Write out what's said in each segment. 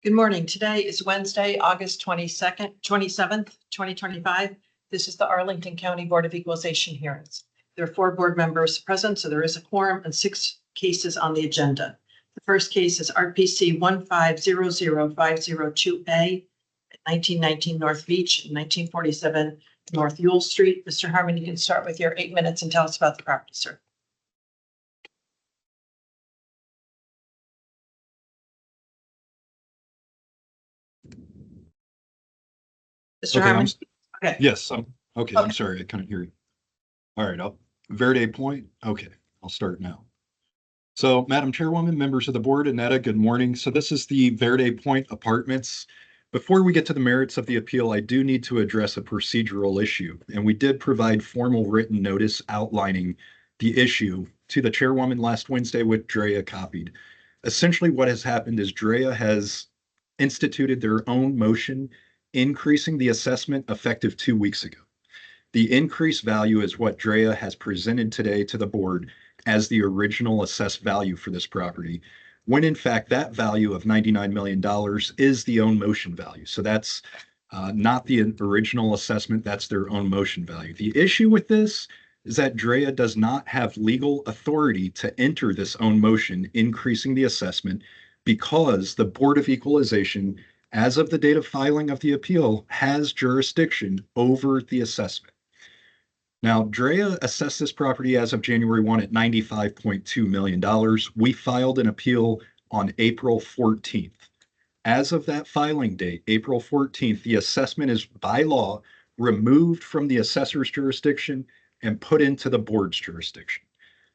Good morning. Today is Wednesday, August 27th, 2025. This is the Arlington County Board of Equalization hearings. There are 4 board members present, so there is a quorum and 6 cases on the agenda. The first case is RPC 1500502A at 1919 North Beach and 1947 North Ewell Street. Mr. Harmon, you can start with your 8 minutes and tell us about the property, sir. Mr. Harmon? Okay. Yes, okay. I'm sorry, I couldn't hear you. All right, Verde Point. Okay, I'll start now. So, Madam Chairwoman, members of the board, Annetta, good morning. So this is the Verde Point Apartments. Before we get to the merits of the appeal, I do need to address a procedural issue, and we did provide formal written notice outlining the issue to the chairwoman last Wednesday, with Drea copied. Essentially, what has happened is Drea has instituted their own motion increasing the assessment effective 2 weeks ago. The increased value is what Drea has presented today to the board as the original assessed value for this property, when in fact that value of $99 million is the own motion value. So that's not the original assessment, that's their own motion value. The issue with this is that Drea does not have legal authority to enter this own motion increasing the assessment, because the Board of Equalization, as of the date of filing of the appeal, has jurisdiction over the assessment. Now, Drea assessed this property as of January 1 at $95.2 million. We filed an appeal on April 14th. As of that filing date, April 14th, the assessment is by law removed from the assessor's jurisdiction and put into the board's jurisdiction.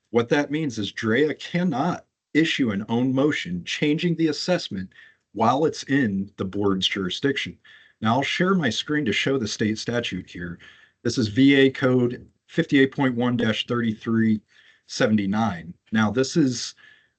What that means is Drea cannot issue an own motion changing the assessment while it's in the board's jurisdiction. Now, I'll share my screen to show the state statute here. This is VA Code 58.1-3379. Now, this is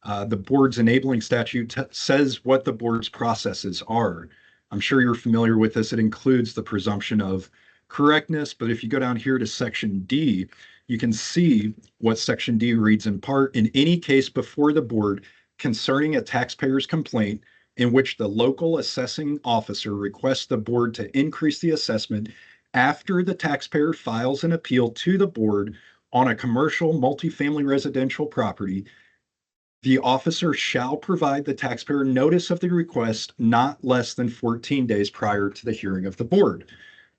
the board's enabling statute, says what the board's processes are. I'm sure you're familiar with this. It includes the presumption of correctness, but if you go down here to Section D, you can see what Section D reads in part: in any case before the board concerning a taxpayer's complaint in which the local assessing officer requests the board to increase the assessment after the taxpayer files an appeal to the board on a commercial multifamily residential property, the officer shall provide the taxpayer notice of the request not less than 14 days prior to the hearing of the board.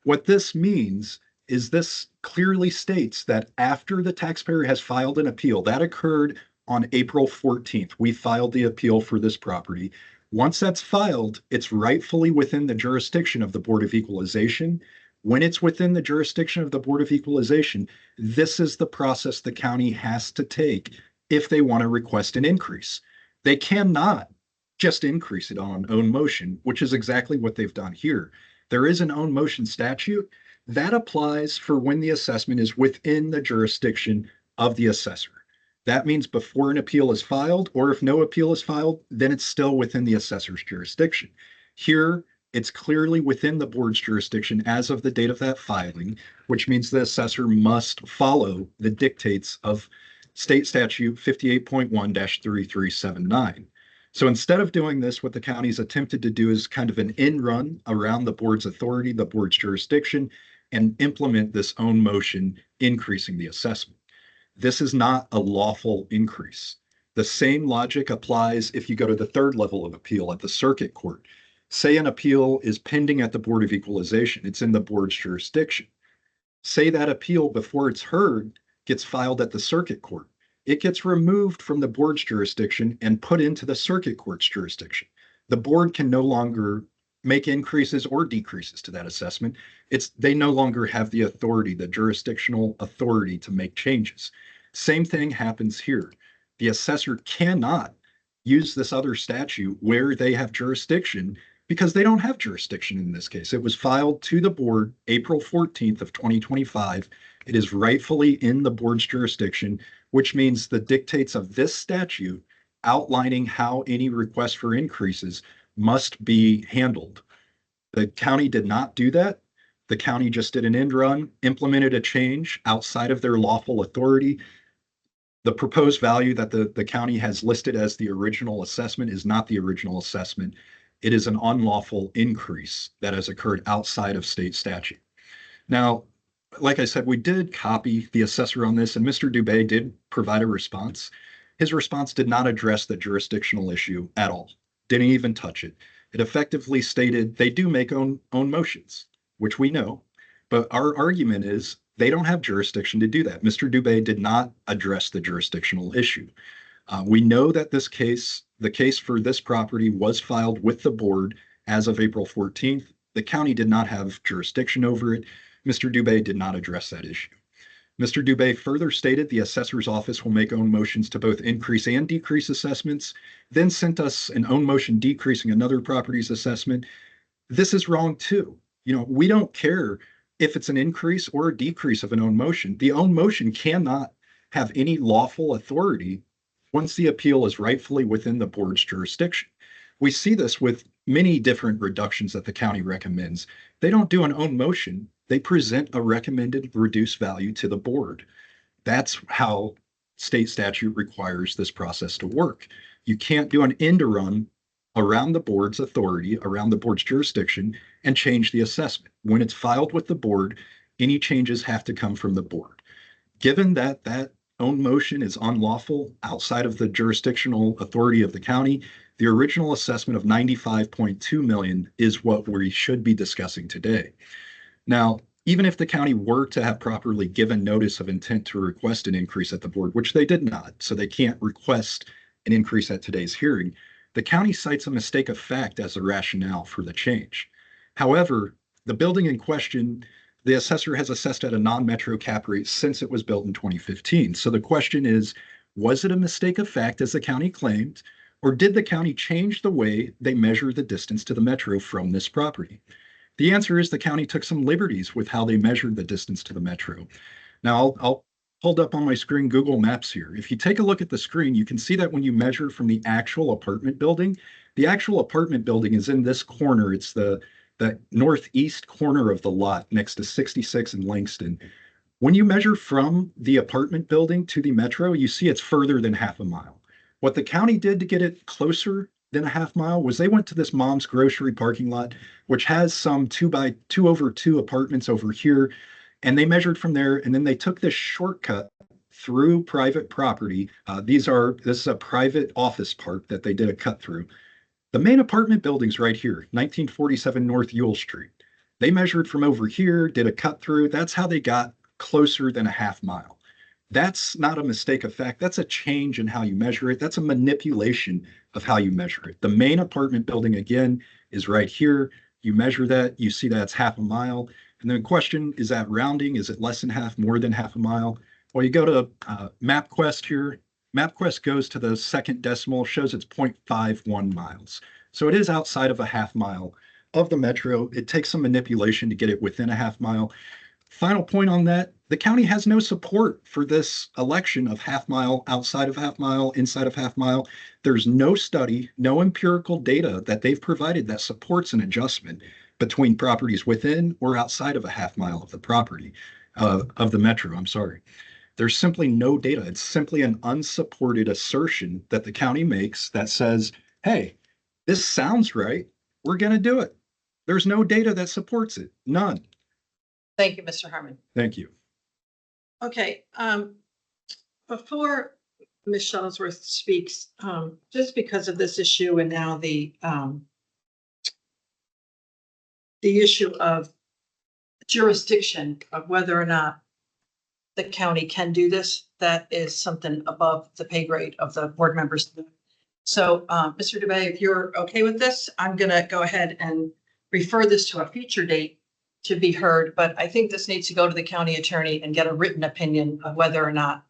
What this means is this clearly states that after the taxpayer has filed an appeal, that occurred on April 14th. We filed the appeal for this property. Once that's filed, it's rightfully within the jurisdiction of the Board of Equalization. When it's within the jurisdiction of the Board of Equalization, this is the process the county has to take if they want to request an increase. They cannot just increase it on own motion, which is exactly what they've done here. There is an own motion statute that applies for when the assessment is within the jurisdiction of the assessor. That means before an appeal is filed, or if no appeal is filed, then it's still within the assessor's jurisdiction. Here, it's clearly within the board's jurisdiction as of the date of that filing, which means the assessor must follow the dictates of state statute 58.1-3379. So instead of doing this, what the county's attempted to do is kind of an end run around the board's authority, the board's jurisdiction, and implement this own motion increasing the assessment. This is not a lawful increase. The same logic applies if you go to the third level of appeal at the circuit court. Say an appeal is pending at the Board of Equalization. It's in the board's jurisdiction. Say that appeal, before it's heard, gets filed at the circuit court. It gets removed from the board's jurisdiction and put into the circuit court's jurisdiction. The board can no longer make increases or decreases to that assessment. They no longer have the authority, the jurisdictional authority, to make changes. Same thing happens here. The assessor cannot use this other statute where they have jurisdiction, because they don't have jurisdiction in this case. It was filed to the board April 14th of 2025. It is rightfully in the board's jurisdiction, which means the dictates of this statute outlining how any request for increases must be handled. The county did not do that. The county just did an end run, implemented a change outside of their lawful authority. The proposed value that the county has listed as the original assessment is not the original assessment. It is an unlawful increase that has occurred outside of state statute. Now, like I said, we did copy the assessor on this, and Mr. Dubé did provide a response. His response did not address the jurisdictional issue at all, didn't even touch it. It effectively stated they do make own motions, which we know, but our argument is they don't have jurisdiction to do that. Mr. Dubé did not address the jurisdictional issue. We know that the case for this property was filed with the board as of April 14th. The county did not have jurisdiction over it. Mr. Dubé did not address that issue. Mr. Dubé further stated the assessor's office will make own motions to both increase and decrease assessments, then sent us an own motion decreasing another property's assessment. This is wrong too. We don't care if it's an increase or a decrease of an own motion. The own motion cannot have any lawful authority once the appeal is rightfully within the board's jurisdiction. We see this with many different reductions that the county recommends. They don't do an own motion. They present a recommended reduced value to the board. That's how state statute requires this process to work. You can't do an end run around the board's authority, around the board's jurisdiction, and change the assessment. When it's filed with the board, any changes have to come from the board. Given that that own motion is unlawful outside of the jurisdictional authority of the county, the original assessment of $95.2 million is what we should be discussing today. Now, even if the county were to have properly given notice of intent to request an increase at the board, which they did not, so they can't request an increase at today's hearing, the county cites a mistake of fact as a rationale for the change. However, the building in question, the assessor has assessed at a non-metro cap rate since it was built in 2015. So the question is, was it a mistake of fact as the county claimed, or did the county change the way they measure the distance to the metro from this property? The answer is the county took some liberties with how they measured the distance to the metro. Now, I'll hold up on my screen Google Maps here. If you take a look at the screen, you can see that when you measure from the actual apartment building is in this corner. It's the northeast corner of the lot next to 66 and Langston. When you measure from the apartment building to the metro, you see it's further than half a mile. What the county did to get it closer than a half mile was they went to this mom's grocery parking lot, which has some 2x2 apartments over here. And they measured from there, and then they took this shortcut through private property. This is a private office park that they did a cut through. The main apartment building's right here, 1947 North Ewell Street. They measured from over here, did a cut through. That's how they got closer than a half mile. That's not a mistake of fact. That's a change in how you measure it. That's a manipulation of how you measure it. The main apartment building, again, is right here. You measure that, you see that's half a mile. And then the question, is that rounding? Is it less than half, more than half a mile? Well, you go to MapQuest here. MapQuest goes to the second decimal, shows it's 0.51 miles. So it is outside of a half mile of the metro. It takes some manipulation to get it within a half mile. Final point on that, the county has no support for this election of half mile, outside of half mile, inside of half mile. There's no study, no empirical data that they've provided that supports an adjustment between properties within or outside of a half mile of the property, of the metro, I'm sorry. There's simply no data. It's simply an unsupported assertion that the county makes that says, hey, this sounds right, we're going to do it. There's no data that supports it, none. Thank you, Mr. Harmon. Thank you. Okay, before Ms. Shuttlesworth speaks, just because of this issue and now the issue of jurisdiction of whether or not the county can do this, that is something above the pay grade of the board members. So, Mr. Dubé, if you're okay with this, I'm going to go ahead and refer this to a future date to be heard, but I think this needs to go to the county attorney and get a written opinion of whether or not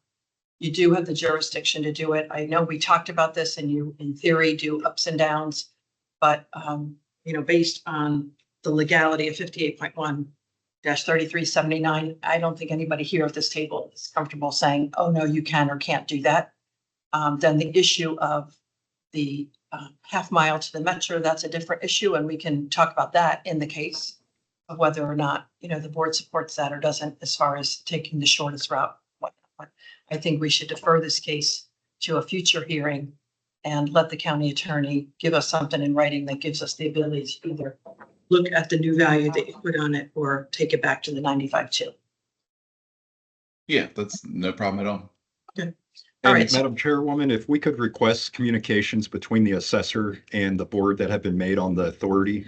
you do have the jurisdiction to do it. I know we talked about this and you, in theory, do ups and downs, but, based on the legality of 58.1-3379, I don't think anybody here at this table is comfortable saying, oh, no, you can or can't do that. Then the issue of the half mile to the metro, that's a different issue, and we can talk about that in the case of whether or not, the board supports that or doesn't, as far as taking the shortest route. I think we should defer this case to a future hearing and let the county attorney give us something in writing that gives us the ability to either look at the new value that you put on it or take it back to the 95.2. Yeah, that's no problem at all. All And right, so- Madam Chairwoman, if we could request communications between the assessor and the board that have been made on the authority,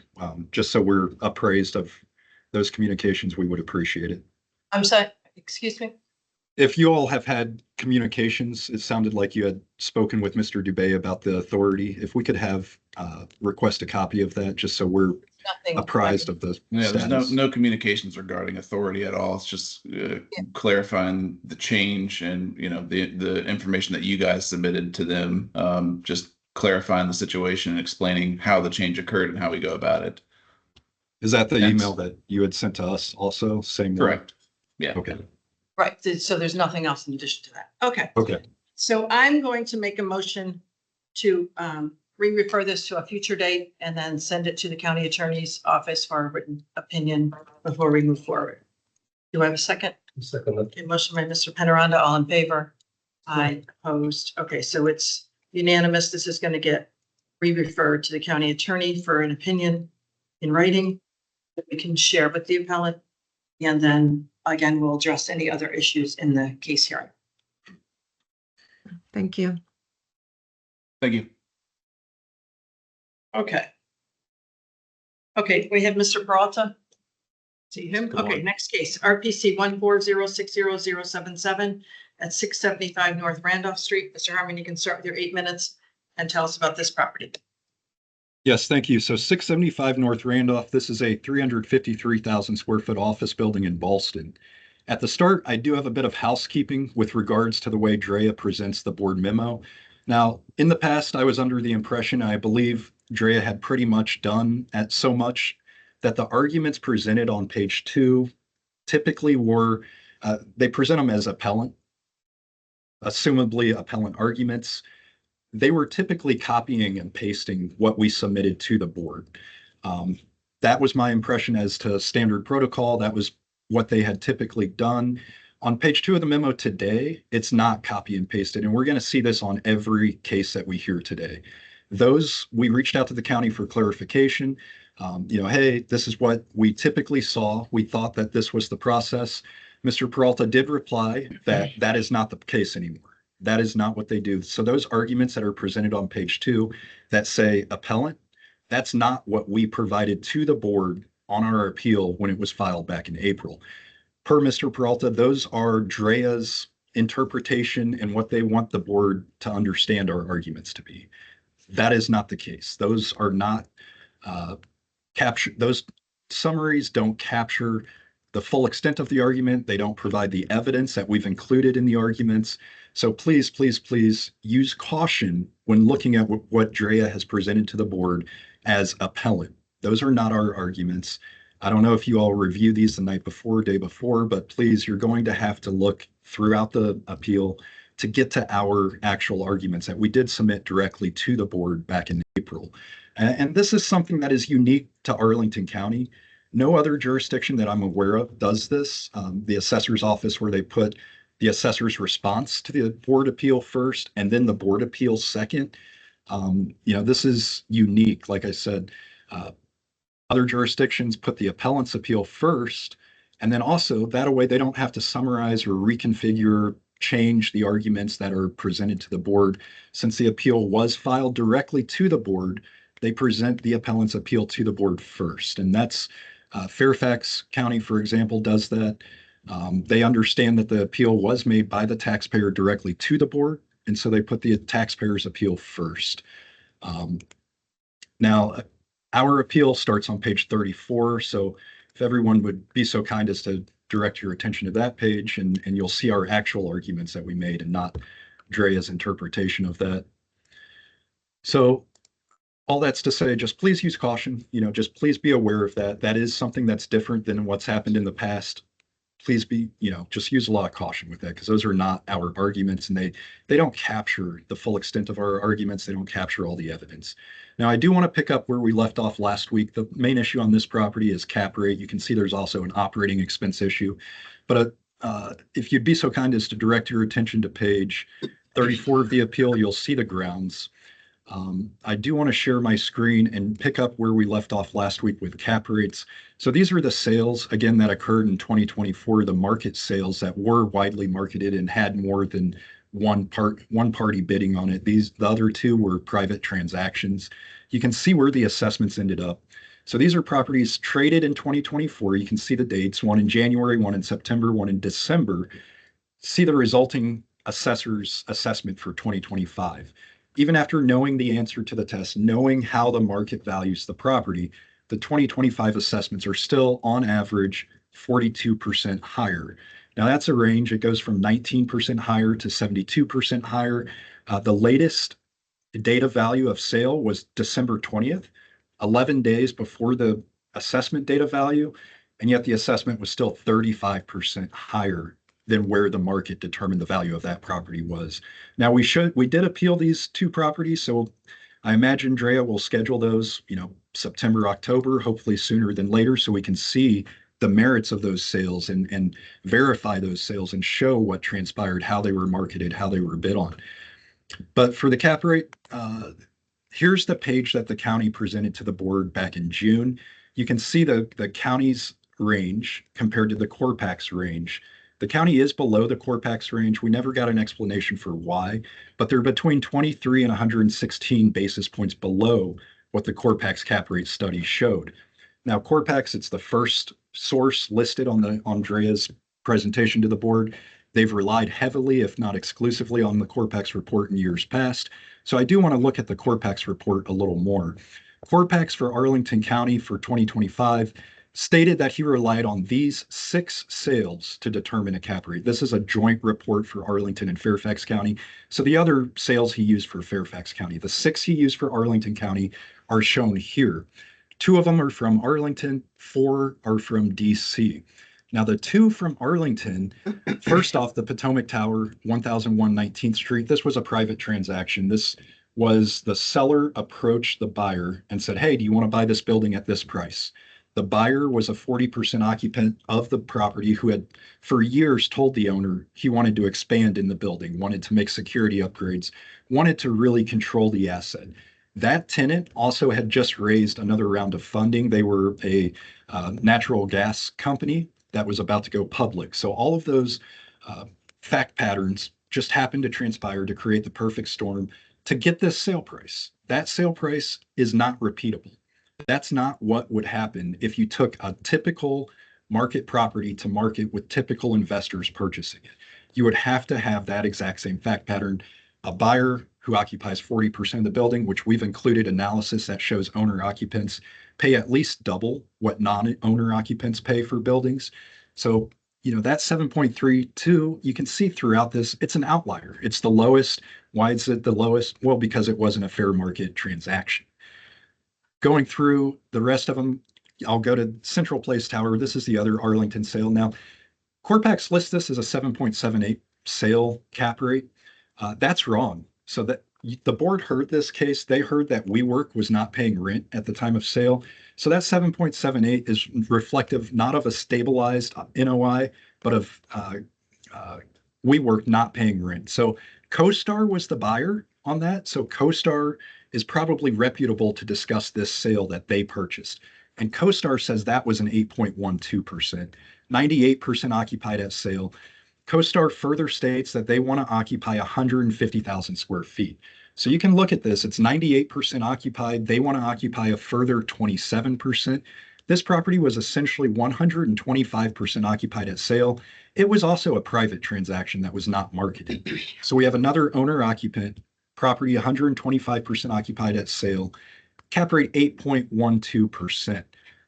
just so we're appraised of those communications, we would appreciate it. I'm sorry, excuse me? If you all have had communications, it sounded like you had spoken with Mr. Dubé about the authority. If we could have, request a copy of that, just so we're Nothing. apprised of the Yeah, there's status. no communications regarding authority at all. It's just clarifying the change and, you know, the information that you guys submitted to them. Just clarifying the situation and explaining how the change occurred and how we go about it. Is that the That's- email that you had sent to us also? Same one? Correct. Yeah. Okay, Right, so there's nothing else in addition to that. Okay, okay. so I'm going to make a motion to re-refer this to a future date and then send it to the county attorney's office for a written opinion before we move forward. Do I have a second? Second. Okay, motion by Mr. Penaranda, all in favor? Aye, opposed. Okay, so it's unanimous. This is going to get re-referred to the county attorney for an opinion in writing that we can share with the appellant. And then again, we'll address any other issues in the case hearing. Thank you. Thank you. Okay. Okay, we have Mr. Peralta. See him? Good Okay, one. next case, RPC 140600077 at 675 North Randolph Street. Mr. Harmon, you can start with your 8 minutes and tell us about this property. Yes, thank you. So 675 North Randolph, this is a 353,000 square foot office building in Ballston. At the start, I do have a bit of housekeeping with regards to the way Drea presents the board memo. Now, in the past, I was under the impression, I believe Drea had pretty much done at so much that the arguments presented on page 2 typically were, they present them as appellant, assumably appellant arguments. They were typically copying and pasting what we submitted to the board. That was my impression as to standard protocol. That was what they had typically done. On page 2 of the memo today, it's not copy and pasted, and we're going to see this on every case that we hear today. We reached out to the county for clarification. Hey, this is what we typically saw. We thought that this was the process. Mr. Peralta did reply that that is not the case anymore. That is not what they do. So those arguments that are presented on page 2 that say appellant, that's not what we provided to the board on our appeal when it was filed back in April. Per Mr. Peralta, those are Drea's interpretation and what they want the board to understand our arguments to be. That is not the case. Those are not those summaries don't capture the full extent of the argument. They don't provide the evidence that we've included in the arguments. So please, please, please use caution when looking at what Drea has presented to the board as appellant. Those are not our arguments. I don't know if you all review these the night before, day before, but please, you're going to have to look throughout the appeal to get to our actual arguments that we did submit directly to the board back in April. And this is something that is unique to Arlington County. No other jurisdiction that I'm aware of does this. The assessor's office, where they put the assessor's response to the board appeal first and then the board appeal second. This is unique. Like I said, other jurisdictions put the appellant's appeal first, and then also that way they don't have to summarize or reconfigure, change the arguments that are presented to the board. Since the appeal was filed directly to the board, they present the appellant's appeal to the board first. And that's Fairfax County, for example, does that. They understand that the appeal was made by the taxpayer directly to the board, and so they put the taxpayer's appeal first. Now, our appeal starts on page 34, so if everyone would be so kind as to direct your attention to that page, and you'll see our actual arguments that we made and not Drea's interpretation of that. So all that's to say, just please use caution, just please be aware of that. That is something that's different than what's happened in the past. Please be, just use a lot of caution with that, because those are not our arguments, and they don't capture the full extent of our arguments. They don't capture all the evidence. Now, I do want to pick up where we left off last week. The main issue on this property is cap rate. You can see there's also an operating expense issue. But if you'd be so kind as to direct your attention to page 34 of the appeal, you'll see the grounds. I do want to share my screen and pick up where we left off last week with cap rates. So these are the sales, again, that occurred in 2024, the market sales that were widely marketed and had more than one party bidding on it. The other two were private transactions. You can see where the assessments ended up. So these are properties traded in 2024. You can see the dates, one in January, one in September, one in December. See the resulting assessor's assessment for 2025. Even after knowing the answer to the test, knowing how the market values the property, the 2025 assessments are still on average 42% higher. Now that's a range. It goes from 19% higher to 72% higher. The latest data value of sale was December 20th, 11 days before the assessment data value, and yet the assessment was still 35% higher than where the market determined the value of that property was. Now we did appeal these two properties, so I imagine Drea will schedule those, September, October, hopefully sooner than later, so we can see the merits of those sales and verify those sales and show what transpired, how they were marketed, how they were bid on. But for the cap rate, here's the page that the county presented to the board back in June. You can see the county's range compared to the Corpax range. The county is below the Corpax range. We never got an explanation for why, but they're between 23 and 116 basis points below what the Corpax cap rate study showed. Now, Corpax, it's the first source listed on Andrea's presentation to the board. They've relied heavily, if not exclusively, on the Corpax report in years past. So I do want to look at the Corpax report a little more. Corpax for Arlington County for 2025 stated that he relied on these 6 sales to determine a cap rate. This is a joint report for Arlington and Fairfax County. So the other sales he used for Fairfax County, the 6 he used for Arlington County are shown here. 2 of them are from Arlington, 4 are from DC. Now the 2 from Arlington, first off, the Potomac Tower, 1001 19th Street. This was a private transaction. This was the seller approached the buyer and said, hey, do you want to buy this building at this price? The buyer was a 40% occupant of the property who had for years told the owner he wanted to expand in the building, wanted to make security upgrades, wanted to really control the asset. That tenant also had just raised another round of funding. They were a natural gas company that was about to go public. So all of those fact patterns just happened to transpire to create the perfect storm to get this sale price. That sale price is not repeatable. That's not what would happen if you took a typical market property to market with typical investors purchasing it. You would have to have that exact same fact pattern. A buyer who occupies 40% of the building, which we've included analysis that shows owner occupants pay at least double what non-owner occupants pay for buildings. So, that 7.32, you can see throughout this, it's an outlier. It's the lowest. Why is it the lowest? Well, because it wasn't a fair market transaction. Going through the rest of them, I'll go to Central Place Tower. This is the other Arlington sale. Now, Corpax lists this as a 7.78 sale cap rate. That's wrong. So that the board heard this case. They heard that WeWork was not paying rent at the time of sale. So that 7.78 is reflective not of a stabilized NOI, but of WeWork not paying rent. So CoStar was the buyer on that. So CoStar is probably reputable to discuss this sale that they purchased. And CoStar says that was an 8.12%, 98% occupied at sale. CoStar further states that they want to occupy 150,000 square feet. So you can look at this. It's 98% occupied. They want to occupy a further 27%. This property was essentially 125% occupied at sale. It was also a private transaction that was not marketed. So we have another owner occupant property 125% occupied at sale, cap rate 8.12%.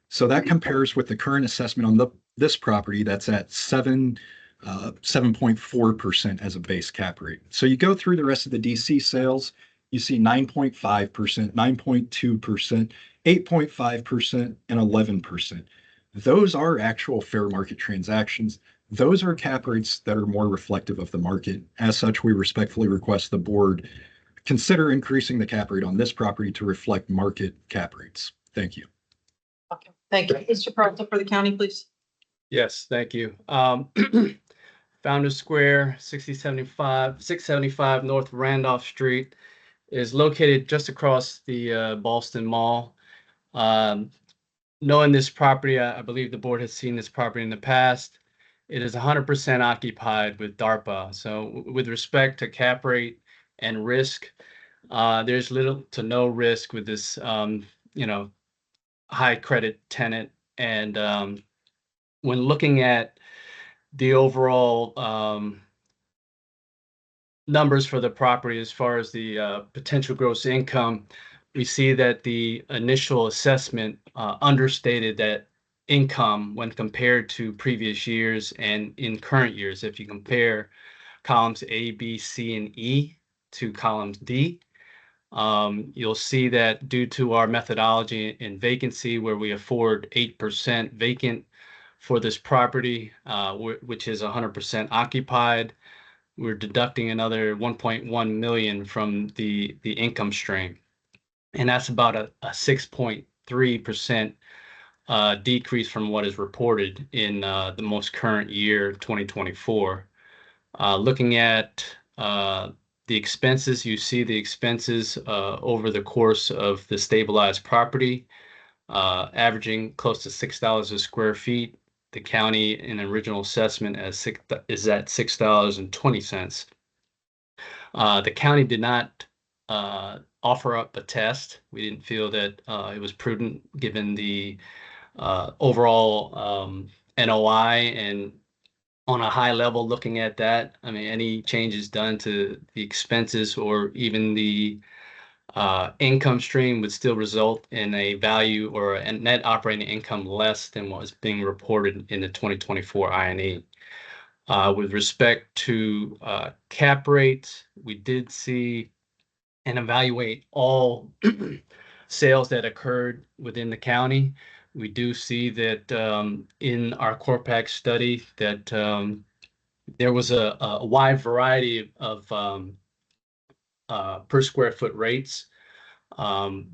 So that compares with the current assessment on this property that's at 7.4% as a base cap rate. So you go through the rest of the DC sales, you see 9.5%, 9.2%, 8.5%, and 11%. Those are actual fair market transactions. Those are cap rates that are more reflective of the market. As such, we respectfully request the board consider increasing the cap rate on this property to reflect market cap rates. Thank you. Okay, thank you. Mr. Peralta for the county, please. Yes, thank you. Founders Square, 675 North Randolph Street. is located just across the Ballston Mall. Um, Knowing this property, I believe the board has seen this property in the past. It is 100% occupied with DARPA. So with respect to cap rate and risk, there's little to no risk with this, you know, high credit tenant. And when looking at the overall numbers for the property as far as the potential gross income, we see that the initial assessment understated that income when compared to previous years and in current years. If you compare columns A, B, C, and E to columns D, you'll see that due to our methodology in vacancy, where we afford 8% vacant for this property, which is 100% occupied, we're deducting another 1.1 million from the income stream, and that's about a 6.3% decrease from what is reported in the most current year, 2024. Looking at the expenses, you see the expenses over the course of the stabilized property, averaging close to $6 a square feet. The county in original assessment is at $6.20. The county did not offer up a test. We didn't feel that it was prudent given the overall NOI, and on a high level looking at that, I mean, any changes done to the expenses or even the income stream would still result in a value or a net operating income less than what was being reported in the 2024 INE. With respect to cap rates, we did see and evaluate all sales that occurred within the county. We do see that in our Corpac study that there was a wide variety of per square foot rates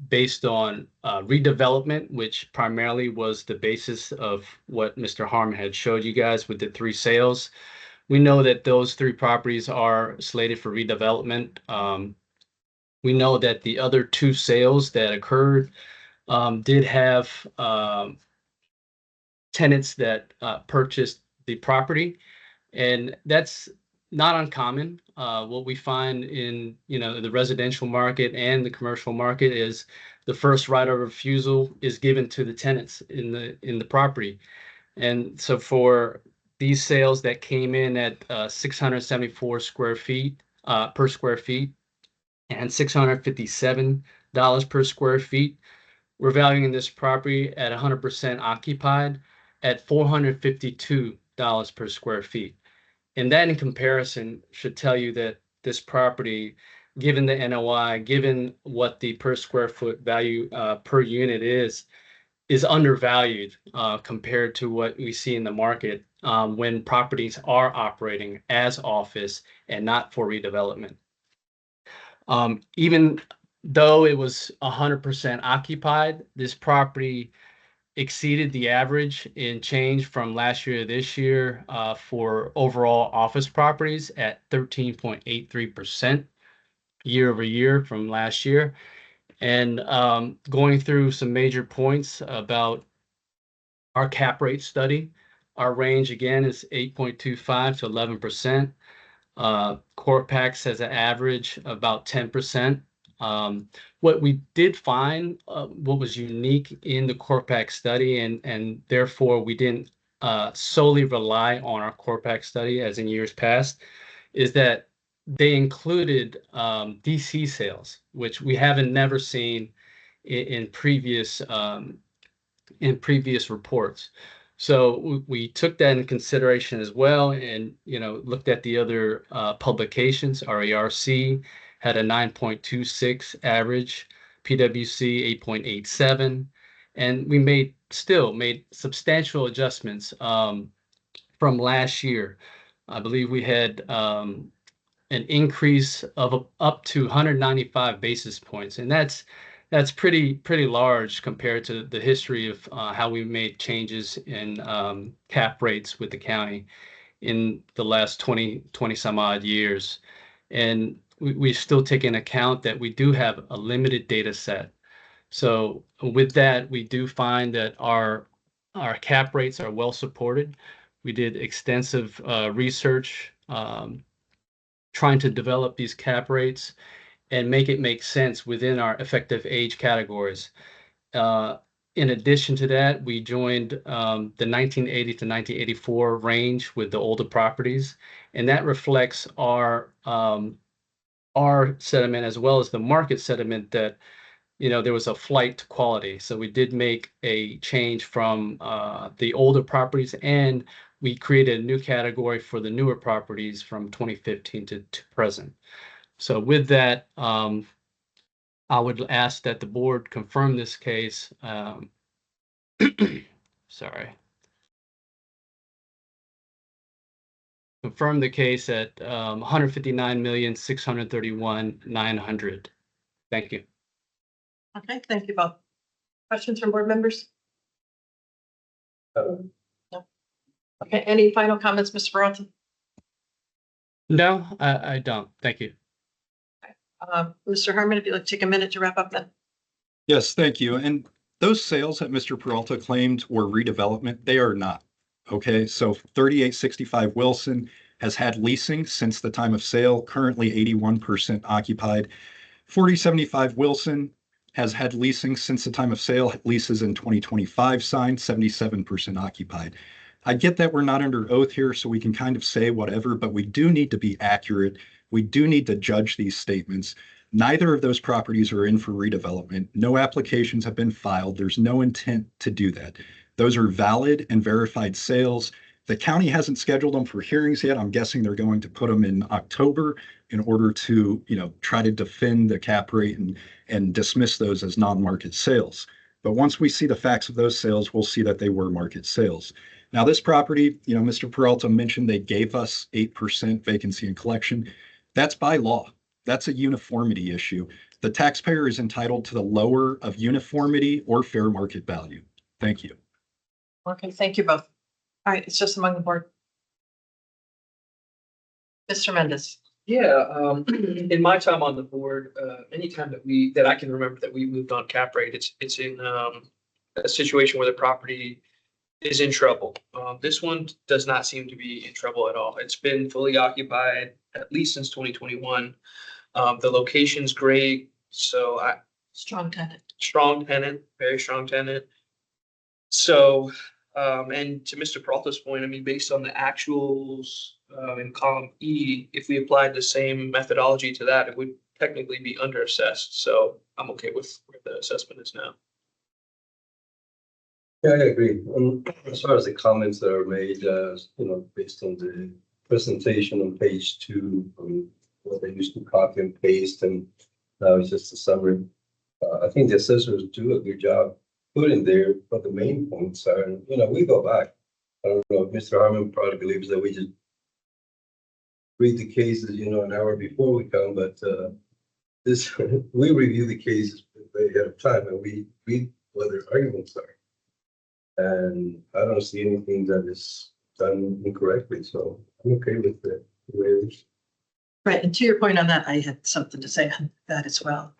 based on redevelopment, which primarily was the basis of what Mr. Harmon had showed you guys with the 3 sales. We know that those 3 properties are slated for redevelopment. We know that the other 2 sales that occurred did have tenants that purchased the property, and that's not uncommon. What we find in the residential market and the commercial market is the first right of refusal is given to the tenants in the property, and so for these sales that came in at 674 square feet per square feet and $657 per square feet, we're valuing this property at 100% occupied at $452 per square feet. And that in comparison should tell you that this property, given the NOI, given what the per square foot value per unit is undervalued compared to what we see in the market when properties are operating as office and not for redevelopment. Even though it was 100% occupied, this property exceeded the average in change from last year to this year for overall office properties at 13.83% year over year from last year. And going through some major points about our cap rate study, our range again is 8.25 to 11%. Corpac has an average about 10%. What we did find, what was unique in the Corpac study, and therefore we didn't solely rely on our Corpac study as in years past, is that they included DC sales, which we haven't never seen in previous reports. So we took that in consideration as well, and looked at the other publications. Our ARC had a 9.26 average, PwC 8.87, and we made substantial adjustments from last year. I believe we had an increase of up to 195 basis points, and that's pretty large compared to the history of how we made changes in cap rates with the county in the last 20 some odd years. And we still take into account that we do have a limited data set. So with that, we do find that our cap rates are well supported. We did extensive research trying to develop these cap rates and make it make sense within our effective age categories. In addition to that, we joined the 1980 to 1984 range with the older properties, and that reflects our sentiment as well as the market sentiment that there was a flight to quality. So we did make a change from the older properties, and we created a new category for the newer properties from 2015 to present. So with that, I would ask that the board confirm this case. Sorry. Confirm the case at 159,631,900. Thank you. Okay, thank you both. Questions from board members? No. Okay, any final comments, Mr. Bronson? No, I don't. Thank you. Mr. Harmon, if you'd like to take a minute to wrap up then. Yes, thank you. And those sales that Mr. Peralta claimed were redevelopment, they are not. Okay, so 3865 Wilson has had leasing since the time of sale, currently 81% occupied. 4075 Wilson has had leasing since the time of sale, leases in 2025 signed, 77% occupied. I get that we're not under oath here, so we can kind of say whatever, but we do need to be accurate. We do need to judge these statements. Neither of those properties are in for redevelopment. No applications have been filed. There's no intent to do that. Those are valid and verified sales. The county hasn't scheduled them for hearings yet. I'm guessing they're going to put them in October in order to, try to defend the cap rate and dismiss those as non-market sales. But once we see the facts of those sales, we'll see that they were market sales. Now, this property, Mr. Peralta mentioned they gave us 8% vacancy in collection. That's by law. That's a uniformity issue. The taxpayer is entitled to the lower of uniformity or fair market value. Thank you. Okay, thank you both. All right, it's just among the board. Mr. Mendez. Yeah, in my time on the board, anytime that I can remember that we moved on cap rate, it's in a situation where the property is in trouble. This one does not seem to be in trouble at all. It's been fully occupied at least since 2021. The location's great, so Strong tenant. strong tenant, very strong tenant. So, and to Mr. Peralta's point, I mean, based on the actuals in column E, if we applied the same methodology to that, it would technically be underassessed. So I'm okay with where the assessment is now. Yeah, I agree. As far as the comments that are made, based on the presentation on page 2, what they used to copy and paste, and now it's just a summary. I think the assessors do a good job putting there, but the main points are, we go back. I don't know if Mr. Harmon probably believes that we just read the cases, an hour before we come, but this we review the cases way ahead of time, and we read what their arguments are. And I don't see anything that is done incorrectly, so I'm okay with the way it is. Right, and to your point on that, I had something to say on that as well.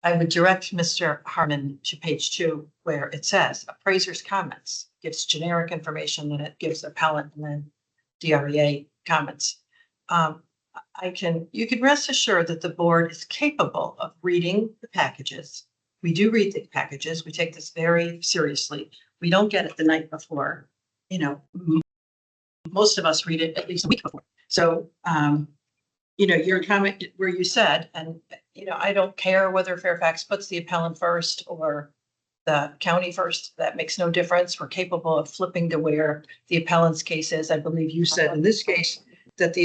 I would direct Mr. Harmon to page 2, where it says appraiser's comments, gives generic information, then it gives appellant and then DREA comments. You can rest assured that the board is capable of reading the packages. We do read the packages. We take this very seriously. We don't get it the night before. Most of us read it at least a week before. So, your comment where you said, and, I don't care whether Fairfax puts the appellant first or the county first. That makes no difference. We're capable of flipping to where the appellant's case is. I believe you said in this case that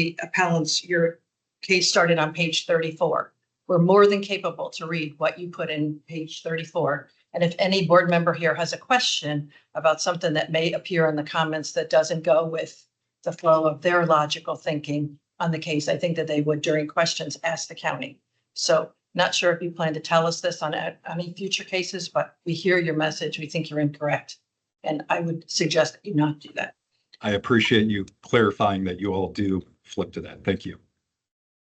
your case started on page 34. We're more than capable to read what you put in page 34. And if any board member here has a question about something that may appear in the comments that doesn't go with the flow of their logical thinking on the case, I think that they would, during questions, ask the county. So not sure if you plan to tell us this on any future cases, but we hear your message. We think you're incorrect. And I would suggest that you not do that. I appreciate you clarifying that you all do flip to that. Thank you.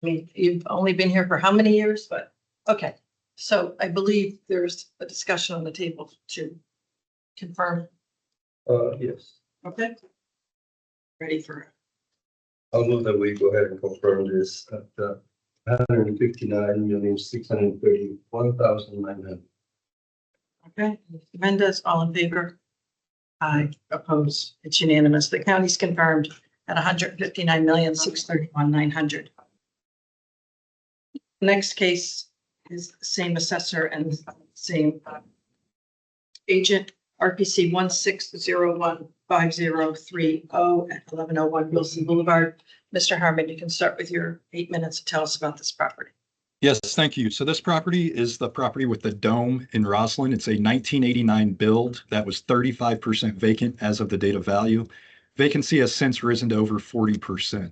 I mean, you've only been here for how many years, but, okay. So I believe there's a discussion on the table to confirm, Yes, okay? Ready for, I'll move that we go ahead and confirm this at 159,631,900. okay, Mendez, all in favor? Aye, oppose, it's unanimous. The county's confirmed at 159,631,900. Next case is the same assessor and same agent, RPC 16015030 at 1101 Wilson Boulevard. Mr. Harmon, you can start with your 8 minutes to tell us about this property. Yes, thank you. So this property is the property with the dome in Roslyn. It's a 1989 build that was 35% vacant as of the date of value. Vacancy has since risen to over 40%.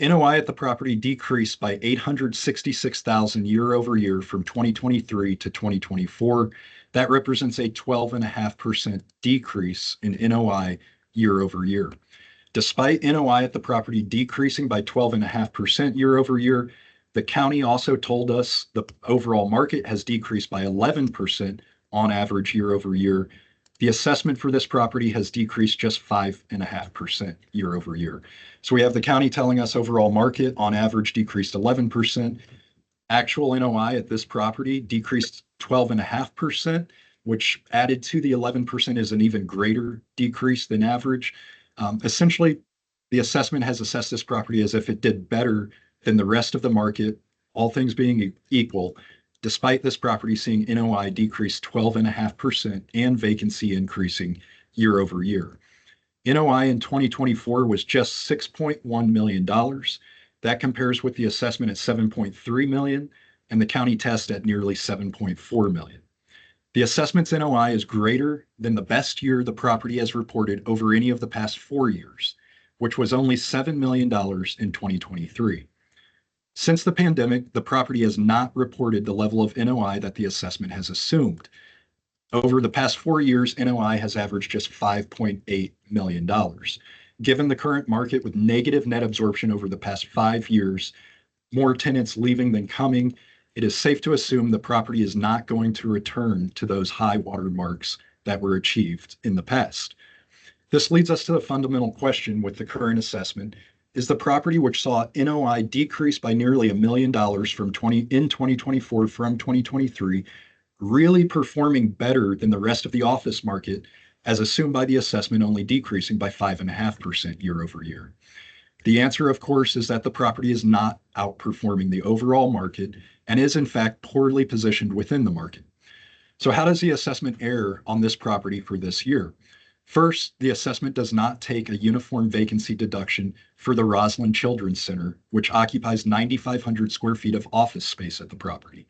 NOI at the property decreased by 866,000 year over year from 2023 to 2024. That represents a 12.5% decrease in NOI year over year. Despite NOI at the property decreasing by 12.5% year over year, the county also told us the overall market has decreased by 11% on average year over year. The assessment for this property has decreased just 5.5% year over year. So we have the county telling us overall market on average decreased 11%. Actual NOI at this property decreased 12.5%, which added to the 11% is an even greater decrease than average. Essentially, the assessment has assessed this property as if it did better than the rest of the market, all things being equal, despite this property seeing NOI decrease 12.5% and vacancy increasing year over year. NOI in 2024 was just $6.1 million. That compares with the assessment at $7.3 million and the county test at nearly $7.4 million. The assessment's NOI is greater than the best year the property has reported over any of the past 4 years, which was only $7 million in 2023. Since the pandemic, the property has not reported the level of NOI that the assessment has assumed. Over the past 4 years, NOI has averaged just $5.8 million. Given the current market with negative net absorption over the past 5 years, more tenants leaving than coming, it is safe to assume the property is not going to return to those high water marks that were achieved in the past. This leads us to the fundamental question with the current assessment. Is the property which saw NOI decrease by nearly $1 million in 2024 from 2023 really performing better than the rest of the office market, as assumed by the assessment only decreasing by 5.5% year over year? The answer, of course, is that the property is not outperforming the overall market and is in fact poorly positioned within the market. So how does the assessment err on this property for this year? First, the assessment does not take a uniform vacancy deduction for the Roslyn Children's Center, which occupies 9,500 square feet of office space at the property.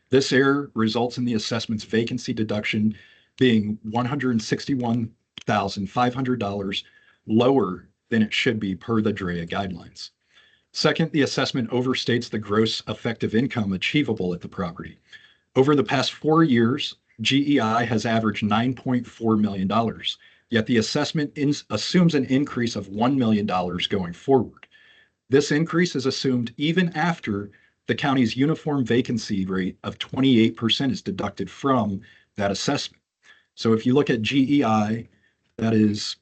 This error results in the assessment's vacancy deduction being $161,500 lower than it should be per the DREA guidelines. Second, the assessment overstates the gross effective income achievable at the property. Over the past 4 years, GEI has averaged $9.4 million, yet the assessment assumes an increase of $1 million going forward. This increase is assumed even after the county's uniform vacancy rate of 28% is deducted from that assessment. So if you look at GEI, that is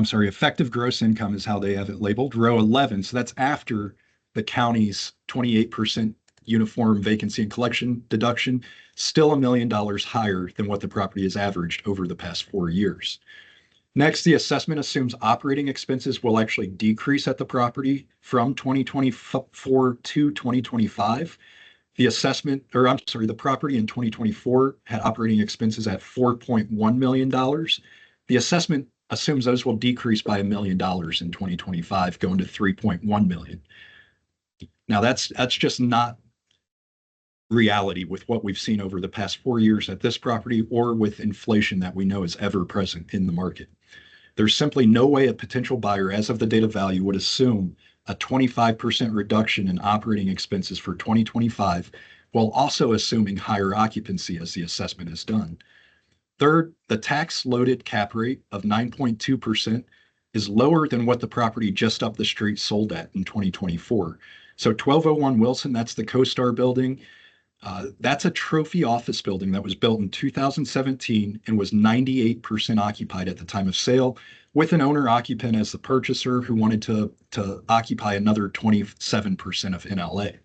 effective gross income is how they have it labeled, row 11. So that's after the county's 28% uniform vacancy and collection deduction, still $1 million higher than what the property has averaged over the past 4 years. Next, the assessment assumes operating expenses will actually decrease at the property from 2024 to 2025. The property in 2024 had operating expenses at $4.1 million. The assessment assumes those will decrease by $1 million in 2025, going to $3.1 million. Now that's just not reality with what we've seen over the past 4 years at this property or with inflation that we know is ever present in the market. There's simply no way a potential buyer, as of the date of value, would assume a 25% reduction in operating expenses for 2025, while also assuming higher occupancy as the assessment has done. Third, the tax-loaded cap rate of 9.2% is lower than what the property just up the street sold at in 2024. So 1201 Wilson, that's the CoStar building. That's a trophy office building that was built in 2017 and was 98% occupied at the time of sale, with an owner occupant as the purchaser who wanted to occupy another 27% of NLA.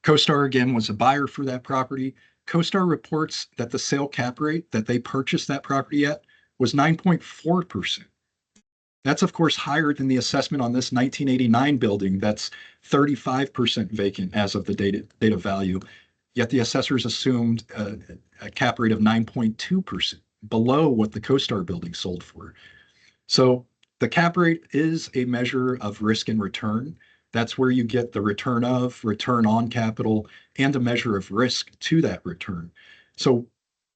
CoStar again was a buyer for that property. CoStar reports that the sale cap rate that they purchased that property at was 9.4%. That's of course higher than the assessment on this 1989 building that's 35% vacant as of the date of value. Yet the assessors assumed a cap rate of 9.2%, below what the CoStar building sold for. So the cap rate is a measure of risk and return. That's where you get the return on capital, and a measure of risk to that return. So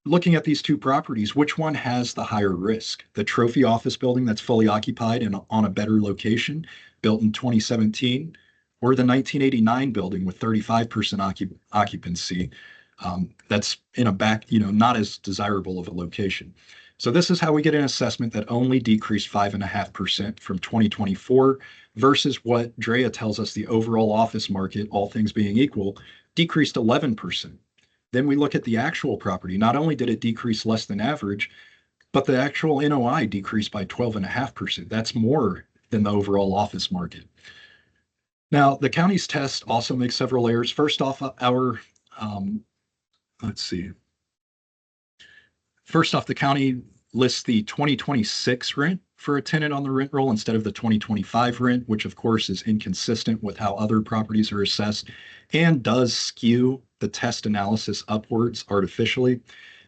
looking at these two properties, which one has the higher risk? The trophy office building that's fully occupied and on a better location, built in 2017, or the 1989 building with 35% occupancy, that's in a not as desirable of a location. So this is how we get an assessment that only decreased 5.5% from 2024 versus what Drea tells us the overall office market, all things being equal, decreased 11%. Then we look at the actual property. Not only did it decrease less than average, but the actual NOI decreased by 12.5%. That's more than the overall office market. Now, the county's test also makes several errors. First off, First off, the county lists the 2026 rent for a tenant on the rent roll instead of the 2025 rent, which of course is inconsistent with how other properties are assessed and does skew the test analysis upwards artificially.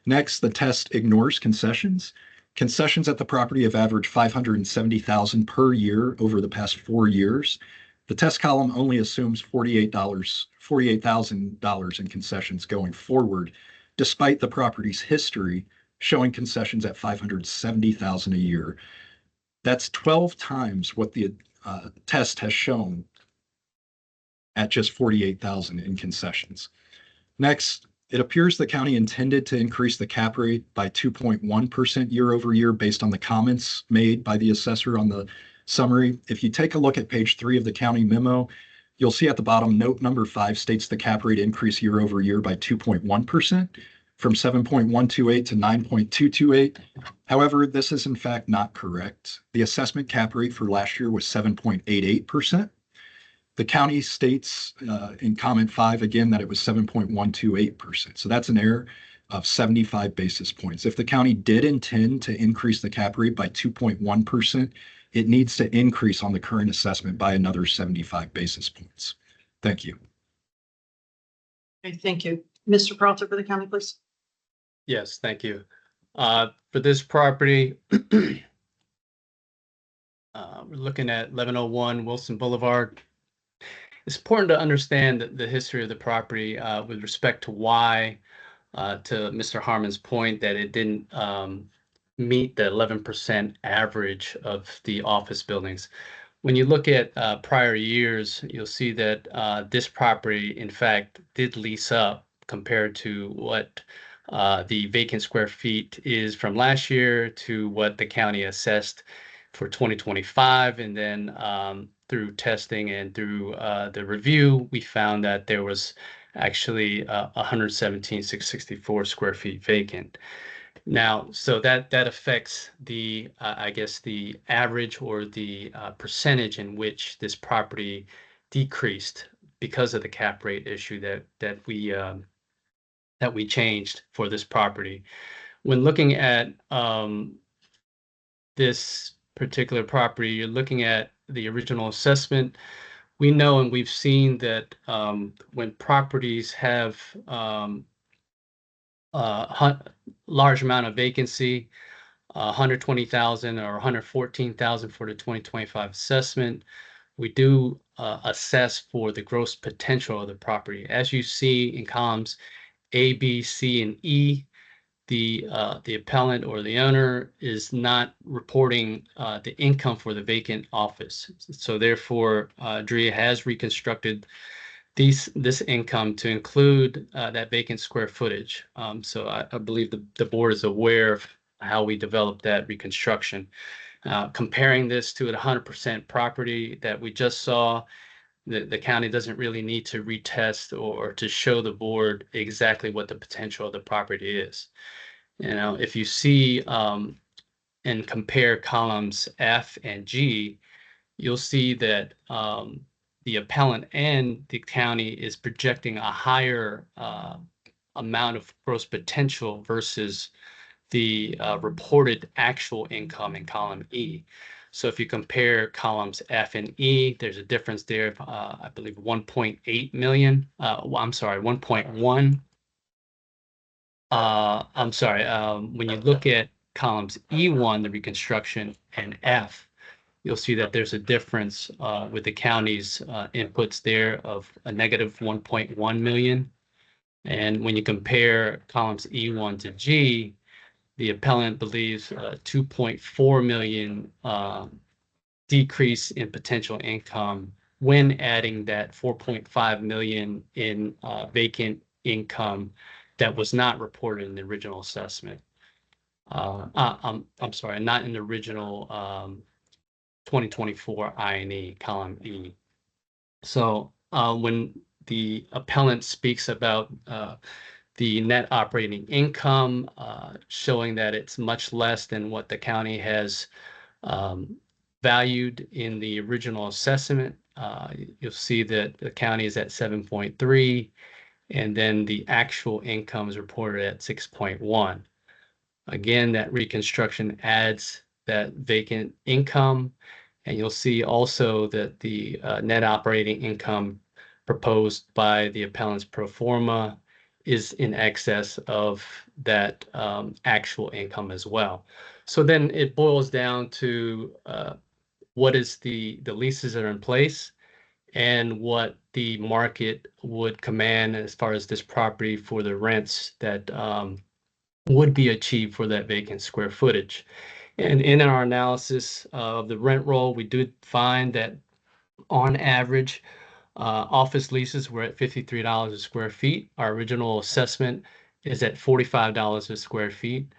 Next, the test ignores concessions. Concessions at the property have averaged $570,000 per year over the past 4 years. The test column only assumes $48,000 in concessions going forward, despite the property's history showing concessions at $570,000 a year. That's 12 times what the test has shown at just $48,000 in concessions. Next, it appears the county intended to increase the cap rate by 2.1% year over year based on the comments made by the assessor on the summary. If you take a look at page 3 of the county memo, you'll see at the bottom, note number 5 states the cap rate increase year over year by 2.1%. From 7.128 to 9.228. However, this is in fact not correct. The assessment cap rate for last year was 7.88%. The county states in comment 5 again that it was 7.128%. So that's an error of 75 basis points. If the county did intend to increase the cap rate by 2.1%, it needs to increase on the current assessment by another 75 basis points. Thank you. Okay, thank you. Mr. Peralta for the county, please. Yes, thank you. For this property, we're looking at 1101 Wilson Boulevard. It's important to understand the history of the property with respect to why, to Mr. Harmon's point, that it didn't meet the 11% average of the office buildings. When you look at prior years, you'll see that this property, in fact, did lease up compared to what the vacant square feet is from last year to what the county assessed for 2025. And then through testing and through the review, we found that there was actually 117,664 square feet vacant. Now, so that affects the, I guess, the average or the percentage in which this property decreased because of the cap rate issue that we changed for this property. When looking at this particular property, you're looking at the original assessment. We know and we've seen that when properties have large amount of vacancy, 120,000 or 114,000 for the 2025 assessment, we do assess for the gross potential of the property. As you see in columns A, B, C, and E, the appellant or the owner is not reporting the income for the vacant office. So therefore, DREA has reconstructed this income to include that vacant square footage. So I believe the board is aware of how we developed that reconstruction. Comparing this to a 100% property that we just saw, the county doesn't really need to retest or to show the board exactly what the potential of the property is. If you see and compare columns F and G, you'll see that the appellant and the county is projecting a higher amount of gross potential versus the reported actual income in column E. So if you compare columns F and E, there's a difference there of, I believe, 1.8 million. I'm sorry, 1.1. I'm sorry. When you look at columns E1, the reconstruction, and F, you'll see that there's a difference with the county's inputs there of a negative 1.1 million. And when you compare columns E1 to G, the appellant believes 2.4 million decrease in potential income when adding that 4.5 million in vacant income that was not reported in the original assessment. I'm sorry, not in the original 2024 INE column E. So when the appellant speaks about the net operating income, showing that it's much less than what the county has valued in the original assessment, you'll see that the county is at 7.3, and then the actual income is reported at 6.1. Again, that reconstruction adds that vacant income, and you'll see also that the net operating income proposed by the appellant's pro forma is in excess of that actual income as well. So then it boils down to what is the leases that are in place and what the market would command as far as this property for the rents that would be achieved for that vacant square footage. And in our analysis of the rent roll, we did find that on average, office leases were at $53 a square feet. Our original assessment is at $45 a square feet.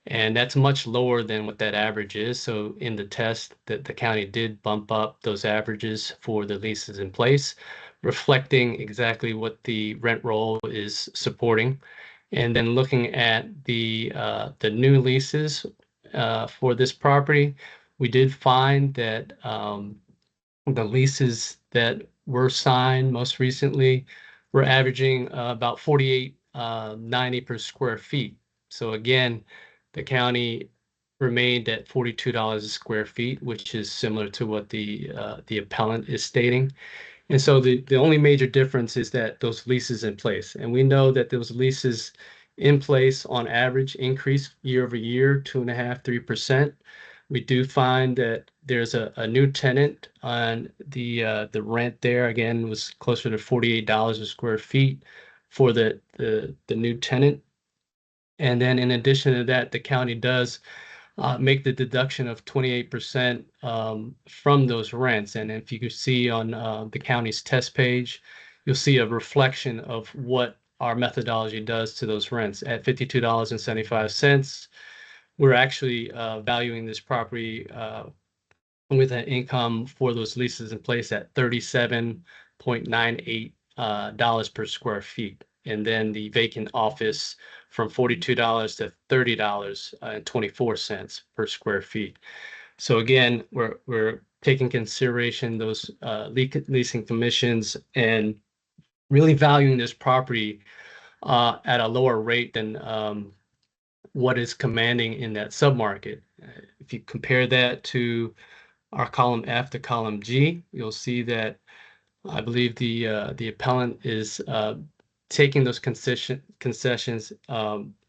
And that's much lower than what that average is. So in the test, that the county did bump up those averages for the leases in place, reflecting exactly what the rent roll is supporting. And then looking at the new leases for this property, we did find that the leases that were signed most recently were averaging about $48.90 per square feet. So again, the county remained at $42 a square feet, which is similar to what the appellant is stating. And so the only major difference is that those leases in place. And we know that those leases in place on average increase year over year, 2.5%, 3%. We do find that there's a new tenant on the rent there. Again, was closer to $48 a square feet for the new tenant. And then in addition to that, the county does make the deduction of 28% from those rents. And if you can see on the county's test page, you'll see a reflection of what our methodology does to those rents. At $52.75, we're actually valuing this property with an income for those leases in place at $37.98 per square feet. And then the vacant office from $42 to $30.24 per square feet. So again, we're taking consideration those leasing commissions and really valuing this property at a lower rate than what is commanding in that submarket. If you compare that to our column F to column G, you'll see that I believe the appellant is taking those concessions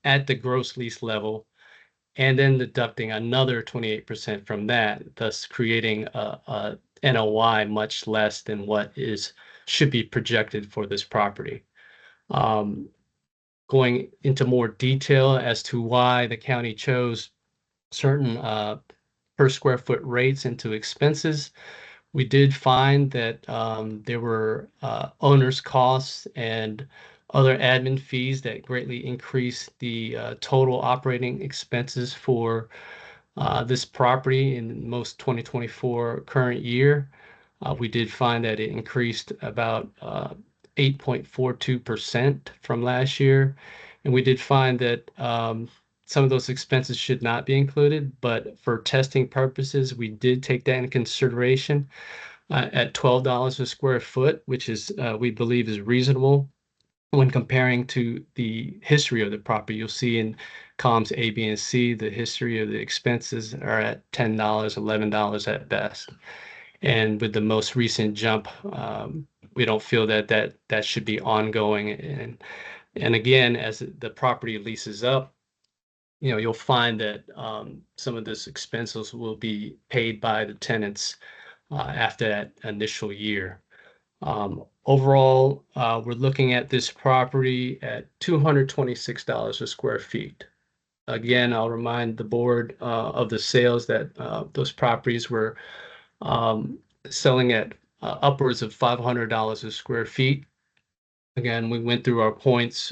at the gross lease level, and then deducting another 28% from that, thus creating a NOI much less than what should be projected for this property. Going into more detail as to why the county chose certain per square foot rates into expenses, we did find that there were owner's costs and other admin fees that greatly increased the total operating expenses for This property in most 2024 current year, we did find that it increased about 8.42% from last year. And we did find that some of those expenses should not be included, but for testing purposes, we did take that into consideration at $12 a square foot, which is we believe is reasonable when comparing to the history of the property. You'll see in columns A, B, and C, the history of the expenses are at $10, $11 at best. And with the most recent jump, we don't feel that should be ongoing. And again, as the property leases up, you'll find that some of this expenses will be paid by the tenants after that initial year. Overall, we're looking at this property at $226 a square feet. Again, I'll remind the board of the sales that those properties were selling at upwards of $500 a square feet. Again, we went through our points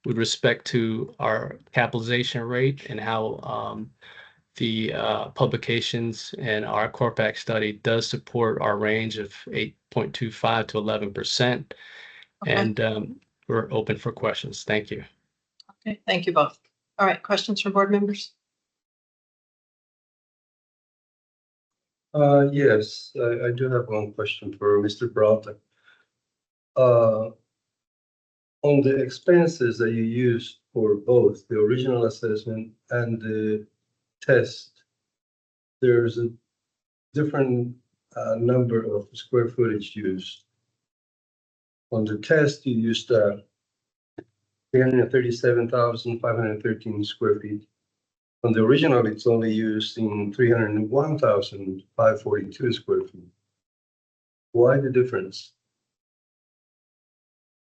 with respect to our capitalization rate and how the publications and our Corpac study does support our range of 8.25 to 11%. Okay. And we're open for questions. Thank you. Okay, thank you both. All right, questions from board members? Yes, I do have one question for Mr. Broughton. On the expenses that you used for both the original assessment and the test, there's a different number of square footage used. On the test, you used 337,513 square feet. On the original, it's only used in 301,542 square feet. Why the difference?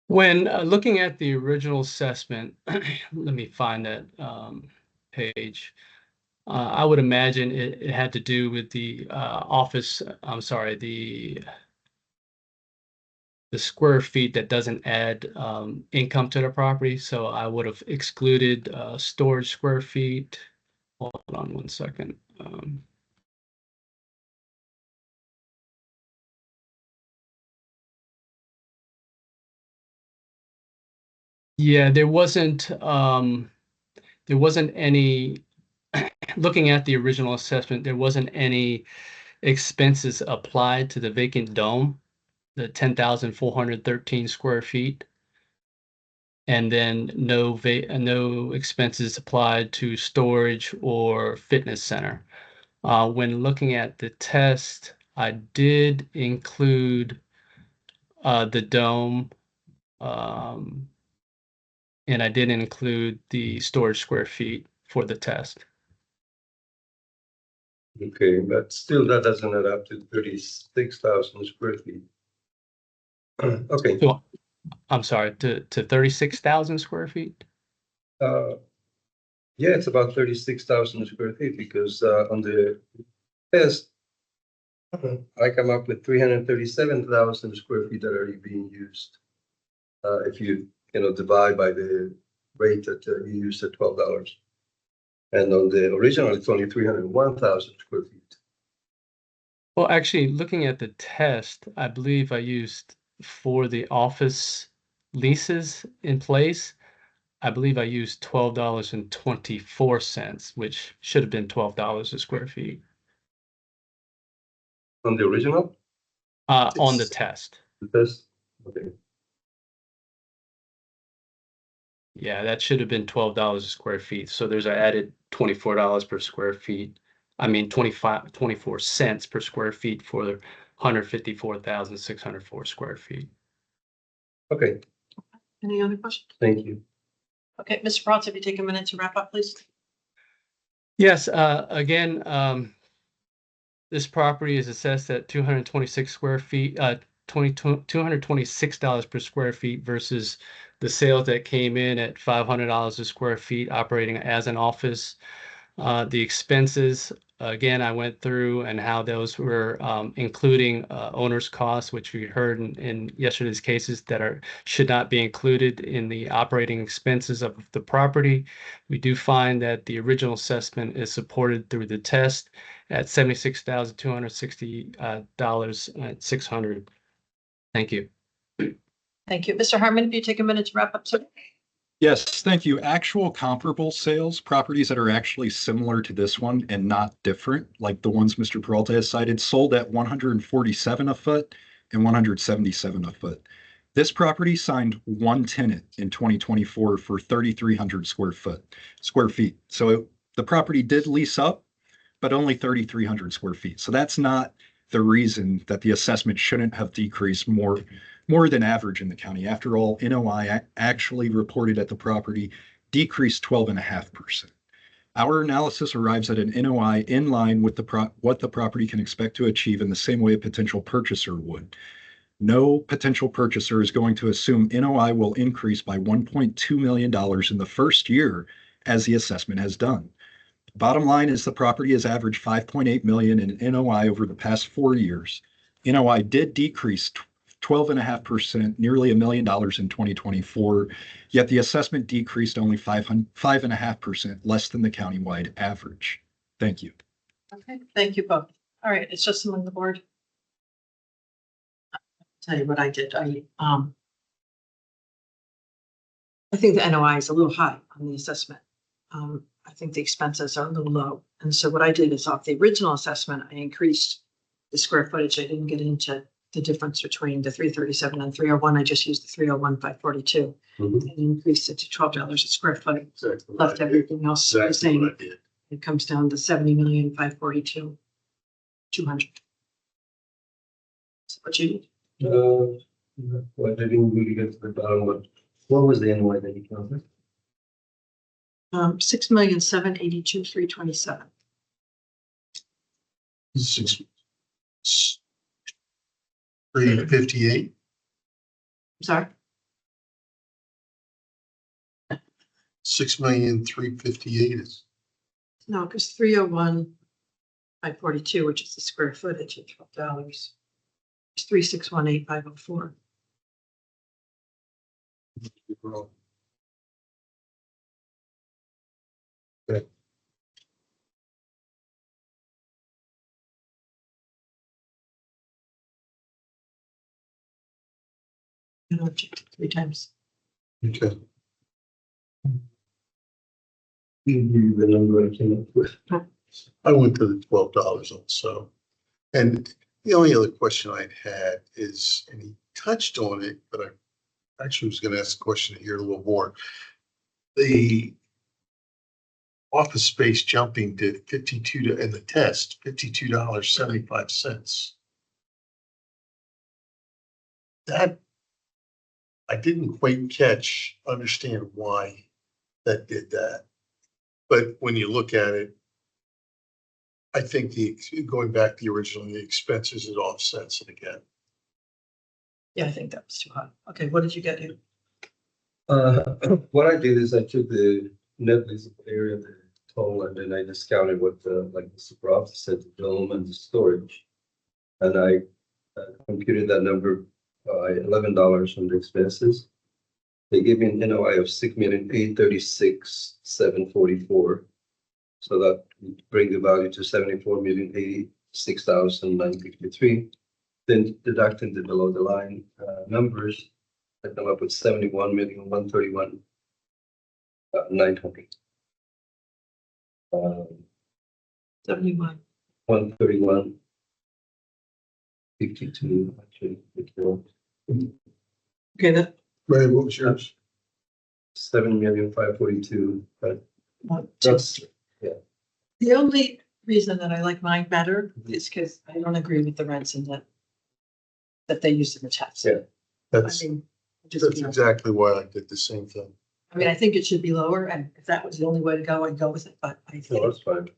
When looking at the original assessment, let me find that page. I would imagine it had to do with the the square feet that doesn't add income to the property. So I would have excluded storage square feet. Hold on one second. Yeah, there wasn't any, looking at the original assessment, there wasn't any expenses applied to the vacant dome, the 10,413 square feet. And then no expenses applied to storage or fitness center. When looking at the test, I did include the dome, and I didn't include the storage square feet for the test. Okay, but still that doesn't add up to 36,000 square feet. Okay. So, I'm sorry, to 36,000 square feet? Yeah, it's about 36,000 square feet because on the test, I come up with 337,000 square feet that are being used. If you divide by the rate that you used at $12. And on the original, it's only 301,000 square feet. Well, actually, looking at the test, I believe I used for the office leases in place, I believe I used $12.24, which should have been $12 a square feet. On the original? On the test. The test? Okay. Yeah, that should have been $12 a square feet. So there's an added $24 per square feet. I mean, 24 cents per square feet for 154,604 square feet. Okay, Any other questions? thank you. Okay, Mr. Bratz, if you take a minute to wrap up, please. Yes, again, this property is assessed at 226 square feet, $226 per square feet versus the sales that came in at $500 a square feet operating as an office. The expenses, again, I went through and how those were including owner's costs, which we heard in yesterday's cases that should not be included in the operating expenses of the property. We do find that the original assessment is supported through the test at $76,260.600. Thank you. Thank you. Mr. Harmon, if you take a minute to wrap up, sir. Yes, thank you. Actual comparable sales, properties that are actually similar to this one and not different, like the ones Mr. Peralta has cited, sold at 147 a foot and 177 a foot. This property signed one tenant in 2024 for 3,300 square feet. So the property did lease up, but only 3,300 square feet. So that's not the reason that the assessment shouldn't have decreased more than average in the county. After all, NOI actually reported at the property decreased 12.5%. Our analysis arrives at an NOI in line with what the property can expect to achieve in the same way a potential purchaser would. No potential purchaser is going to assume NOI will increase by $1.2 million in the first year, as the assessment has done. Bottom line is the property has averaged 5.8 million in NOI over the past 4 years. NOI did decrease 12.5%, nearly $1 million in 2024, yet the assessment decreased only 5.5%, less than the countywide average. Thank you. Okay, thank you both. All right, it's just among the board. I'll tell you what I did. I think the NOI is a little high on the assessment. I think the expenses are a little low. And so what I did is off the original assessment, I increased the square footage. I didn't get into the difference between the 337 and 301. I just used the 301 542 and increased it to $12 a square foot. Exactly. Left everything else the Exactly what same. I did. It comes down to 70,542,200. That's what you did. Well, I didn't really get to the bottom, but what was the NOI that you counted? 6,782,327. 358. I'm sorry. 6,358,000 is No, because 301 542, which is the square footage at $12, is 361,8,504. wrong. I know I've checked it 3 times. Okay. Give you the number I came up with. I went to the $12 also. And the only other question I'd had is, and he touched on it, but I actually was going to ask the question here a little more. The office space jumping did 52 in the test, $52.75. That I didn't quite understand why that did that. But when you look at it, I think going back to the original, the expenses, it offsets it again. Yeah, I think that was too high. Okay, what did you get here? What I did is I took the net leasable area, the total, and then I discounted what like Mr. Brown said, the dome and the storage. And I computed that number by $11 on the expenses. They gave me an NOI of 6,836,744. So that would bring the value to 74,086,953. Then deducting the below the line numbers, I come up with 71,131,900. 71. 131,52 actually. Okay, that Ray, what was yours? 7,542,000. But just that's yeah. the only reason that I like mine better is because I don't agree with the rents in that they use in the test. Yeah. I That's mean, that's exactly why I did the same thing. I think it should be lower, and if that was the only way to go, I'd go with it, but I No, think. that's fine.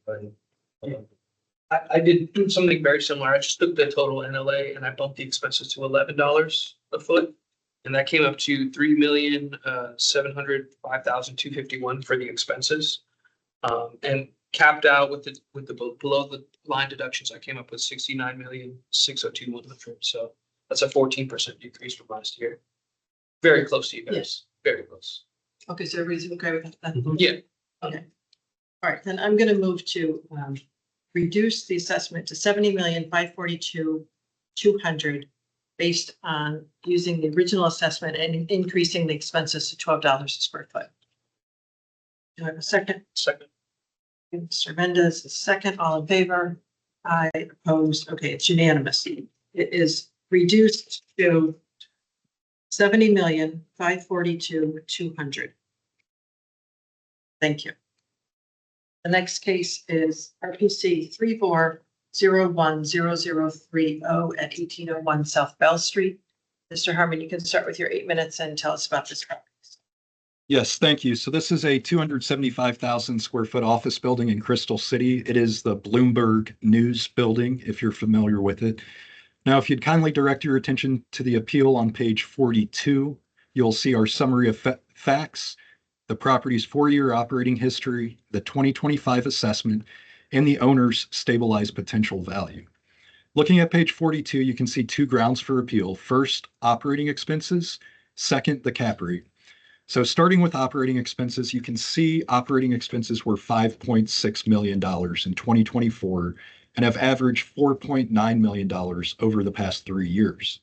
I did do something very similar. I just took the total NLA and I bumped the expenses to $11 a foot. And that came up to 3,705,251 for the expenses. And capped out with the below the line deductions, I came up with 69,602,100. So that's a 14% decrease from last year. Very close to you guys. Yes. Very close. Okay, so everybody's okay with that? Yeah. Okay. All right, then I'm gonna move to reduce the assessment to 70,542,200 based on using the original assessment and increasing the expenses to $12 a square foot. Do I have a second? Second. Mr. Mendez, a second. All in favor? I opposed. Okay, it's unanimous. It is reduced to 70,542,200. Thank you. The next case is RPC 34010030 at 1801 South Bell Street. Mr. Harmon, you can start with your 8 minutes and tell us about this property. Yes, thank you. So this is a 275,000 square foot office building in Crystal City. It is the Bloomberg News building, if you're familiar with it. Now, if you'd kindly direct your attention to the appeal on page 42, you'll see our summary of facts, the property's 4-year operating history, the 2025 assessment, and the owner's stabilized potential value. Looking at page 42, you can see 2 grounds for appeal. First, operating expenses. Second, the cap rate. So starting with operating expenses, you can see operating expenses were $5.6 million in 2024 and have averaged $4.9 million over the past 3 years.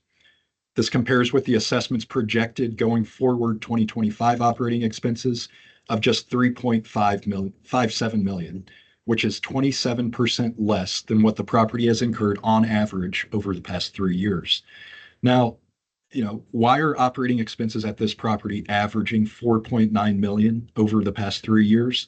This compares with the assessment's projected going forward 2025 operating expenses of just $3.57 million, which is 27% less than what the property has incurred on average over the past 3 years. Now, why are operating expenses at this property averaging $4.9 million over the past 3 years?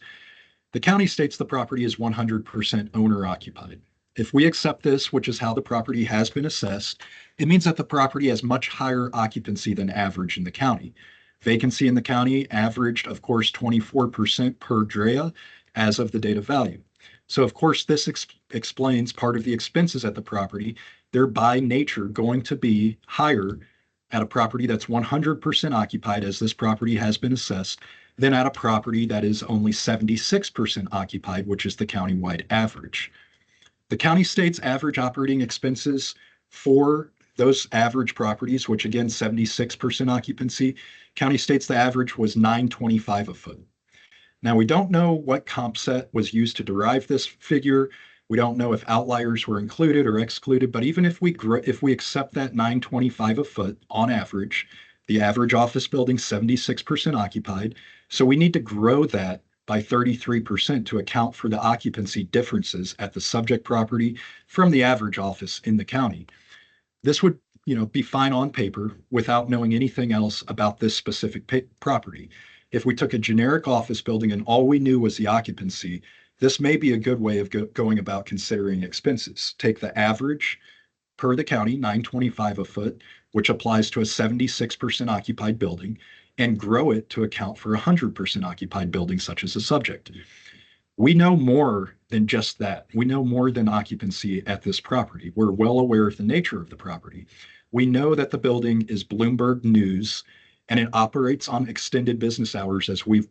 The county states the property is 100% owner occupied. If we accept this, which is how the property has been assessed, it means that the property has much higher occupancy than average in the county. Vacancy in the county averaged, of course, 24% per DREA as of the date of value. So, of course, this explains part of the expenses at the property. They're by nature going to be higher at a property that's 100% occupied, as this property has been assessed, than at a property that is only 76% occupied, which is the countywide average. The county states average operating expenses for those average properties, which again, 76% occupancy, county states the average was $925 a foot. Now, we don't know what comp set was used to derive this figure. We don't know if outliers were included or excluded, but even if we accept that $925 a foot on average, the average office building 76% occupied, so we need to grow that by 33% to account for the occupancy differences at the subject property from the average office in the county. This would, be fine on paper without knowing anything else about this specific property. If we took a generic office building and all we knew was the occupancy, this may be a good way of going about considering expenses. Take the average per the county, $925 a foot, which applies to a 76% occupied building, and grow it to account for a 100% occupied building, such as a subject. We know more than just that. We know more than occupancy at this property. We're well aware of the nature of the property. We know that the building is Bloomberg News, and it operates on extended business hours, as we've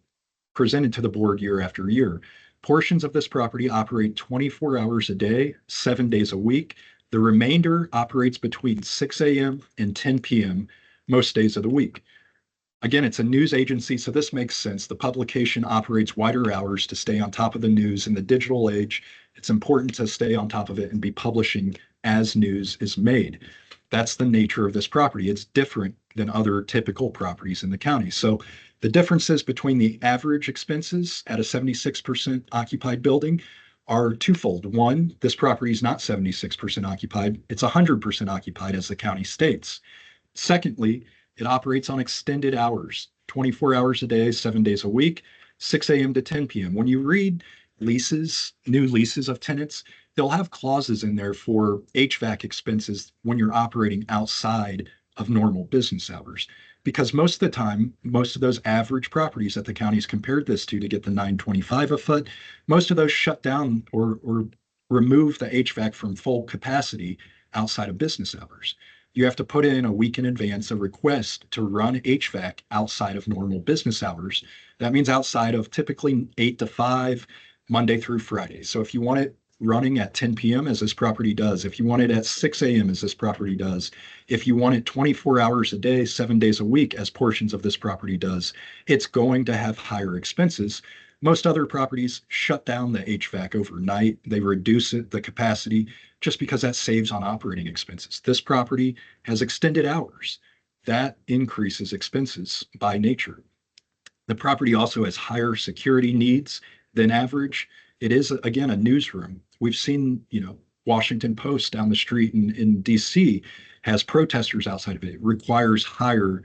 presented to the board year after year. Portions of this property operate 24 hours a day, 7 days a week. The remainder operates between 6 a.m. and 10 p.m. most days of the week. Again, it's a news agency, so this makes sense. The publication operates wider hours to stay on top of the news in the digital age. It's important to stay on top of it and be publishing as news is made. That's the nature of this property. It's different than other typical properties in the county. So the differences between the average expenses at a 76% occupied building are twofold. One, this property is not 76% occupied. It's 100% occupied, as the county states. Secondly, it operates on extended hours, 24 hours a day, 7 days a week, 6 a.m. to 10 p.m. When you read leases, new leases of tenants, they'll have clauses in there for HVAC expenses when you're operating outside of normal business hours. Because most of the time, most of those average properties that the county's compared this to get the $925 a foot, most of those shut down or remove the HVAC from full capacity outside of business hours. You have to put in a week in advance a request to run HVAC outside of normal business hours. That means outside of typically 8 to 5, Monday through Friday. So if you want it running at 10 p.m. as this property does, if you want it at 6 a.m. as this property does, if you want it 24 hours a day, 7 days a week as portions of this property does, it's going to have higher expenses. Most other properties shut down the HVAC overnight. They reduce the capacity just because that saves on operating expenses. This property has extended hours. That increases expenses by nature. The property also has higher security needs than average. It is, again, a newsroom. We've seen, Washington Post down the street in DC has protesters outside of it. It requires higher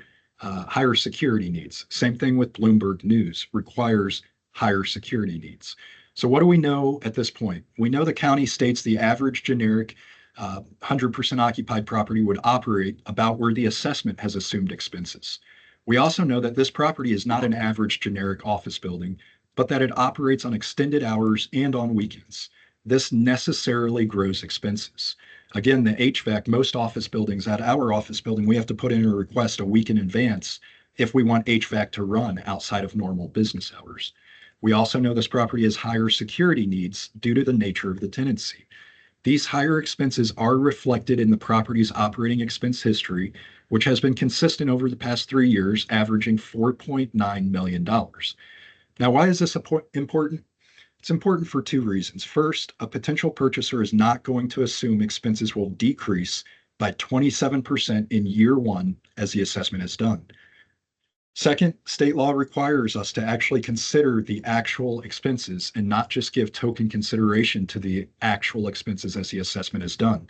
security needs. Same thing with Bloomberg News, requires higher security needs. So what do we know at this point? We know the county states the average generic 100% occupied property would operate about where the assessment has assumed expenses. We also know that this property is not an average generic office building, but that it operates on extended hours and on weekends. This necessarily grows expenses. Again, the HVAC, most office buildings, at our office building, we have to put in a request a week in advance if we want HVAC to run outside of normal business hours. We also know this property has higher security needs due to the nature of the tenancy. These higher expenses are reflected in the property's operating expense history, which has been consistent over the past 3 years, averaging $4.9 million. Now, why is this important? It's important for two reasons. First, a potential purchaser is not going to assume expenses will decrease by 27% in year one as the assessment is done. Second, state law requires us to actually consider the actual expenses and not just give token consideration to the actual expenses as the assessment is done.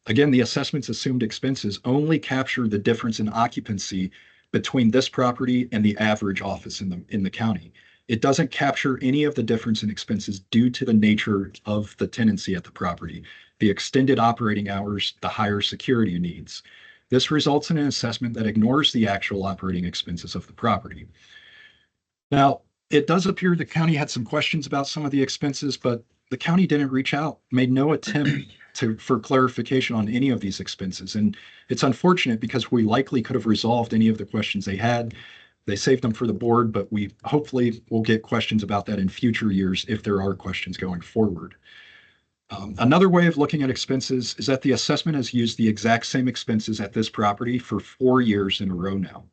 Again, the assessment's assumed expenses only capture the difference in occupancy between this property and the average office in the county. It doesn't capture any of the difference in expenses due to the nature of the tenancy at the property, the extended operating hours, the higher security needs. This results in an assessment that ignores the actual operating expenses of the property. Now, it does appear the county had some questions about some of the expenses, but the county didn't reach out, made no attempt for clarification on any of these expenses. And it's unfortunate because we likely could have resolved any of the questions they had. They saved them for the board, but we hopefully will get questions about that in future years if there are questions going forward. Another way of looking at expenses is that the assessment has used the exact same expenses at this property for 4 years in a row now.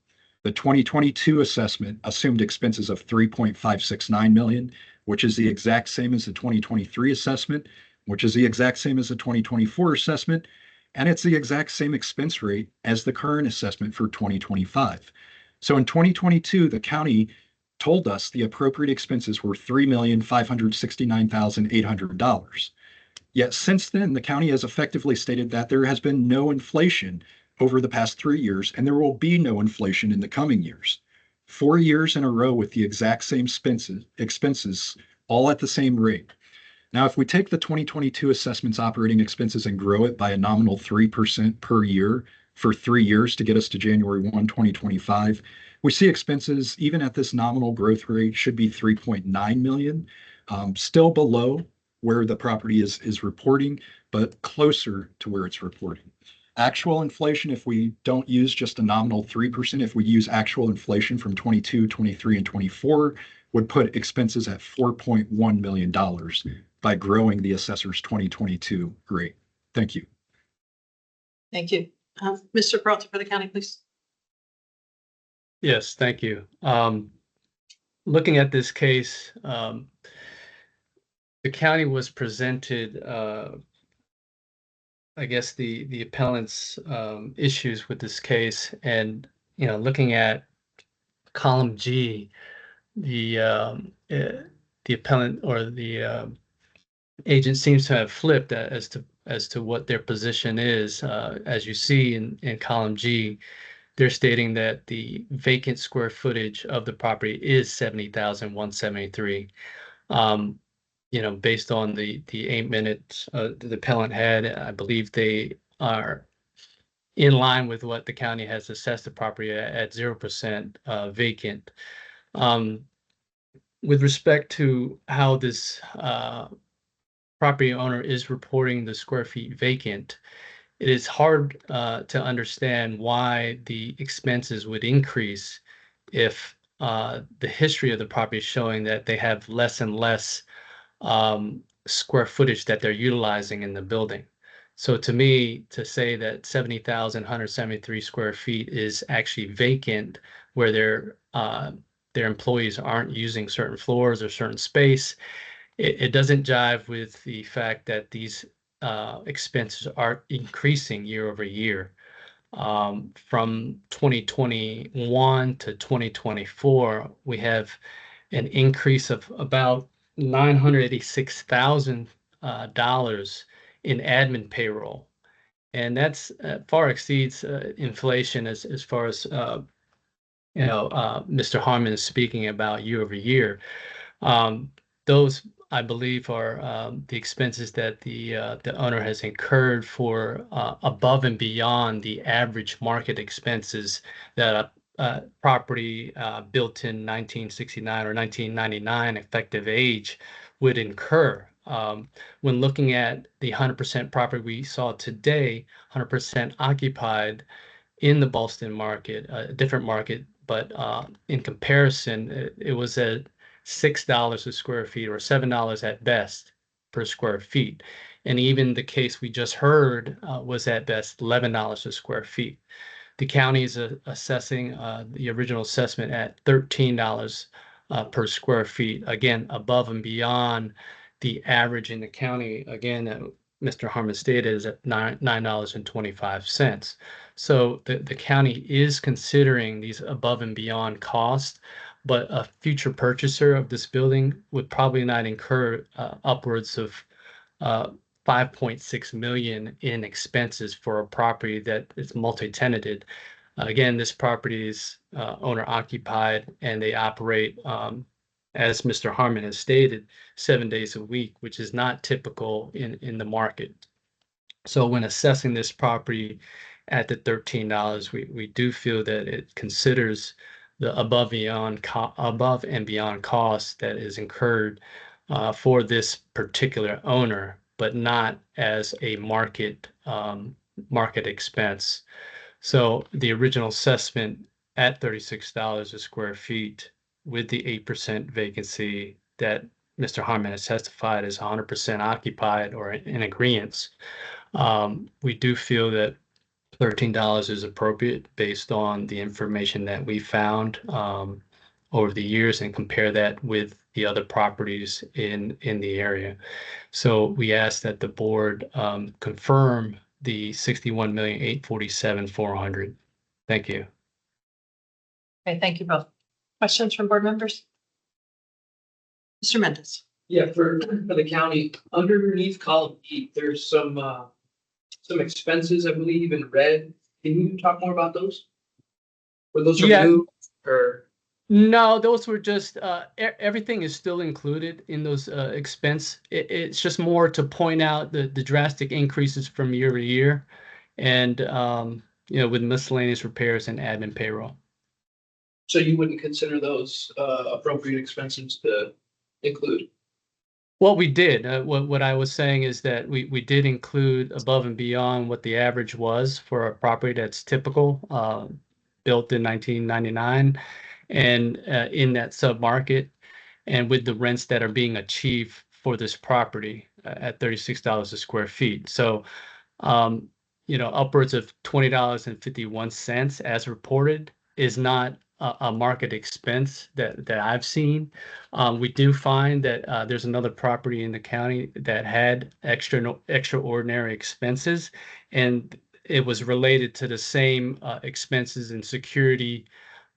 The 2022 assessment assumed expenses of $3.569 million, which is the exact same as the 2023 assessment, which is the exact same as the 2024 assessment, and it's the exact same expense rate as the current assessment for 2025. So in 2022, the county told us the appropriate expenses were $3,569,800. Yet since then, the county has effectively stated that there has been no inflation over the past 3 years, and there will be no inflation in the coming years. 4 years in a row with the exact same expenses, all at the same rate. Now, if we take the 2022 assessment's operating expenses and grow it by a nominal 3% per year for 3 years to get us to January 1, 2025, we see expenses, even at this nominal growth rate, should be $3.9 million, still below where the property is reporting, but closer to where it's reporting. Actual inflation, if we don't use just a nominal 3%, if we use actual inflation from 22, 23, and 24, would put expenses at $4.1 million by growing the assessor's 2022 rate. Thank you. Thank you. Mr. Peralta for the county, please. Yes, thank you. Looking at this case, the county was presented, I guess, the appellant's issues with this case, and looking at column G, the appellant or the agent seems to have flipped as to what their position is. As you see in column G, they're stating that the vacant square footage of the property is 70,173. Based on the 8 minutes the appellant had, I believe they are in line with what the county has assessed the property at 0% vacant. With respect to how this property owner is reporting the square feet vacant, it is hard to understand why the expenses would increase if the history of the property is showing that they have less and less square footage that they're utilizing in the building. So to me, to say that 70,173 square feet is actually vacant, where their employees aren't using certain floors or certain space, it doesn't jive with the fact that these expenses are increasing year over year. From 2021 to 2024, we have an increase of about $986,000 in admin payroll, and that's far exceeds inflation as far as Mr. Harmon is speaking about year over year. Those, I believe, are the expenses that the owner has incurred for above and beyond the average market expenses that a property built in 1969 or 1999 effective age would incur. When looking at the 100% property we saw today, 100% occupied in the Boston market, a different market, but in comparison, it was at $6 a square feet or $7 at best per square feet. And even the case we just heard was at best $11 a square feet. The county is assessing the original assessment at $13 per square feet, again, above and beyond the average in the county, again, that Mr. Harmon stated is at $9.25. So the county is considering these above and beyond costs, but a future purchaser of this building would probably not incur upwards of 5.6 million in expenses for a property that is multi-tenanted. Again, this property is owner occupied, and they operate, as Mr. Harmon has stated, 7 days a week, which is not typical in the market. So when assessing this property at the $13, we do feel that it considers the above and beyond cost that is incurred for this particular owner, but not as a market expense. So the original assessment at $36 a square feet with the 8% vacancy that Mr. Harmon has testified is 100% occupied or in agreement. We do feel that $13 is appropriate based on the information that we found over the years and compare that with the other properties in the area. So we ask that the board confirm the $61,847,400. Thank you. Okay, thank you both. Questions from board members? Mr. Mendez. Yeah, for the county, underneath column E, there's some expenses, I believe, in red. Can you talk more about those? Were those removed or? No, those were just everything is still included in those expense. It's just more to point out the drastic increases from year to year, and with miscellaneous repairs and admin payroll. So you wouldn't consider those appropriate expenses to include? What we did, what I was saying is that we did include above and beyond what the average was for a property that's typical, built in 1999, and in that submarket, and with the rents that are being achieved for this property at $36 a square feet. So, upwards of $20.51 as reported is not a market expense that I've seen. We do find that there's another property in the county that had extraordinary expenses, and it was related to the same expenses in security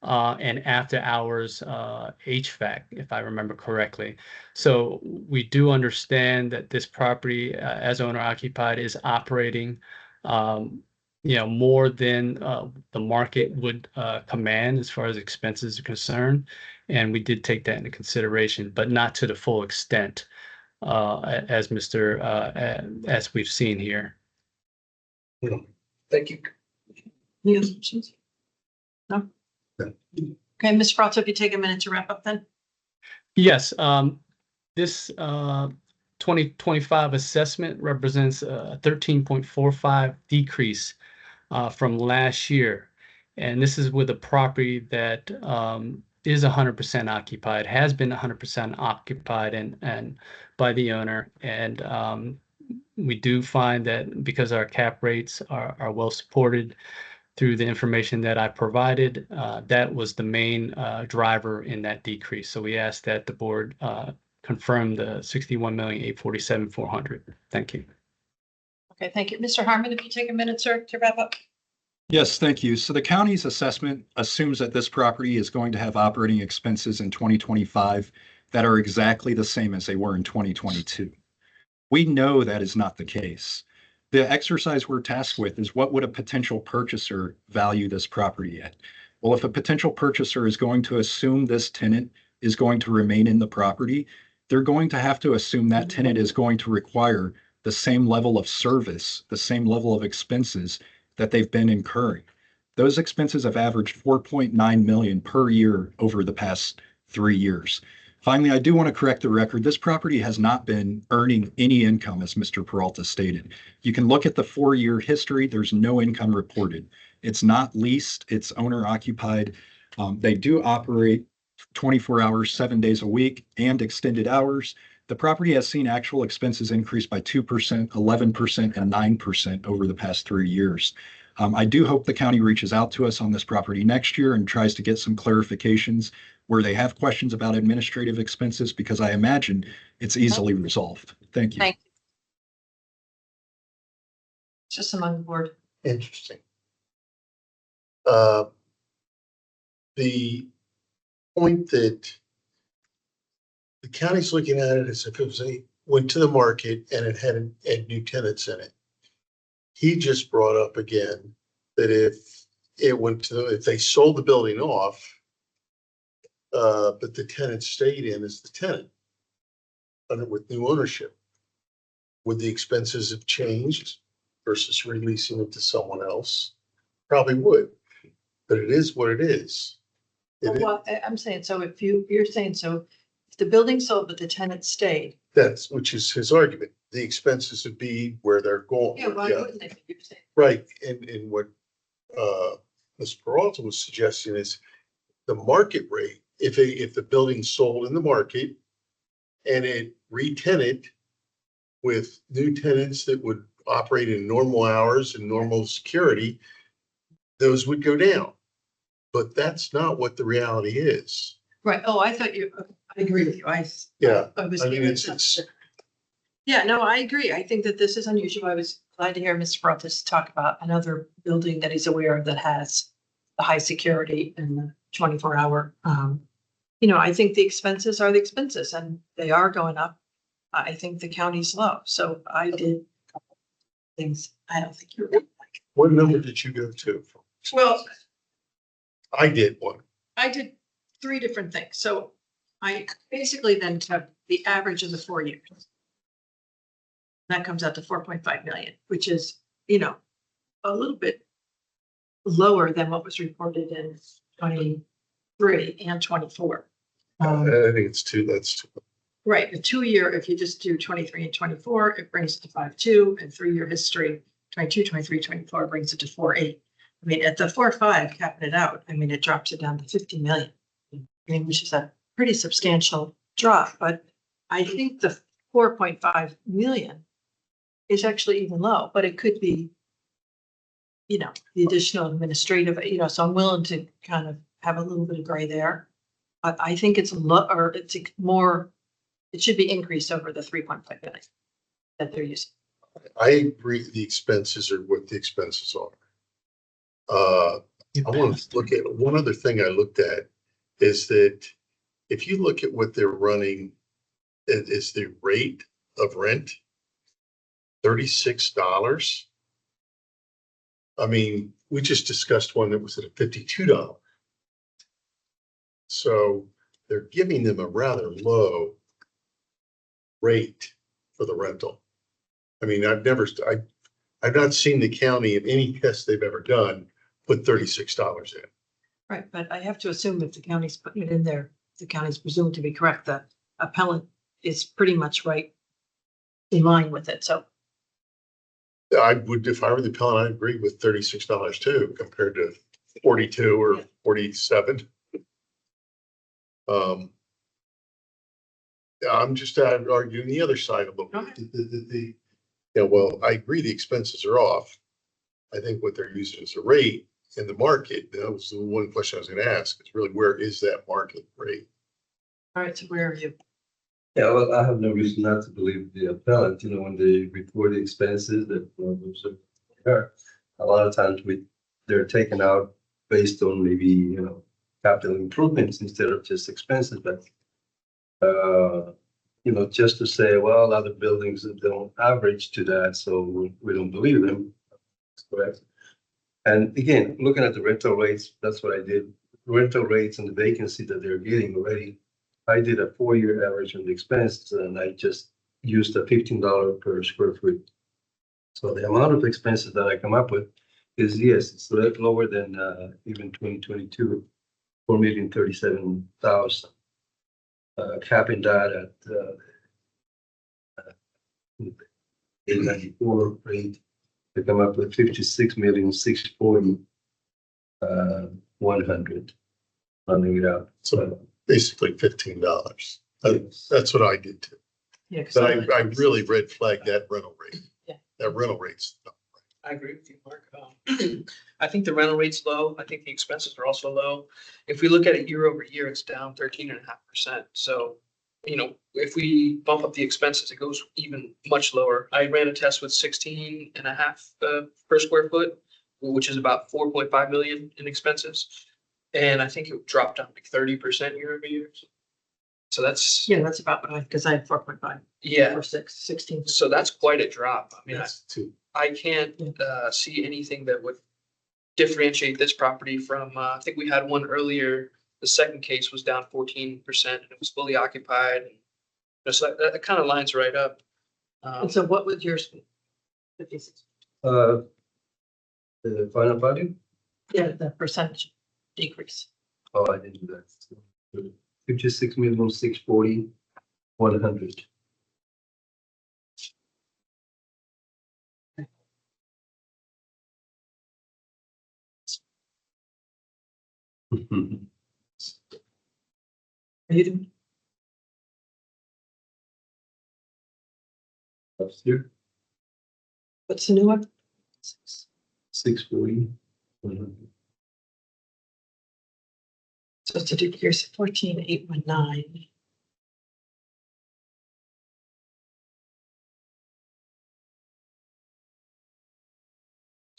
and after hours HVAC, if I remember correctly. So we do understand that this property, as owner occupied, is operating more than the market would command as far as expenses are concerned. And we did take that into consideration, but not to the full extent as we've seen here. Thank you. Any other questions? No? Okay, Ms. Frazzo, if you take a minute to wrap up then. Yes, this 2025 assessment represents a 13.45 decrease from last year. And this is with a property that is 100% occupied, has been 100% occupied and by the owner. And we do find that because our cap rates are well supported through the information that I provided, that was the main driver in that decrease. So we asked that the board confirm the 61,847,400. Thank you. Okay, thank you. Mr. Harmon, if you take a minute, sir, to wrap up. Yes, thank you. So the county's assessment assumes that this property is going to have operating expenses in 2025 that are exactly the same as they were in 2022. We know that is not the case. The exercise we're tasked with is what would a potential purchaser value this property at? Well, if a potential purchaser is going to assume this tenant is going to remain in the property, they're going to have to assume that tenant is going to require the same level of service, the same level of expenses that they've been incurring. Those expenses have averaged 4.9 million per year over the past 3 years. Finally, I do want to correct the record. This property has not been earning any income, as Mr. Peralta stated. You can look at the 4-year history. There's no income reported. It's not leased. It's owner occupied. They do operate 24 hours, 7 days a week and extended hours. The property has seen actual expenses increase by 2%, 11%, and 9% over the past 3 years. I do hope the county reaches out to us on this property next year and tries to get some clarifications where they have questions about administrative expenses, because I imagine it's easily resolved. Thank you. Thank you. Just among the board. Interesting. The point that the county's looking at it as if it was went to the market and it had new tenants in it. He just brought up again that if they sold the building off, but the tenant stayed in as the tenant with new ownership, would the expenses have changed versus releasing it to someone else? Probably would, but it is what it is. Well, I'm saying, so if you're saying, so if the building sold, but the tenant stayed. Which is his argument. The expenses would be where they're going. Yeah, why wouldn't they? You're saying. Right, and what Ms. Peralta was suggesting is the market rate. If the building sold in the market and it re-tenanted with new tenants that would operate in normal hours and normal security, those would go down. But that's not what the reality is. Right. Oh, I thought I agree with you. Yeah, I was. I mean, it's Yeah, no, I agree. I think that this is unusual. I was glad to hear Mr. Brothers talk about another building that he's aware of that has the high security and the 24-hour. I think the expenses are the expenses and they are going up. I think the county's low. So I did a couple things. I don't think you're right. What number did you go to? Well, I did one. I did 3 different things. So I basically then took the average of the 4 years. That comes out to 4.5 million, which is, a little bit lower than what was reported in 23 and 24. I think that's too. Right, the 2-year, if you just do 23 and 24, it brings it to 5.2, and 3-year history, 22, 23, 24 brings it to 4.8. I mean, at the 4.5, capping it out, it drops it down to 50 million. Which is a pretty substantial drop, but I think the 4.5 million is actually even low, but it could be, the additional administrative, so I'm willing to kind of have a little bit of gray there. But I think it's more, it should be increased over the 3.5 million that they're using. I agree. The expenses are what the expenses are. I want to look at one other thing I looked at is that if you look at what they're running, is the rate of rent $36. I mean, we just discussed one that was at a $52. So they're giving them a rather low rate for the rental. I mean, I've not seen the county in any test they've ever done put $36 in. Right, but I have to assume if the county's putting it in there, the county's presumed to be correct. The appellant is pretty much right in line with it, so. I would, if I were the appellant, I'd agree with $36 too, compared to 42 or 47. Um, I'm just arguing the other side a little bit. Okay. Yeah, well, I agree the expenses are off. I think what they're using as a rate in the market, that was the one question I was gonna ask, is really where is that market rate? All right, so where are you? Yeah, well, I have no reason not to believe the appellant, when they report the expenses that, those are, a lot of times they're taken out based on maybe, capital improvements instead of just expenses, but, just to say, well, other buildings don't average to that, so we don't believe them. That's correct. And again, looking at the rental rates, that's what I did. Rental rates and the vacancy that they're getting already. I did a 4-year average on the expense and I just used a $15 per square foot. So the amount of expenses that I come up with is, yes, it's a little lower than even 2022, $4,037,000. Capping that at 894 rate to come up with 56,640,100. Running it out. So basically $15. That's what I did too. Yeah. 'Cause But I really red flagged that rental rate. Yeah. That rental rate's, I agree with you, Mark. I think the rental rate's low. I think the expenses are also low. If we look at it year over year, it's down 13.5%. So, if we bump up the expenses, it goes even much lower. I ran a test with 16.5 per square foot, which is about 4.5 million in expenses. And I think it dropped down like 30% year over year. So that's, Yeah, that's about what because I had 4.5 yeah. or 16. So that's quite a drop. I mean, that's too. I can't see anything that would differentiate this property from, I think we had one earlier. The second case was down 14% and it was fully occupied. So that kind of lines right up. And so what would yours be? 56. The final value? Yeah, the percentage decrease. Oh, I didn't do that. 56,640,100. Are you doing? Last year, What's the new one? 640, 100. So it's a decrease of 14,819.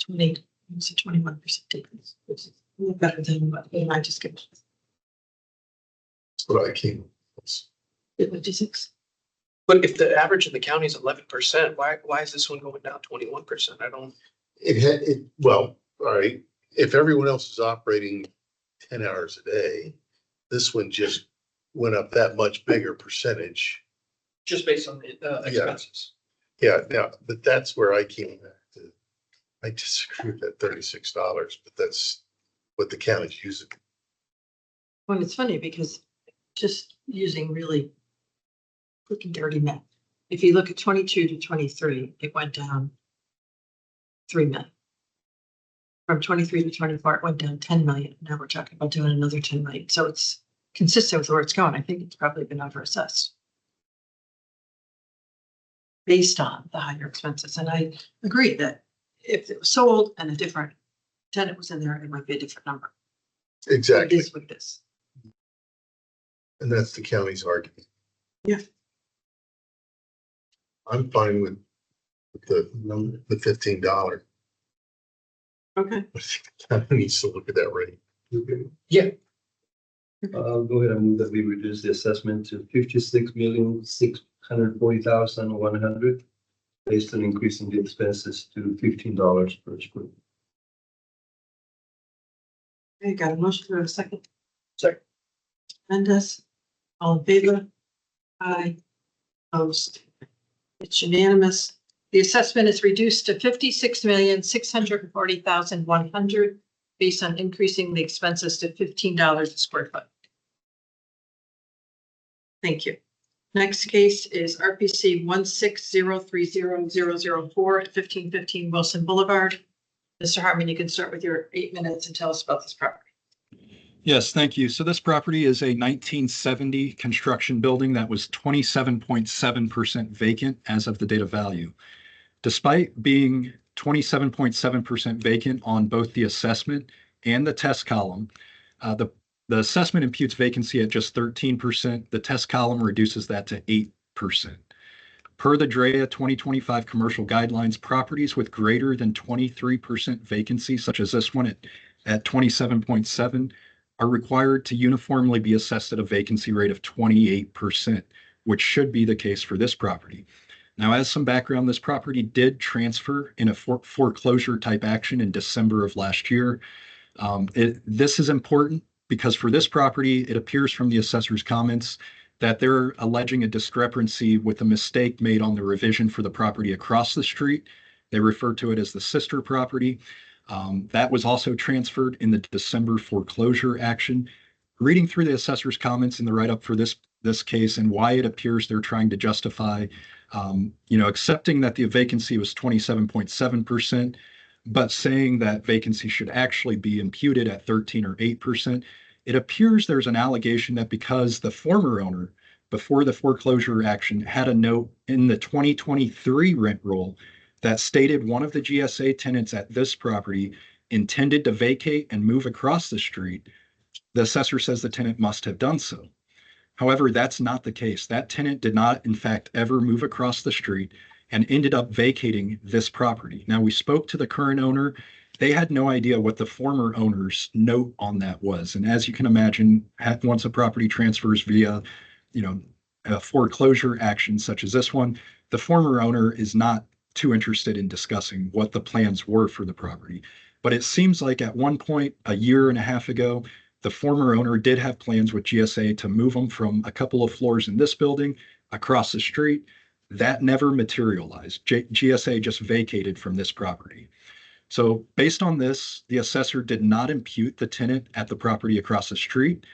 It's a 21% decrease, which is a little better than what I just gave. That's what I came. 56. But if the average in the county is 11%, why is this one going down 21%? I don't. Well, all right, if everyone else is operating 10 hours a day, this one just went up that much bigger percentage. Just based on the expenses. Yeah, but that's where I came back to. I disagree with that $36, but that's what the county's using. Well, it's funny because just using really quick and dirty math. If you look at 22 to 23, it went down 3 million. From 23 to 24, it went down 10 million. Now we're talking about doing another 10 million. So it's consistent with where it's going. I think it's probably been overassessed based on the higher expenses. And I agree that if it was sold and a different tenant was in there, it might be a different number. Exactly. It is with this. And that's the county's argument. Yeah. I'm fine with the number, the $15. Okay. I think the county needs to look at that rate. Yeah. I'll go ahead and move that we reduce the assessment to 56,640,100 based on increasing the expenses to $15 per square. Okay, got a motion for a second. Second. Mendes, all in favor? Aye. Opposed? It's unanimous. The assessment is reduced to 56,640,100 based on increasing the expenses to $15 a square foot. Thank you. Next case is RPC 1603004 at 1515 Wilson Boulevard. Mr. Hartman, you can start with your 8 minutes and tell us about this property. Yes, thank you. So this property is a 1970 construction building that was 27.7% vacant as of the date of value. Despite being 27.7% vacant on both the assessment and the test column, the assessment imputes vacancy at just 13%. The test column reduces that to 8%. Per the DREA 2025 commercial guidelines, properties with greater than 23% vacancy, such as this one at 27.7, are required to uniformly be assessed at a vacancy rate of 28%, which should be the case for this property. Now, as some background, this property did transfer in a foreclosure type action in December of last year. This is important because for this property, it appears from the assessor's comments that they're alleging a discrepancy with a mistake made on the revision for the property across the street. They refer to it as the sister property. That was also transferred in the December foreclosure action. Reading through the assessor's comments in the write-up for this case and why it appears they're trying to justify, accepting that the vacancy was 27.7%, but saying that vacancy should actually be imputed at 13 or 8%. It appears there's an allegation that because the former owner, before the foreclosure action, had a note in the 2023 rent roll that stated one of the GSA tenants at this property intended to vacate and move across the street, the assessor says the tenant must have done so. However, that's not the case. That tenant did not, in fact, ever move across the street and ended up vacating this property. Now, we spoke to the current owner. They had no idea what the former owner's note on that was. And as you can imagine, once a property transfers via, a foreclosure action such as this one, the former owner is not too interested in discussing what the plans were for the property. But it seems like at one point, a year and a half ago, the former owner did have plans with GSA to move them from a couple of floors in this building across the street. That never materialized. GSA just vacated from this property. So based on this, the assessor did not impute the tenant at the property across the street.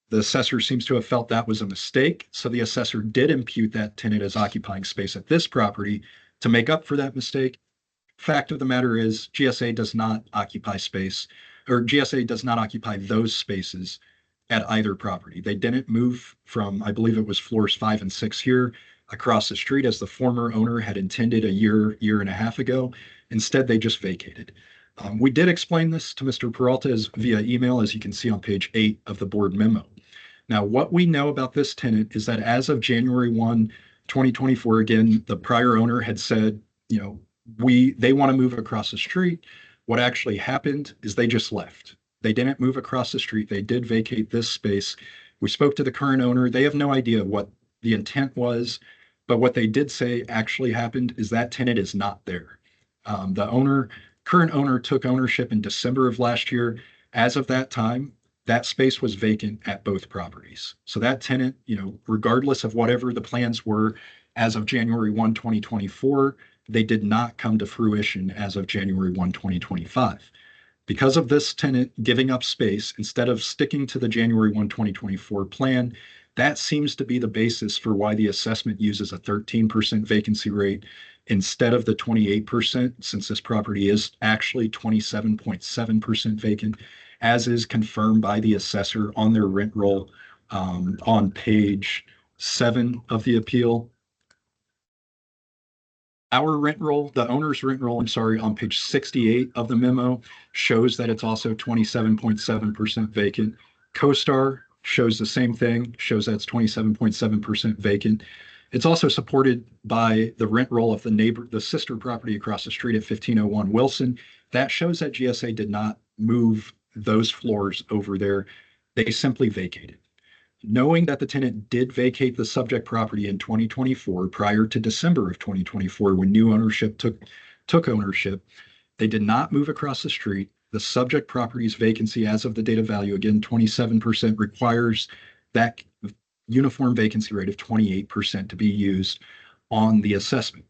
The assessor seems to have felt that was a mistake. So the assessor did impute that tenant as occupying space at this property to make up for that mistake. Fact of the matter is GSA does not occupy space, or GSA does not occupy those spaces at either property. They didn't move from, I believe it was floors 5 and 6 here across the street as the former owner had intended a year and a half ago. Instead, they just vacated. We did explain this to Mr. Peralta via email, as you can see on page 8 of the board memo. Now, what we know about this tenant is that as of January 1, 2024, again, the prior owner had said, they want to move across the street. What actually happened is they just left. They didn't move across the street. They did vacate this space. We spoke to the current owner. They have no idea what the intent was, but what they did say actually happened is that tenant is not there. The current owner took ownership in December of last year. As of that time, that space was vacant at both properties. So that tenant, regardless of whatever the plans were as of January 1, 2024, they did not come to fruition as of January 1, 2025. Because of this tenant giving up space instead of sticking to the January 1, 2024 plan, that seems to be the basis for why the assessment uses a 13% vacancy rate instead of the 28%, since this property is actually 27.7% vacant, as is confirmed by the assessor on their rent roll on page 7 of the appeal. Our rent roll, the owner's rent roll, on page 68 of the memo shows that it's also 27.7% vacant. CoStar shows the same thing, shows that it's 27.7% vacant. It's also supported by the rent roll of the sister property across the street at 1501 Wilson. That shows that GSA did not move those floors over there. They simply vacated. Knowing that the tenant did vacate the subject property in 2024, prior to December of 2024, when new ownership took ownership, they did not move across the street. The subject property's vacancy as of the date of value, again, 27%, requires that uniform vacancy rate of 28% to be used on the assessment.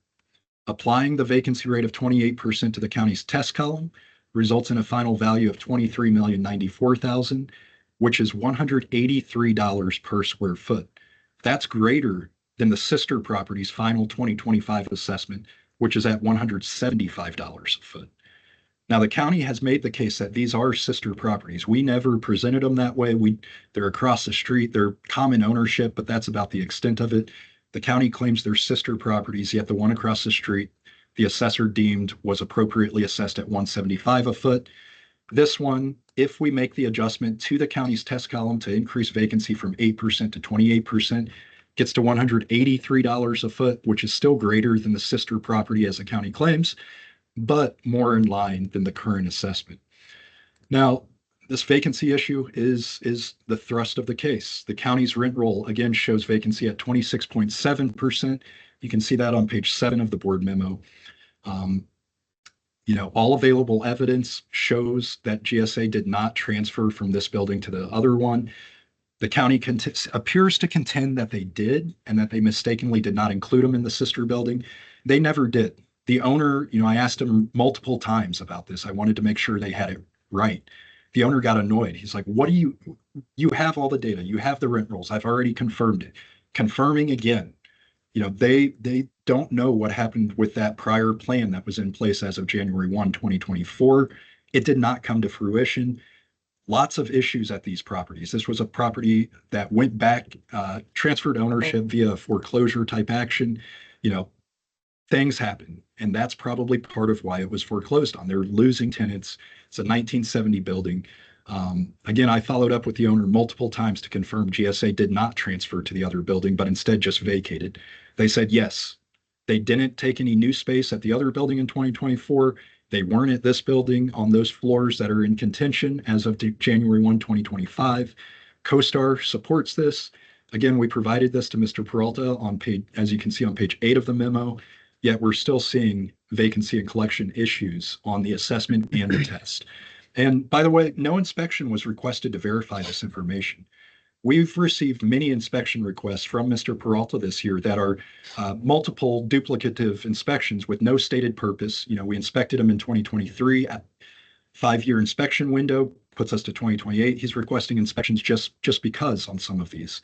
Applying the vacancy rate of 28% to the county's test column results in a final value of $23,094,000, which is $183 per square foot. That's greater than the sister property's final 2025 assessment, which is at $175 a foot. Now, the county has made the case that these are sister properties. We never presented them that way. They're across the street, they're common ownership, but that's about the extent of it. The county claims they're sister properties, yet the one across the street, the assessor deemed was appropriately assessed at 175 a foot. This one, if we make the adjustment to the county's test column to increase vacancy from 8% to 28%, gets to $183 a foot, which is still greater than the sister property as the county claims, but more in line than the current assessment. Now, this vacancy issue is the thrust of the case. The county's rent roll again shows vacancy at 26.7%. You can see that on page 7 of the board memo. All available evidence shows that GSA did not transfer from this building to the other one. The county appears to contend that they did and that they mistakenly did not include them in the sister building. They never did. The owner, I asked him multiple times about this. I wanted to make sure they had it right. The owner got annoyed. He's like, what do you have all the data. You have the rent rolls. I've already confirmed it. Confirming again. They don't know what happened with that prior plan that was in place as of January 1, 2024. It did not come to fruition. Lots of issues at these properties. This was a property that went back, transferred ownership via foreclosure type action. Things happen, and that's probably part of why it was foreclosed on. They're losing tenants. It's a 1970 building. Again, I followed up with the owner multiple times to confirm GSA did not transfer to the other building, but instead just vacated. They said yes. They didn't take any new space at the other building in 2024. They weren't at this building on those floors that are in contention as of January 1, 2025. CoStar supports this. Again, we provided this to Mr. Peralta on page, as you can see on page 8 of the memo, yet we're still seeing vacancy and collection issues on the assessment and the test. And by the way, no inspection was requested to verify this information. We've received many inspection requests from Mr. Peralta this year that are multiple duplicative inspections with no stated purpose. We inspected them in 2023 at 5-year inspection window, puts us to 2028. He's requesting inspections just because on some of these.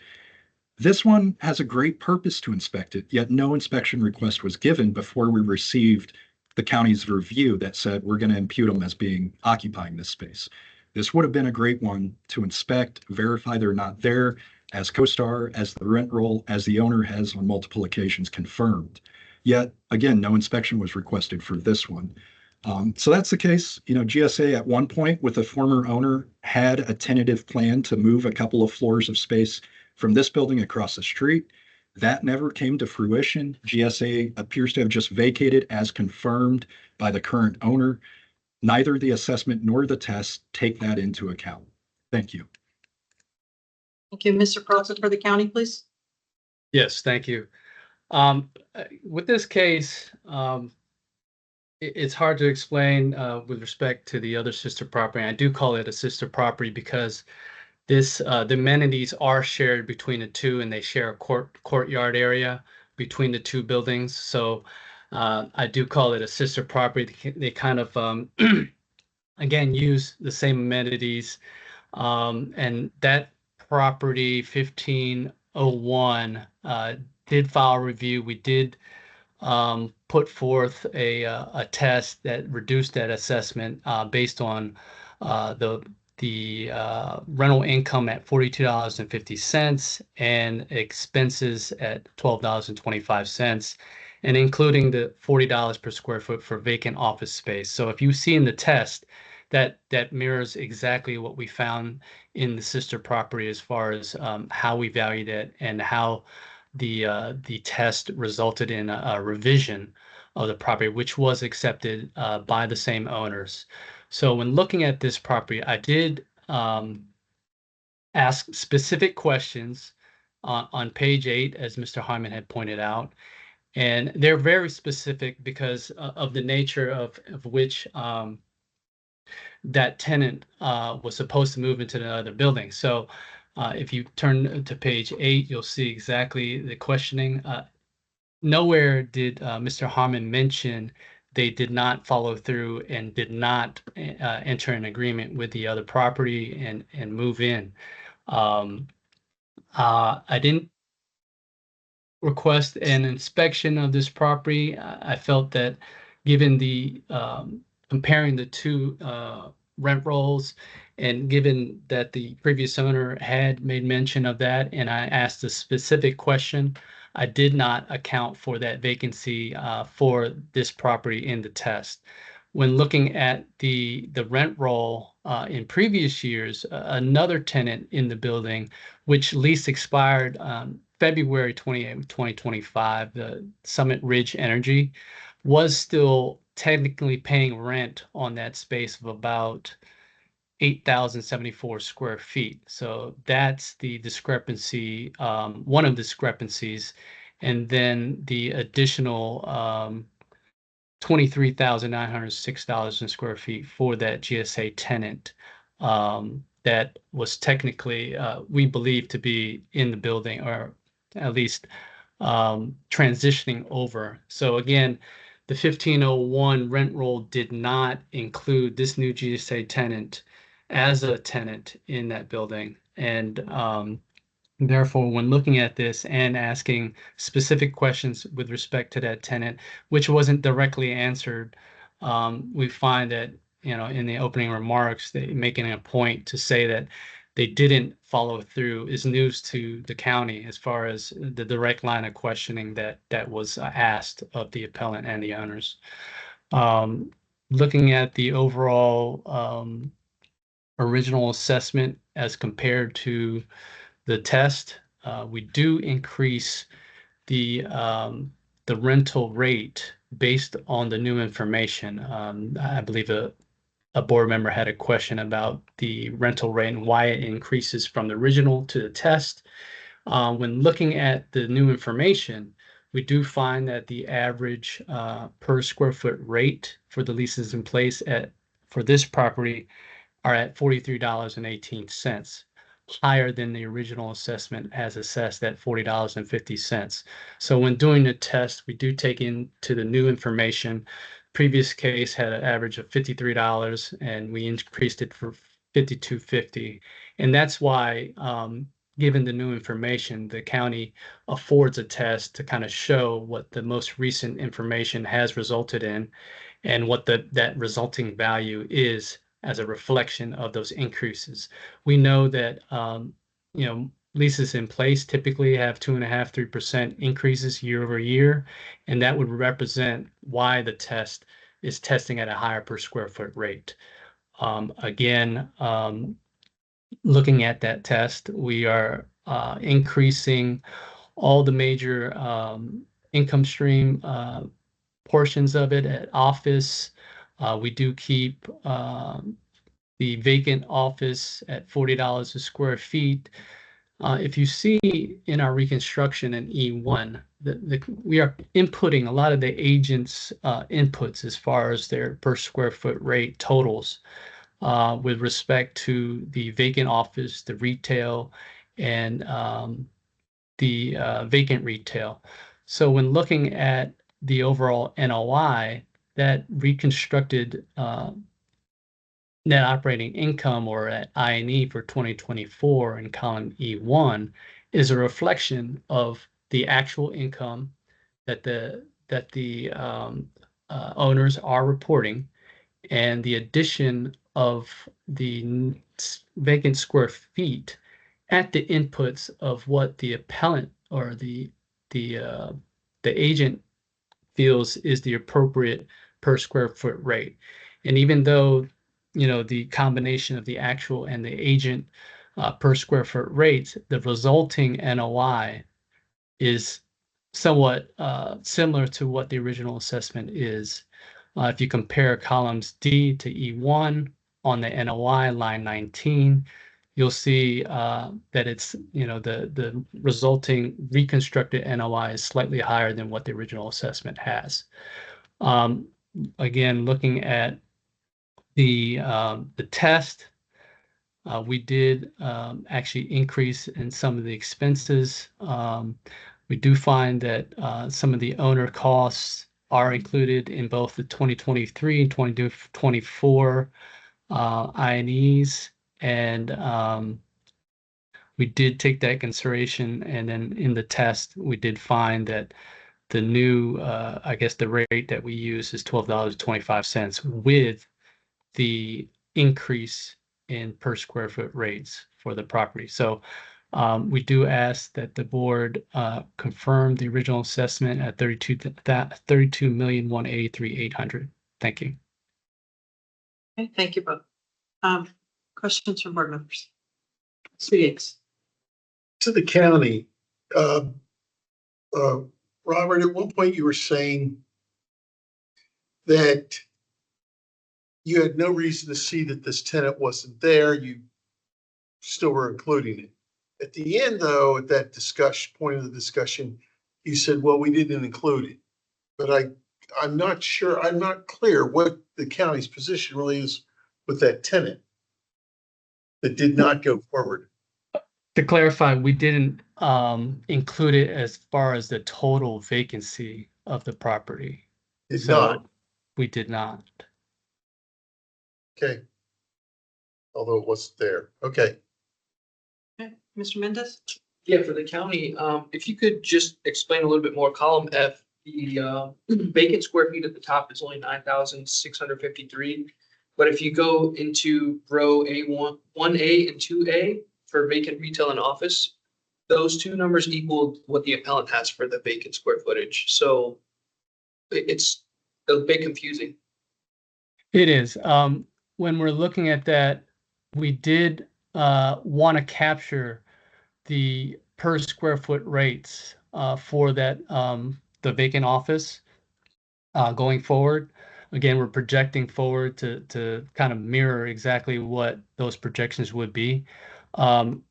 This one has a great purpose to inspect it, yet no inspection request was given before we received the county's review that said we're going to impute them as being occupying this space. This would have been a great one to inspect, verify they're not there, as CoStar, as the rent roll, as the owner has on multiple occasions confirmed. Yet, again, no inspection was requested for this one. So that's the case. GSA at one point with a former owner had a tentative plan to move a couple of floors of space from this building across the street. That never came to fruition. GSA appears to have just vacated as confirmed by the current owner. Neither the assessment nor the test take that into account. Thank you. Thank you. Mr. Peralta for the county, please. Yes, thank you. With this case, it's hard to explain with respect to the other sister property. I do call it a sister property because the amenities are shared between the two, and they share a courtyard area between the two buildings. So I do call it a sister property. They kind of, again, use the same amenities. And that property 1501 did file a review. We did put forth a test that reduced that assessment based on the rental income at $42.50 and expenses at $12.25, and including the $40 per square foot for vacant office space. So if you see in the test, that mirrors exactly what we found in the sister property as far as how we valued it and how the test resulted in a revision of the property, which was accepted by the same owners. So when looking at this property, I did ask specific questions on page 8, as Mr. Hyman had pointed out. And they're very specific because of the nature of which that tenant was supposed to move into another building. So if you turn to page 8, you'll see exactly the questioning. Nowhere did Mr. Harmon mention they did not follow through and did not enter an agreement with the other property and move in. I didn't request an inspection of this property. I felt that given the comparing the two rent rolls, and given that the previous owner had made mention of that, and I asked a specific question, I did not account for that vacancy for this property in the test. When looking at the rent roll in previous years, another tenant in the building, which lease expired February 28, 2025, the Summit Ridge Energy, was still technically paying rent on that space of about 8,074 square feet. So that's the discrepancy, one of the discrepancies. And then the additional $23,906 in square feet for that GSA tenant that was technically, we believe to be in the building, or at least transitioning over. So again, the 1501 rent roll did not include this new GSA tenant as a tenant in that building. And therefore, when looking at this and asking specific questions with respect to that tenant, which wasn't directly answered, we find that, in the opening remarks, they making a point to say that they didn't follow through is news to the county as far as the direct line of questioning that was asked of the appellant and the owners. Looking at the overall original assessment as compared to the test, we do increase the rental rate based on the new information. I believe a board member had a question about the rental rate and why it increases from the original to the test. When looking at the new information, we do find that the average per square foot rate for the leases in place for this property are at $43.18, higher than the original assessment as assessed at $40.50. So when doing the test, we do take into the new information. Previous case had an average of $53, and we increased it for $52.50. And that's why, given the new information, the county affords a test to kind of show what the most recent information has resulted in and what that resulting value is as a reflection of those increases. We know that leases in place typically have 2.5–3% increases year over year, and that would represent why the test is testing at a higher per square foot rate. Again, looking at that test, we are increasing all the major income stream portions of it at office. We do keep the vacant office at $40 a square feet. If you see in our reconstruction in E1, we are inputting a lot of the agents' inputs as far as their per square foot rate totals with respect to the vacant office, the retail, and the vacant retail. So when looking at the overall NOI, that reconstructed net operating income, or at I&E for 2024 in column E1, is a reflection of the actual income that the owners are reporting, and the addition of the vacant square feet at the inputs of what the appellant or the agent feels is the appropriate per square foot rate. And even though the combination of the actual and the agent per square foot rates, the resulting NOI is somewhat similar to what the original assessment is. If you compare columns D to E1 on the NOI line 19, you'll see that it's, the resulting reconstructed NOI is slightly higher than what the original assessment has. Again, looking at the test, we did actually increase in some of the expenses. We do find that some of the owner costs are included in both the 2023 and 2024 I&Es, and we did take that consideration. And then in the test, we did find that the new, I guess the rate that we use is $12.25 with the increase in per square foot rates for the property. So we do ask that the board confirm the original assessment at 32,183,800. Thank you. Okay, thank you both. Questions from board members? Speaks. To the county, Robert, at one point you were saying that you had no reason to see that this tenant wasn't there. You still were including it. At the end, though, at that point of the discussion, you said, well, we didn't include it. But I'm not sure, I'm not clear what the county's position really is with that tenant that did not go forward. To clarify, we didn't include it as far as the total vacancy of the property. Did So not. we did not. Okay. Although it wasn't there. Okay. Okay, Mr. Mendez? Yeah, for the county, if you could just explain a little bit more, column F, the vacant square feet at the top is only 9,653. But if you go into row A1, 1A and 2A for vacant retail and office, those two numbers equal what the appellant has for the vacant square footage. So it's a bit confusing. It is. When we're looking at that, we did want to capture the per square foot rates for that the vacant office going forward. Again, we're projecting forward to kind of mirror exactly what those projections would be.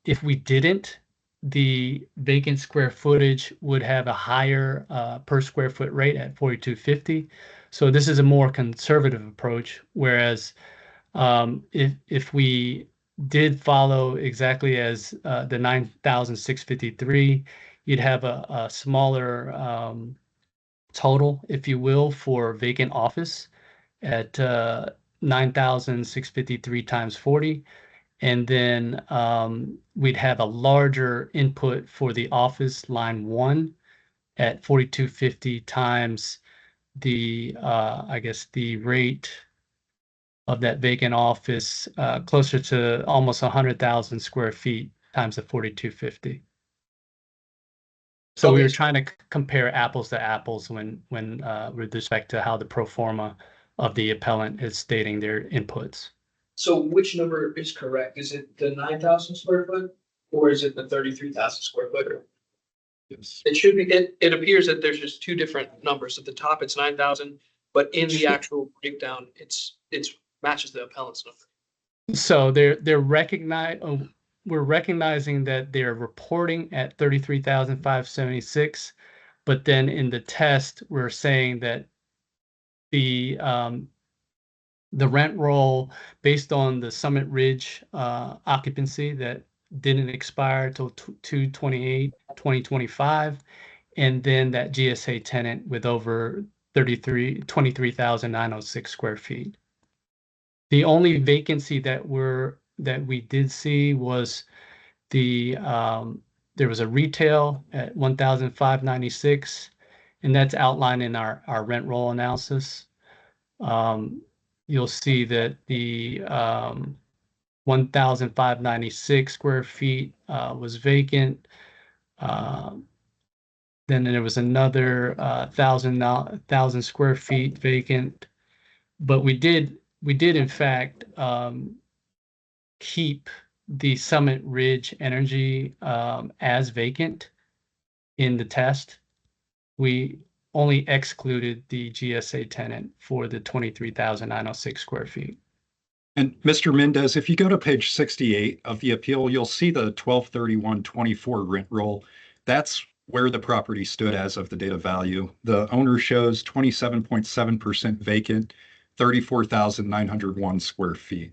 If we didn't, the vacant square footage would have a higher per square foot rate at 4250. So this is a more conservative approach, whereas if we did follow exactly as the 9,653, you'd have a smaller total, if you will, for vacant office at 9,653 times 40. And then we'd have a larger input for the office line 1 at 4250 times the, I guess, the rate of that vacant office, closer to almost 100,000 square feet times the 4250. So we were trying to compare apples to apples when with respect to how the pro forma of the appellant is stating their inputs. So which number is correct? Is it the 9,000 square foot or is it the 33,000 square foot? Yes. It should be, it appears that there's just two different numbers. At the top, it's 9,000, but in the actual breakdown, it's matches the appellant's number. So we're recognizing that they're reporting at 33,576, but then in the test, we're saying that the rent roll based on the Summit Ridge occupancy that didn't expire till 2/28/2025, and then that GSA tenant with over 23,906 square feet. The only vacancy that we did see was there was a retail at 1,596, and that's outlined in our rent roll analysis. You'll see that the 1,596 square feet was vacant. Then there was another 1,000 square feet vacant, but we did in fact keep the Summit Ridge Energy as vacant in the test. We only excluded the GSA tenant for the 23,906 square feet. And Mr. Mendez, if you go to page 68 of the appeal, you'll see the 12/31/24 rent roll. That's where the property stood as of the date of value. The owner shows 27.7% vacant, 34,901 square feet.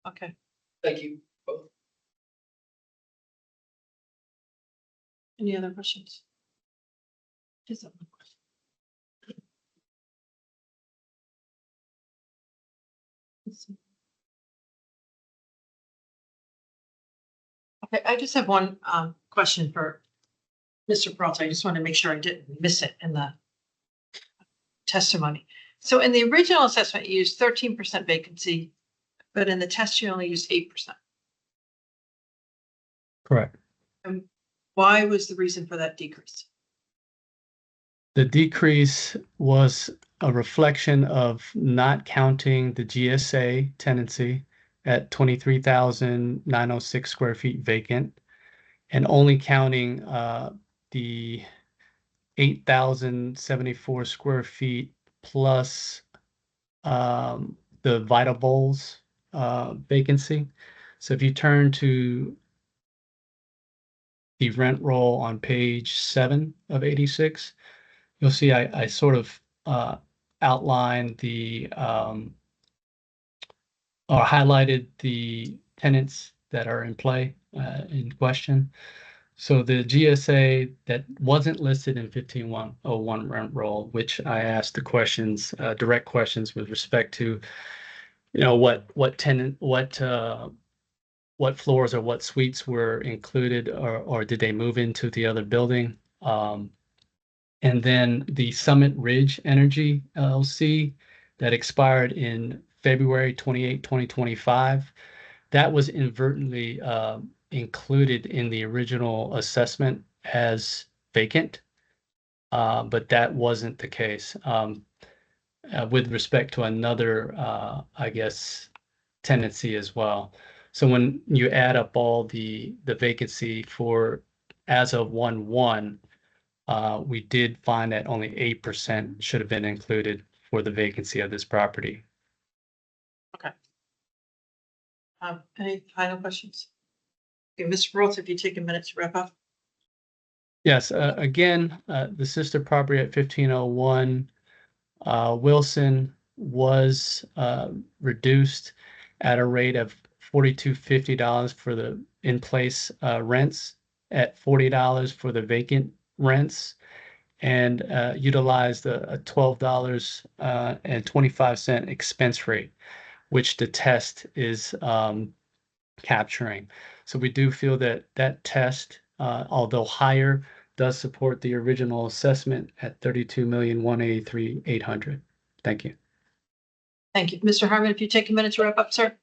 Okay, Thank you both. any other questions? Just one question. Let's see. Okay, I just have one question for Mr. Peralta, I just want to make sure I didn't miss it in the testimony. So in the original assessment, you used 13% vacancy, but in the test, you only used 8%. Correct. Why was the reason for that decrease? The decrease was a reflection of not counting the GSA tenancy at 23,906 square feet vacant and only counting the 8,074 square feet plus the Vita Bowls vacancy. So if you turn to the rent roll on page 7 of 86, you'll see I sort of outlined the or highlighted the tenants that are in play in question. So the GSA that wasn't listed in 1501 rent roll, which I asked the questions, direct questions with respect to, what tenant, what floors or what suites were included, or did they move into the other building? And then the Summit Ridge Energy LLC that expired in February 28, 2025. That was inadvertently included in the original assessment as vacant, but that wasn't the case with respect to another, I guess, tenancy as well. So when you add up all the vacancy for as of 1/1, we did find that only 8% should have been included for the vacancy of this property. Any final questions? Okay, Mr. Peralta, if you take a minute to wrap up. Yes, again, the sister property at 1501 Wilson was reduced at a rate of $4,250 for the in-place rents, at $40 for the vacant rents, and utilized a $12.25 expense rate, which the test is capturing. So we do feel that that test, although higher, does support the original assessment at $32,183,800. Thank you. Thank you. Mr. Harmon, if you take a minute to wrap up, sir.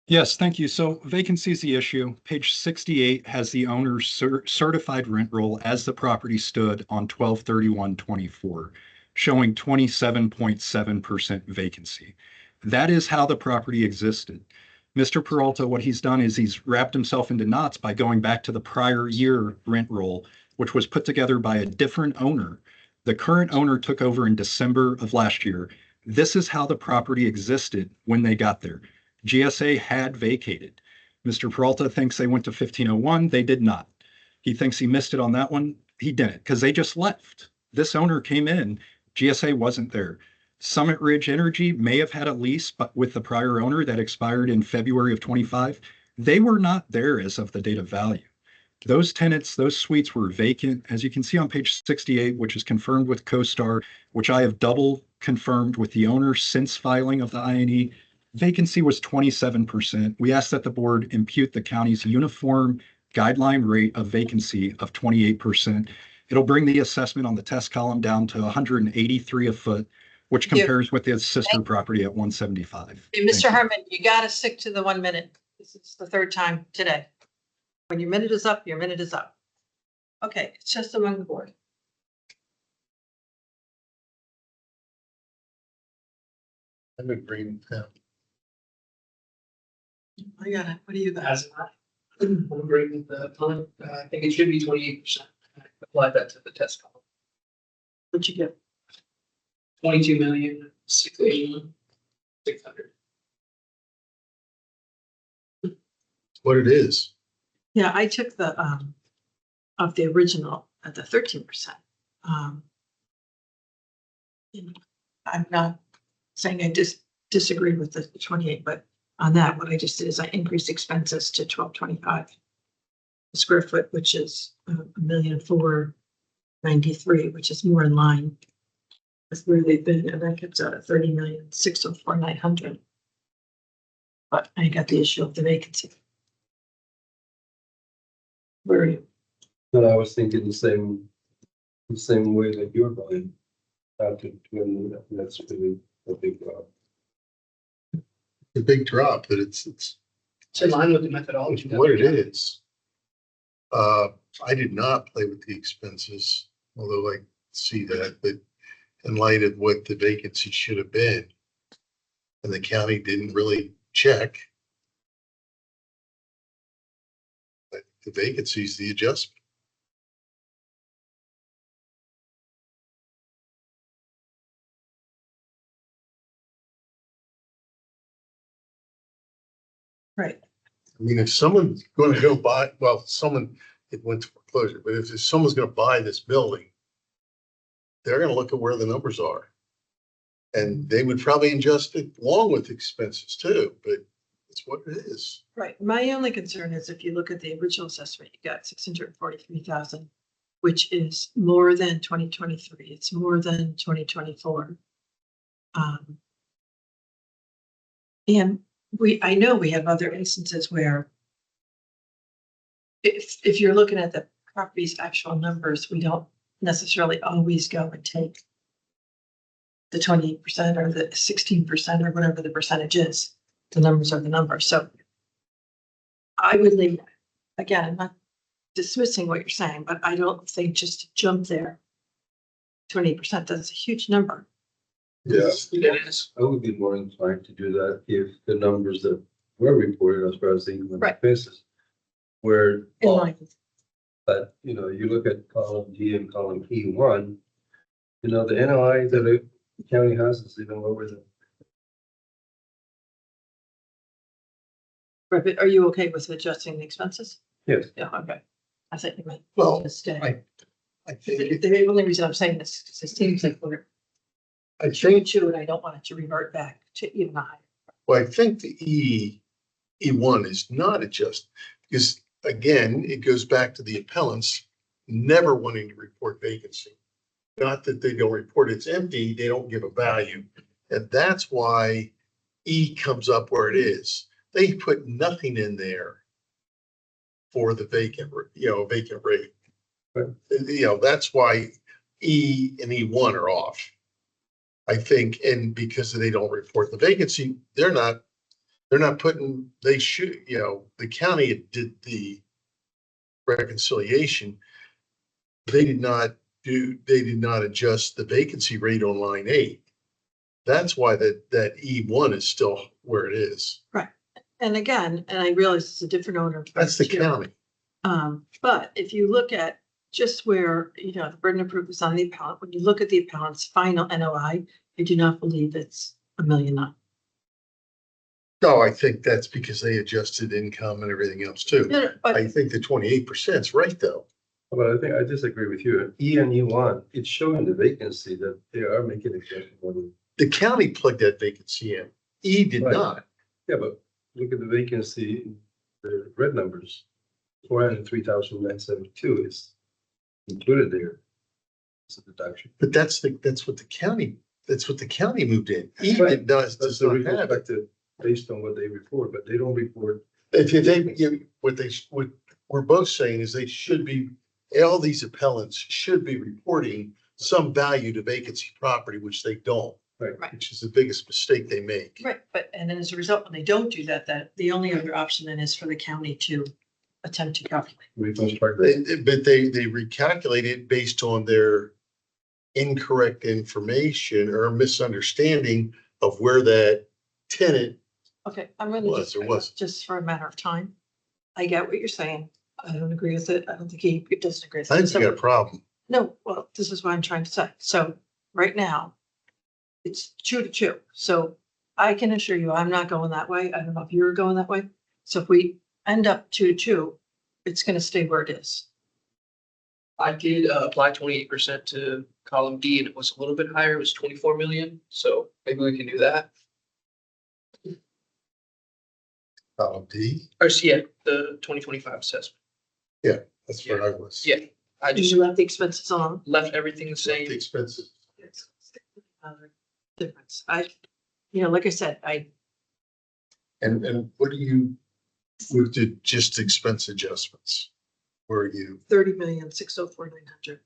Yes, thank you. So vacancy is the issue. Page 68 has the owner's certified rent roll as the property stood on 12/31/24, showing 27.7% vacancy. That is how the property existed. Mr. Peralta, what he's done is he's wrapped himself into knots by going back to the prior year rent roll, which was put together by a different owner. The current owner took over in December of last year. This is how the property existed when they got there. GSA had vacated. Mr. Peralta thinks they went to 1501. They did not. He thinks he missed it on that one. He didn't, because they just left. This owner came in. GSA wasn't there. Summit Ridge Energy may have had a lease, but with the prior owner that expired in February of 25. They were not there as of the date of value. Those tenants, those suites were vacant, as you can see on page 68, which is confirmed with CoStar, which I have double confirmed with the owner since filing of the INE. Vacancy was 27%. We asked that the board impute the county's uniform guideline rate of vacancy of 28%. It'll bring the assessment on the test column down to 183 a foot, which Thank you. compares with the sister property at 175. Hey, Mr. Harmon, you got to stick to the 1 minute. This is the third time today. When your minute is up, your minute is up. Okay, it's just among the board. I'm agreeing with him. I got it. What do you got? As I'm agreeing with the plan. I think it should be 28%. Apply that to the test column. What'd you get? 22,681,600. What it is. Yeah, I took the of the original at the 13%. I'm not saying I disagree with the 28, but on that, what I just did is I increased expenses to 1225 a square foot, which is $1,493,000, which is more in line with where they've been, and that gets out at $30,604,900. But I got the issue of the vacancy. Where are you? And I was thinking the same way that you're going. After 20, that's really a big drop. A big drop, but it's It's in line with the methodology. that what we it got. is. I did not play with the expenses, although I see that, but in light of what the vacancy should have been, and the county didn't really check. But the vacancy is the adjustment. Right. I mean, if someone's going to go buy, well, someone, it went to foreclosure, but if someone's going to buy this building, they're going to look at where the numbers are. And they would probably adjust it along with expenses too, but it's what it is. Right. My only concern is if you look at the original assessment, you got 643,000, which is more than 2023. It's more than 2024. And I know we have other instances where if you're looking at the property's actual numbers, we don't necessarily always go and take the 28% or the 16% or whatever the percentage is. The numbers are the numbers. So I would leave, again, I'm not dismissing what you're saying, but I don't think just to jump there, 28%, that's a huge number. Yeah. It is. I would be more inclined to do that if the numbers that were reported as far as the income Right. expenses were In off. line with- But, you look at column D and column E1, the NOI that the county has is even lower than. Right, but are you okay with adjusting the expenses? Yes. Yeah, okay. I think you might Well, just stay. I think, The only reason I'm saying this is 'cause it seems like we're I shooting think, two and I don't want it to revert back to even higher. well, I think the E1 is not adjusted because again, it goes back to the appellants never wanting to report vacancy. Not that they don't report it's empty, they don't give a value. And that's why E comes up where it is. They put nothing in there for the vacant rate. Right. That's why E and E1 are off. I think, and because they don't report the vacancy, they're not putting, they should, the county did the reconciliation. They did not adjust the vacancy rate on line 8. That's why that E1 is still where it is. And again, and I realize it's a different owner. That's the too. county. But if you look at just where, the burden of proof is on the appellant, when you look at the appellant's final NOI, I do not believe it's $1.9 million. No, I think that's because they adjusted income and everything else too. No, but I think the 28% is right though. But I think I disagree with you. E and E1, it's showing the vacancy that they are making adjustment on. The county plugged that vacancy in. E did Right. not. Yeah, but look at the vacancy, the red numbers, 403,972 is included there. It's a deduction. But that's what the county moved in. E Right. does That's not the have it. reflected based on what they report, but they don't report. What we're both saying is all these appellants should be reporting some value to vacancy property, which they don't. Right. Which is the biggest mistake they make. right, and then as a result, when they don't do that the only other option then is for the county to attempt to calculate. Reconstruct that. But they recalculate it based on their incorrect information or misunderstanding of where that tenant Okay, I'm gonna was or wasn't. just for a matter of time. I get what you're saying. I don't agree with it. I don't think he doesn't agree with I it. think you got a problem. No, well, this is what I'm trying to say. So right now, it's 2-2. So I can assure you, I'm not going that way. I don't know if you're going that way. So if we end up 2-2, it's gonna stay where it is. I did apply 28% to column D and it was a little bit higher. It was 24 million. So maybe we can do that. Column D, Or yeah, the 2025 assessment. that's where I was. Yeah, I Did just you left the expenses on? left everything the The same. expenses. It's difference. Like I said, And what do you, with the just expense adjustments? Where are you? 30,604,900.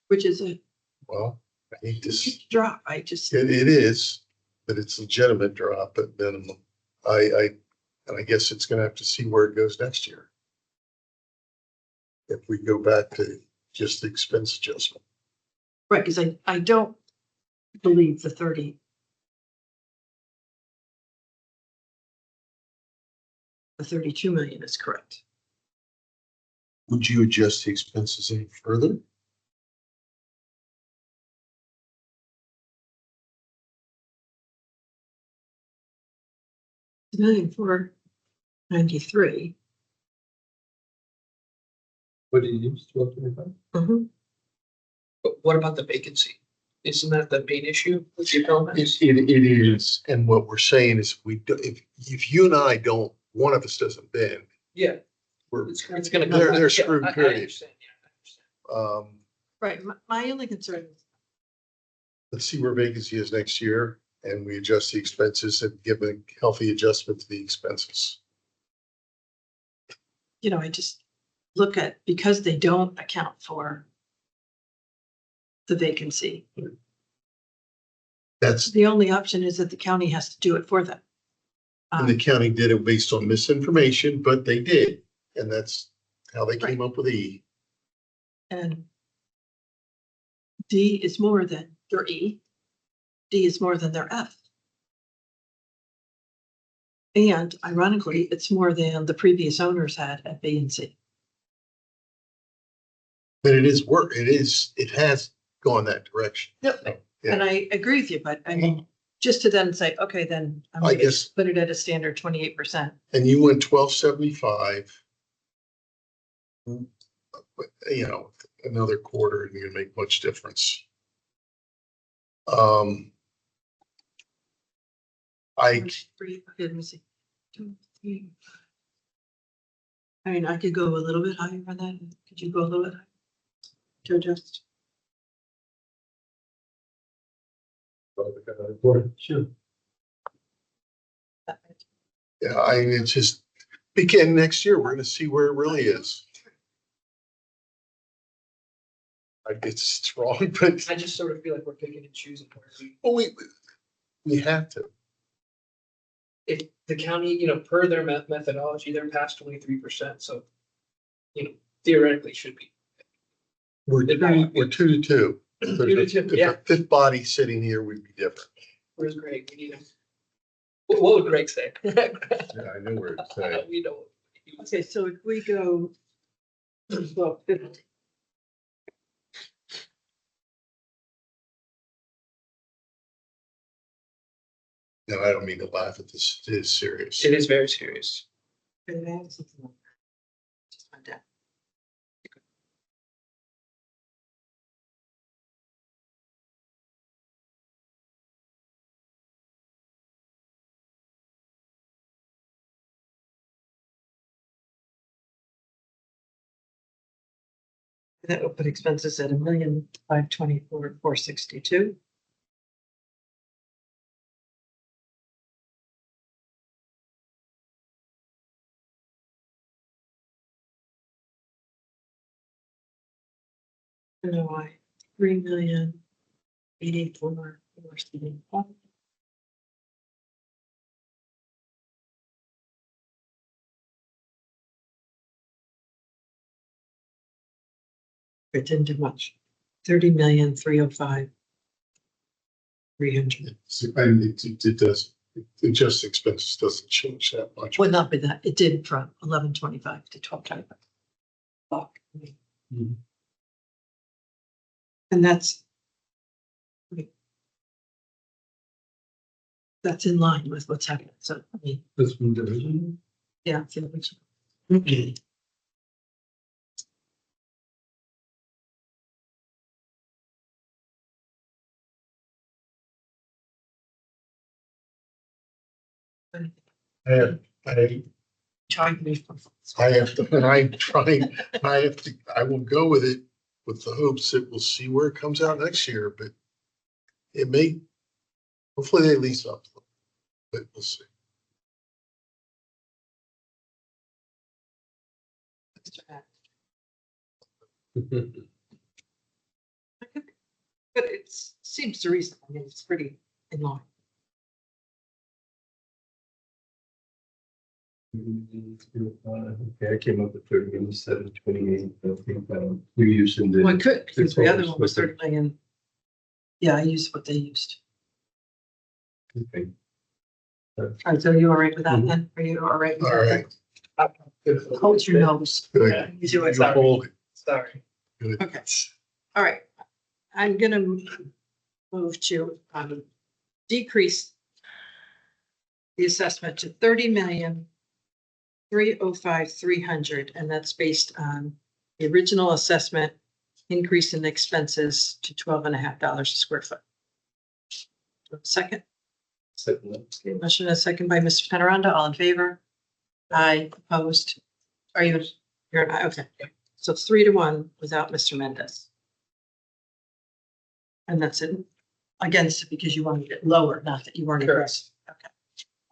Which is a Well, I hate to, huge drop. I just, it is, but it's a legitimate drop at minimum. And I guess it's gonna have to see where it goes next year. If we go back to just the expense adjustment. right, because I don't believe the 30. The 32 million is correct. Would you adjust the expenses any further? $1,493,000. What do you use, 1225? Mhm. But what about the vacancy? Isn't that the main issue with the appellants? It is, and what we're saying is if you and I don't, one of us doesn't bid, Yeah. we're, It's gonna They're come back. screwed, Yeah, I period. understand, yeah, I understand. Right, my only concern is, let's see where vacancy is next year and we adjust the expenses and give a healthy adjustment to the expenses. I just look at, because they don't account for the vacancy, That's, the only option is that the county has to do it for them. and the county did it based on misinformation, but they did. And that's how they came up with E. And D is more than their E. D is more than their F. And ironically, it's more than the previous owners had at B and C. But it is work, it has gone that direction. Yep. Yeah. And I agree with you, but I mean, just to then say, okay, then I'm I gonna guess- put it at a standard 28%. And you went 1275. Another quarter isn't gonna make much difference. I, Okay, let me see. 2, 3, 5. I mean, I could go a little bit higher on that. Could you go a little bit higher? To adjust? Sure. yeah, it's just, begin next year, we're gonna see where it really is. It's wrong, but, I just sort of feel like we're picking and choosing where well, we have to. if the county, per their methodology, they're past 23%, so, theoretically should be. We're 2 to 2. 2 to 2, If yeah. a fifth body sitting here, we'd be different. Where's Greg? We need him. What would Greg say? Yeah, I know where it's at. We know. Okay, so if we go 1250. No, I don't mean to laugh at this, it is serious. It is very serious. Just went down. That will put expenses at 1,524,462. NOI, 3,084,471. It didn't do much. 30,305,300. It does, it just expenses doesn't change that much. Would not be that. It did from 1125 to 1225. Fuck. Mhm. And that's in line with what's happening. So, I mean, This one division. yeah. I feel like so. I Tried me from. I have to, and I try, I will go with it with the hopes that we'll see where it comes out next year, but it may, hopefully they lease up, but we'll see. But it seems reasonable. I mean, it's pretty in line. Okay, I came up with 30,728. I think you're using the. Well, it could, because the other total one was square 30 million. Yeah, I used what they used. foot. Okay. All right, so you all right with that Mhm. then? Are you all right? with All that? right. Hold your nose. Good. You do it. You hold it. Sorry. Good. Okay. All right. I'm gonna move to decrease the assessment to 30,305,300, and that's based on the original assessment increase in expenses to $12.50 a square foot. Second, Second. motion and a second by Mr. Fenneranda. All in favor? Aye. Opposed? Are you? You're an aye. Okay. So it's 3-1 without Mr. Mendez. And that's it against it because you wanted it lower, not that you weren't aggressive. Okay.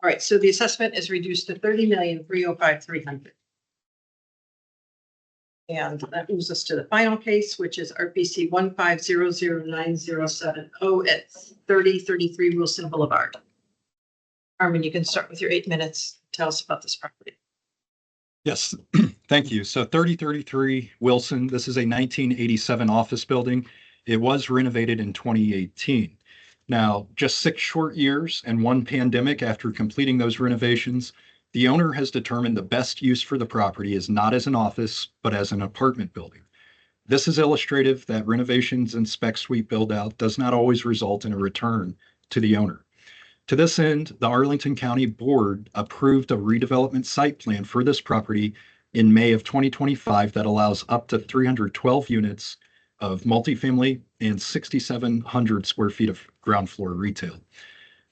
All right, so the assessment is reduced to 30,305,300. And that moves us to the final case, which is RPC 1500907 at 3033 Wilson Boulevard. Armin, you can start with your 8 minutes. Tell us about this property. Yes, thank you. So 3033 Wilson, this is a 1987 office building. It was renovated in 2018. Now, just 6 short years and 1 pandemic after completing those renovations, the owner has determined the best use for the property is not as an office, but as an apartment building. This is illustrative that renovations and spec suite build out does not always result in a return to the owner. To this end, the Arlington County Board approved a redevelopment site plan for this property in May of 2025 that allows up to 312 units of multifamily and 6,700 square feet of ground floor retail.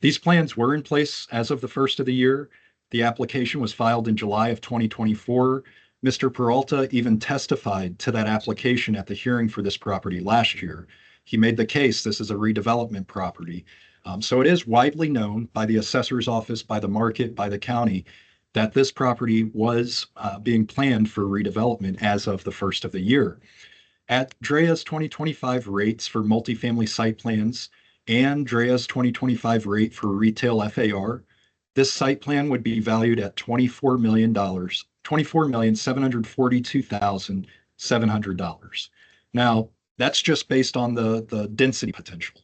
These plans were in place as of the first of the year. The application was filed in July of 2024. Mr. Peralta even testified to that application at the hearing for this property last year. He made the case this is a redevelopment property. So it is widely known by the assessor's office, by the market, by the county, that this property was being planned for redevelopment as of the first of the year. At DREA's 2025 rates for multifamily site plans and DREA's 2025 rate for retail FAR, this site plan would be valued at $24 million, $24,742,700. Now, that's just based on the density potential.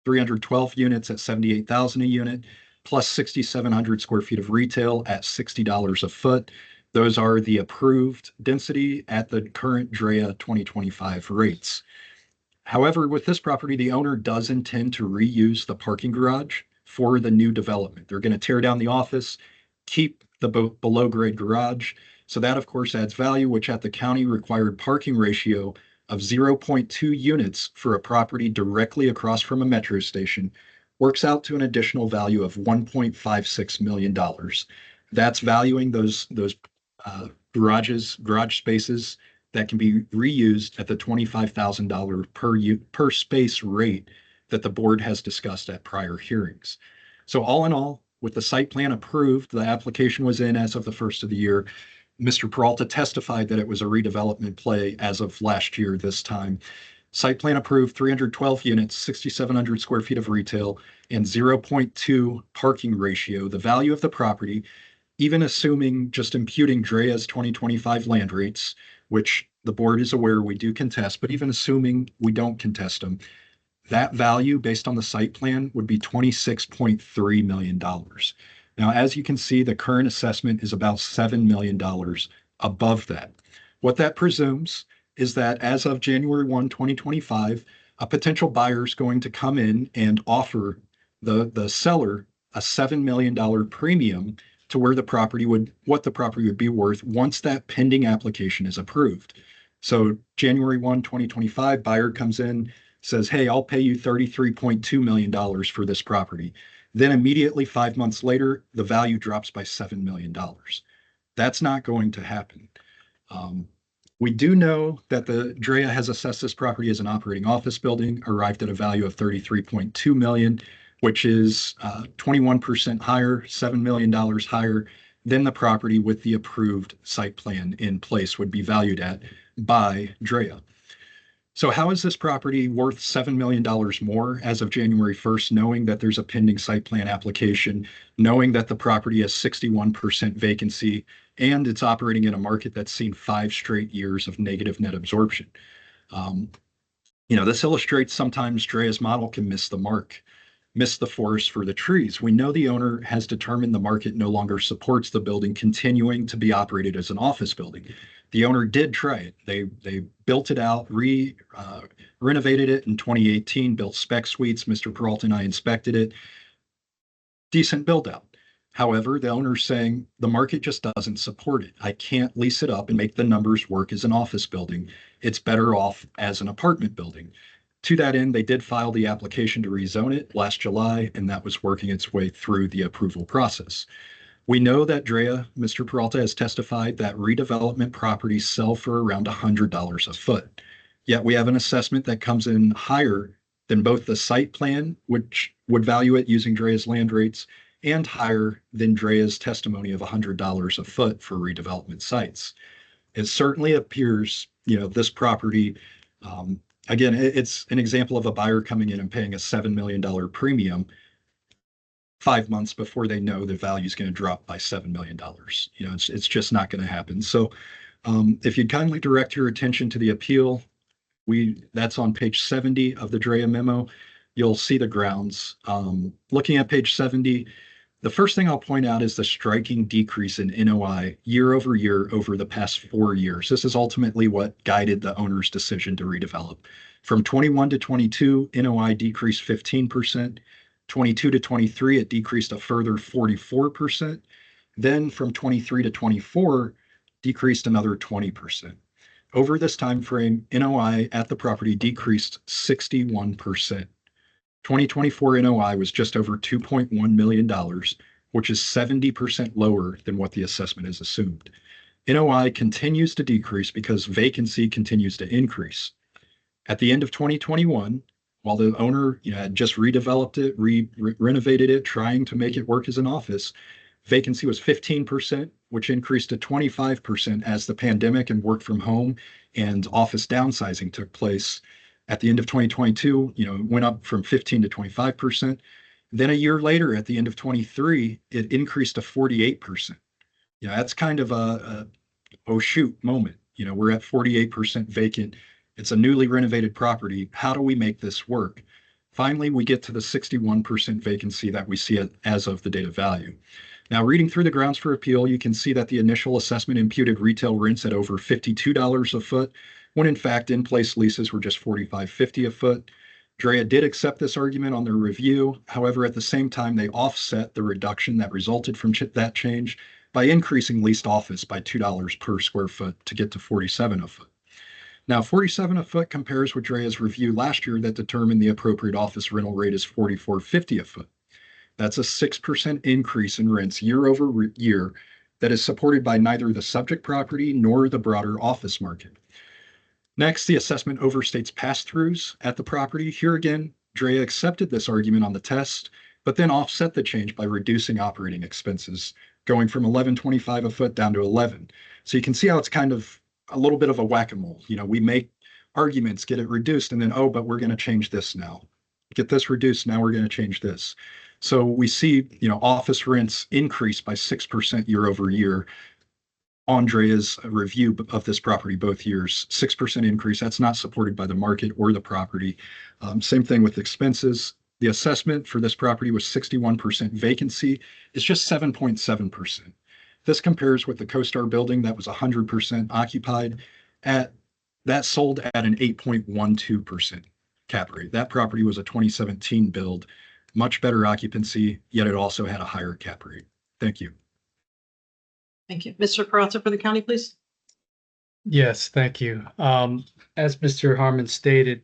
312 units at 78,000 a unit, plus 6,700 square feet of retail at $60 a foot. Those are the approved density at the current DREA 2025 rates. However, with this property, the owner does intend to reuse the parking garage for the new development. They're going to tear down the office, keep the below grade garage. So that, of course, adds value, which at the county required parking ratio of 0.2 units for a property directly across from a metro station works out to an additional value of $1.56 million. That's valuing those garage spaces that can be reused at the $25,000 per space rate that the board has discussed at prior hearings. So all in all, with the site plan approved, the application was in as of the first of the year. Mr. Peralta testified that it was a redevelopment play as of last year this time. Site plan approved, 312 units, 6,700 square feet of retail, and 0.2 parking ratio. The value of the property, even assuming just imputing DREA's 2025 land rates, which the board is aware we do contest, but even assuming we don't contest them, that value based on the site plan would be $26.3 million. Now, as you can see, the current assessment is about $7 million above that. What that presumes is that as of January 1, 2025, a potential buyer is going to come in and offer the seller a $7 million premium to where what the property would be worth once that pending application is approved. So January 1, 2025, buyer comes in, says, hey, I'll pay you $33.2 million for this property. Then immediately 5 months later, the value drops by $7 million. That's not going to happen. We do know that the DREA has assessed this property as an operating office building, arrived at a value of $33.2 million, which is 21% higher, $7 million higher than the property with the approved site plan in place would be valued at by DREA. So how is this property worth $7 million more as of January 1st, knowing that there's a pending site plan application, knowing that the property has 61% vacancy, and it's operating in a market that's seen 5 straight years of negative net absorption? This illustrates sometimes DREA's model can miss the mark, miss the forest for the trees. We know the owner has determined the market no longer supports the building continuing to be operated as an office building. The owner did try it. They built it out, renovated it in 2018, built spec suites. Mr. Peralta and I inspected it. Decent build out. However, the owner's saying the market just doesn't support it. I can't lease it up and make the numbers work as an office building. It's better off as an apartment building. To that end, they did file the application to rezone it last July, and that was working its way through the approval process. We know that DREA, Mr. Peralta, has testified that redevelopment properties sell for around $100 a foot. Yet we have an assessment that comes in higher than both the site plan, which would value it using DREA's land rates, and higher than DREA's testimony of $100 a foot for redevelopment sites. It certainly appears, this property, again, it's an example of a buyer coming in and paying a $7 million premium 5 months before they know the value is going to drop by $7 million. It's just not going to happen. So if you'd kindly direct your attention to the appeal, that's on page 70 of the DREA memo. You'll see the grounds. Looking at page 70, the first thing I'll point out is the striking decrease in NOI year over year over the past 4 years. This is ultimately what guided the owner's decision to redevelop. From 21 to 22, NOI decreased 15%. 22 to 23, it decreased a further 44%. Then from 23 to 24, decreased another 20%. Over this time frame, NOI at the property decreased 61%. 2024 NOI was just over $2.1 million, which is 70% lower than what the assessment has assumed. NOI continues to decrease because vacancy continues to increase. At the end of 2021, while the owner had just redeveloped it, renovated it, trying to make it work as an office, vacancy was 15%, which increased to 25% as the pandemic and work from home and office downsizing took place. At the end of 2022, it went up from 15 to 25%. Then a year later, at the end of 23, it increased to 48%. That's kind of a oh shoot moment. We're at 48% vacant. It's a newly renovated property. How do we make this work? Finally, we get to the 61% vacancy that we see as of the date of value. Now, reading through the grounds for appeal, you can see that the initial assessment imputed retail rents at over $52 a foot, when in fact in-place leases were just $45.50 a foot. DREA did accept this argument on their review. However, at the same time, they offset the reduction that resulted from that change by increasing leased office by $2 per square foot to get to $47 a foot. Now, $47 a foot compares with DREA's review last year that determined the appropriate office rental rate is $44.50 a foot. That's a 6% increase in rents year over year that is supported by neither the subject property nor the broader office market. Next, the assessment overstates pass-throughs at the property. Here again, DREA accepted this argument on the test, but then offset the change by reducing operating expenses, going from $11.25 a foot down to $11. So you can see how it's kind of a little bit of a whack-a-mole. We make arguments, get it reduced, and then, but we're going to change this now. Get this reduced, now we're going to change this. So we see, office rents increase by 6% year over year. On DREA's review of this property both years, 6% increase. That's not supported by the market or the property. Same thing with expenses. The assessment for this property was 61% vacancy. It's just 7.7%. This compares with the CoStar building that was 100% occupied that sold at an 8.12% cap rate. That property was a 2017 build, much better occupancy, yet it also had a higher cap rate. Thank you. Thank you. Mr. Peralta for the county, please. Yes, thank you. As Mr. Harmon stated,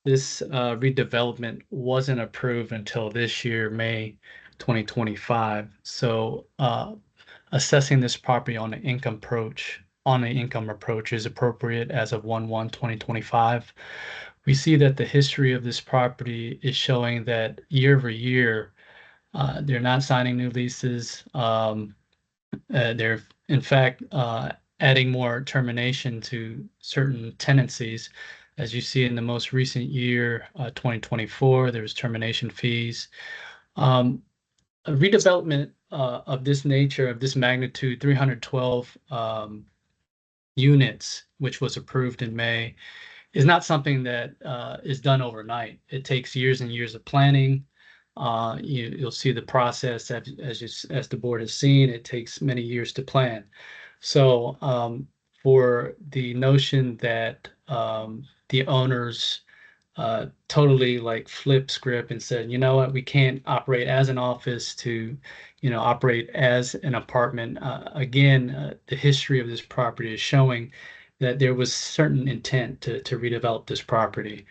this redevelopment wasn't approved until this year, May 2025. So assessing this property on an income approach is appropriate as of 1/1/2025. We see that the history of this property is showing that year over year, they're not signing new leases. They're in fact adding more termination to certain tenancies. As you see in the most recent year, 2024, there was termination fees. A redevelopment of this nature, of this magnitude, 312 units, which was approved in May, is not something that is done overnight. It takes years and years of planning. You'll see the process as the board has seen. It takes many years to plan. So for the notion that the owners totally like flip script and said, you know what, we can't operate as an office to, operate as an apartment. Again, the history of this property is showing that there was certain intent to redevelop this property.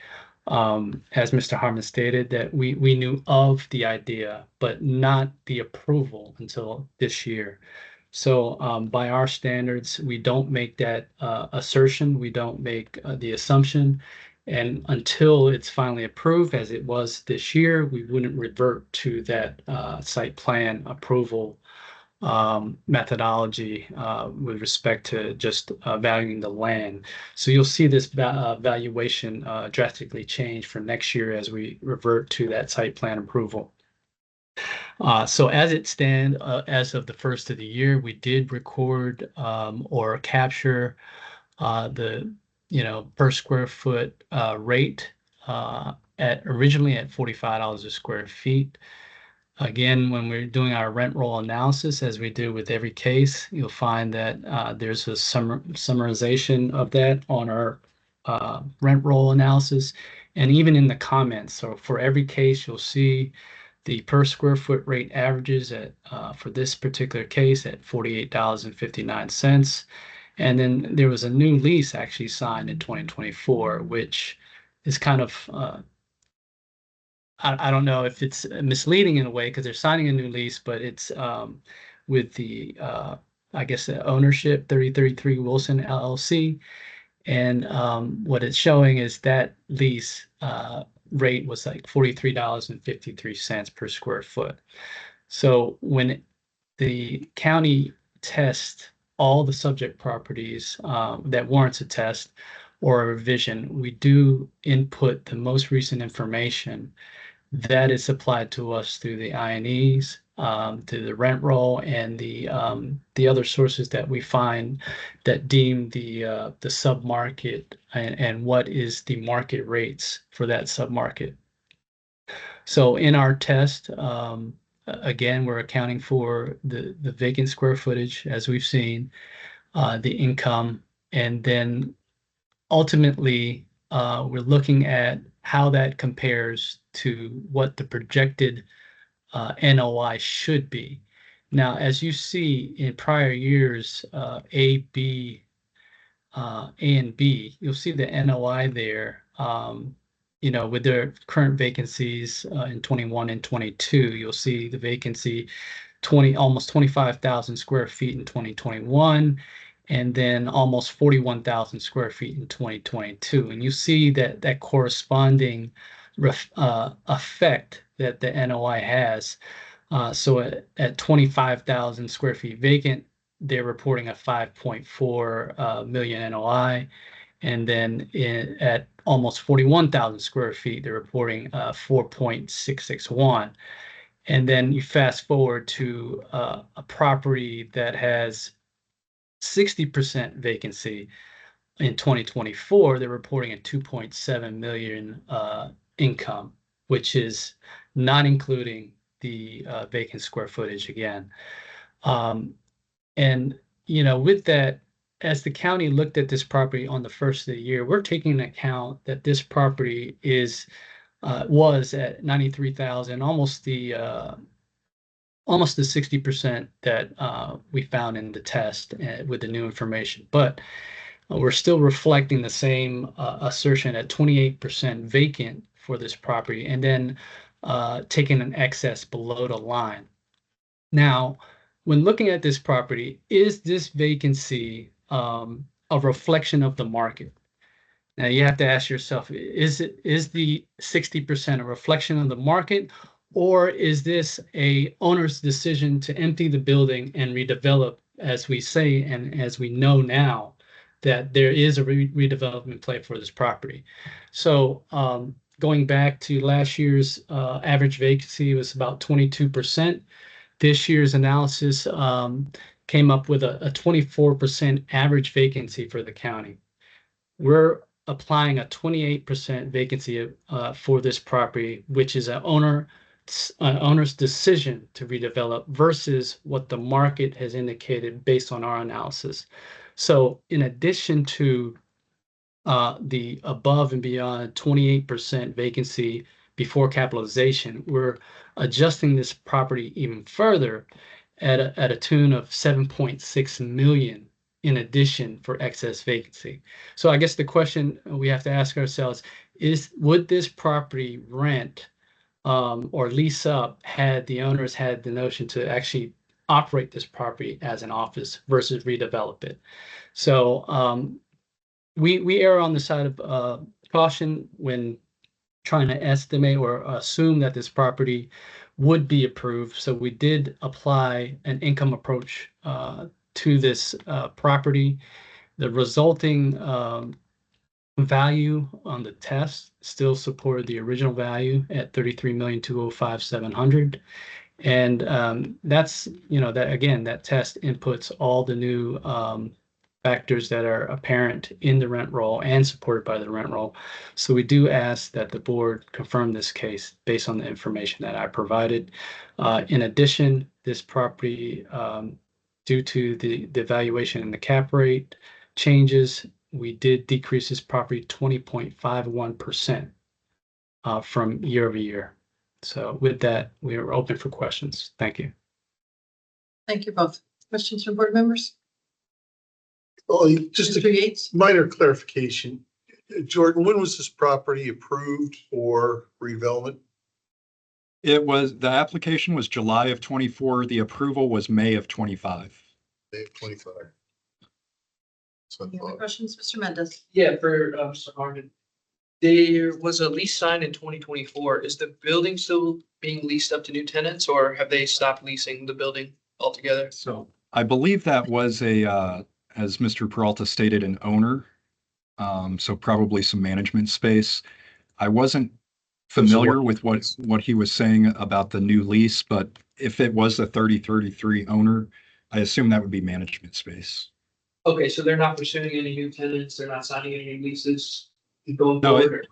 As Mr. Harmon stated, that we knew of the idea, but not the approval until this year. So by our standards, we don't make that assertion. We don't make the assumption. And until it's finally approved, as it was this year, we wouldn't revert to that site plan approval methodology with respect to just valuing the land. So you'll see this valuation drastically change for next year as we revert to that site plan approval. So as it stands, as of the first of the year, we did record or capture the per square foot rate originally at $45 a square feet. Again, when we're doing our rent roll analysis, as we do with every case, you'll find that there's a summarization of that on our rent roll analysis, and even in the comments. So for every case, you'll see the per square foot rate averages at for this particular case at $48.59. And then there was a new lease actually signed in 2024, which is kind of, I don't know if it's misleading in a way because they're signing a new lease, but it's with the, I guess, the ownership, 3033 Wilson LLC. And what it's showing is that lease rate was like $43.53 per square foot. So when the county tests all the subject properties that warrants a test or a revision, we do input the most recent information that is supplied to us through the INEs, to the rent roll, and the other sources that we find that deem the submarket and what is the market rates for that submarket. So in our test, again, we're accounting for the vacant square footage, as we've seen, the income, and then ultimately we're looking at how that compares to what the projected NOI should be. Now, as you see in prior years, A, B, A and B, you'll see the NOI there. With their current vacancies in 21 and 22, you'll see the vacancy almost 25,000 square feet in 2021, and then almost 41,000 square feet in 2022. And you see that corresponding effect that the NOI has. So at 25,000 square feet vacant, they're reporting a 5.4 million NOI. And then at almost 41,000 square feet, they're reporting 4.661. And then you fast forward to a property that has 60% vacancy in 2024, they're reporting a 2.7 million income, which is not including the vacant square footage again. And, with that, as the county looked at this property on the first of the year, we're taking into account that this property was at 93,000, almost the 60% that we found in the test with the new information. But we're still reflecting the same assertion at 28% vacant for this property, and then taking an excess below the line. Now, when looking at this property, is this vacancy a reflection of the market? Now you have to ask yourself, is the 60% a reflection of the market, Or is this a owner's decision to empty the building and redevelop, as we say, and as we know now, that there is a redevelopment play for this property? So going back to last year's average vacancy was about 22%. This year's analysis came up with a 24% average vacancy for the county. We're applying a 28% vacancy for this property, which is an owner's decision to redevelop versus what the market has indicated based on our analysis. So in addition to the above and beyond 28% vacancy before capitalization, we're adjusting this property even further at a tune of 7.6 million in addition for excess vacancy. So I guess the question we have to ask ourselves is, would this property rent or lease up had the owners had the notion to actually operate this property as an office versus redevelop it? So we err on the side of caution when trying to estimate or assume that this property would be approved. So we did apply an income approach to this property. The resulting value on the test still supported the original value at 33,205,700. And that's, that again, that test inputs all the new factors that are apparent in the rent roll and supported by the rent roll. So we do ask that the board confirm this case based on the information that I provided. In addition, this property, due to the valuation and the cap rate changes, we did decrease this property 20.51% from year over year. So with that, we are open for questions. Thank you. Thank you both. Questions from board members? Well, just Mr. a Yates? minor clarification. Jordan, when was this property approved for redevelopment? The application was July of 24. The approval was May of 25. May of 25. So I Any other thought. questions, Mr. Mendez? Yeah, for Mr. Harmon. There was a lease signed in 2024. Is the building still being leased up to new tenants, or have they stopped leasing the building altogether? So I believe that was as Mr. Peralta stated, an owner. So probably some management space. I wasn't familiar with what he was saying about the new lease, but if it was a 3033 owner, I assume that would be management space. Okay, so they're not pursuing any new tenants, they're not signing any new leases going No, forward?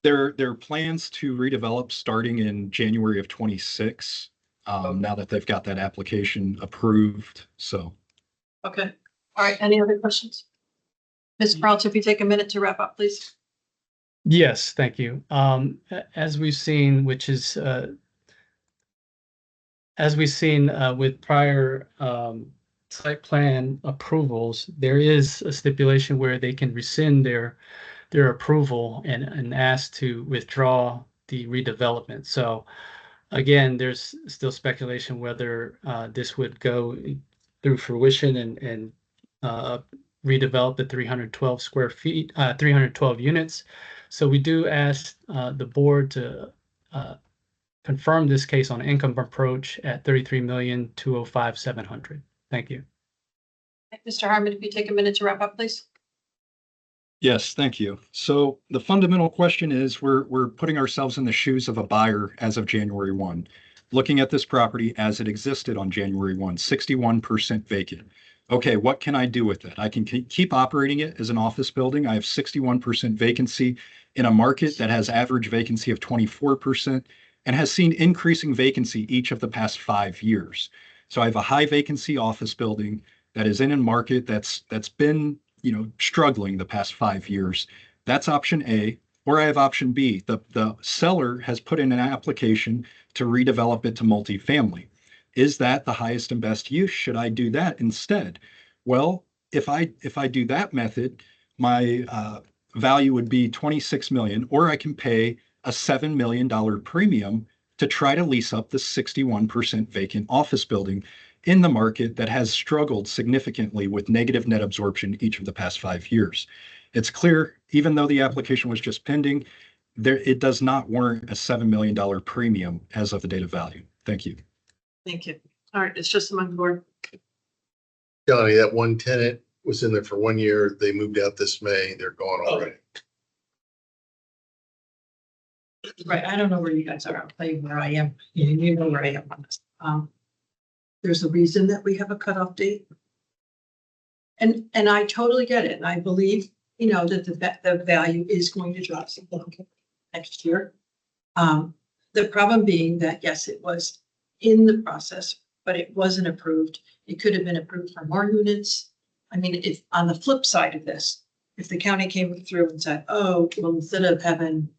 There are plans to redevelop starting in January of 26. Now that they've got that application approved, so. Okay. All right. Any other questions? Ms. Peralta, if you take a minute to wrap up, please. Yes, thank you. As we've seen, with prior site plan approvals, there is a stipulation where they can rescind their approval and ask to withdraw the redevelopment. So again, there's still speculation whether this would go through fruition and redevelop the 312 square feet, 312 units. So we do ask the board to confirm this case on income approach at 33,205,700. Thank you. Mr. Harmon, if you take a minute to wrap up, please. Yes, thank you. So the fundamental question is we're putting ourselves in the shoes of a buyer as of January 1. Looking at this property as it existed on January 1, 61% vacant. Okay, what can I do with it? I can keep operating it as an office building. I have 61% vacancy in a market that has average vacancy of 24% and has seen increasing vacancy each of the past 5 years. So I have a high vacancy office building that is in a market that's been, struggling the past 5 years. That's option A. Or I have option B. The seller has put in an application to redevelop it to multifamily. Is that the highest and best use? Should I do that instead? Well, if I do that method, my value would be 26 million, or I can pay a $7 million premium to try to lease up the 61% vacant office building in the market that has struggled significantly with negative net absorption each of the past 5 years. It's clear, even though the application was just pending, it does not warrant a $7 million premium as of the date of value. Thank you. Thank you. All right, it's just among the board. Johnny, that one tenant was in there for 1 year. They moved out this May. They're gone already. Right, I don't know where you guys are. I'll tell you where I am. You know where I am on this. There's a reason that we have a cutoff date. And I totally get it. And I believe, you know, that the value is going to drop significantly next year. The problem being that, yes, it was in the process, but it wasn't approved. It could have been approved for more units. I mean, if on the flip side of this, if the county came through and said, oh, well, instead of having,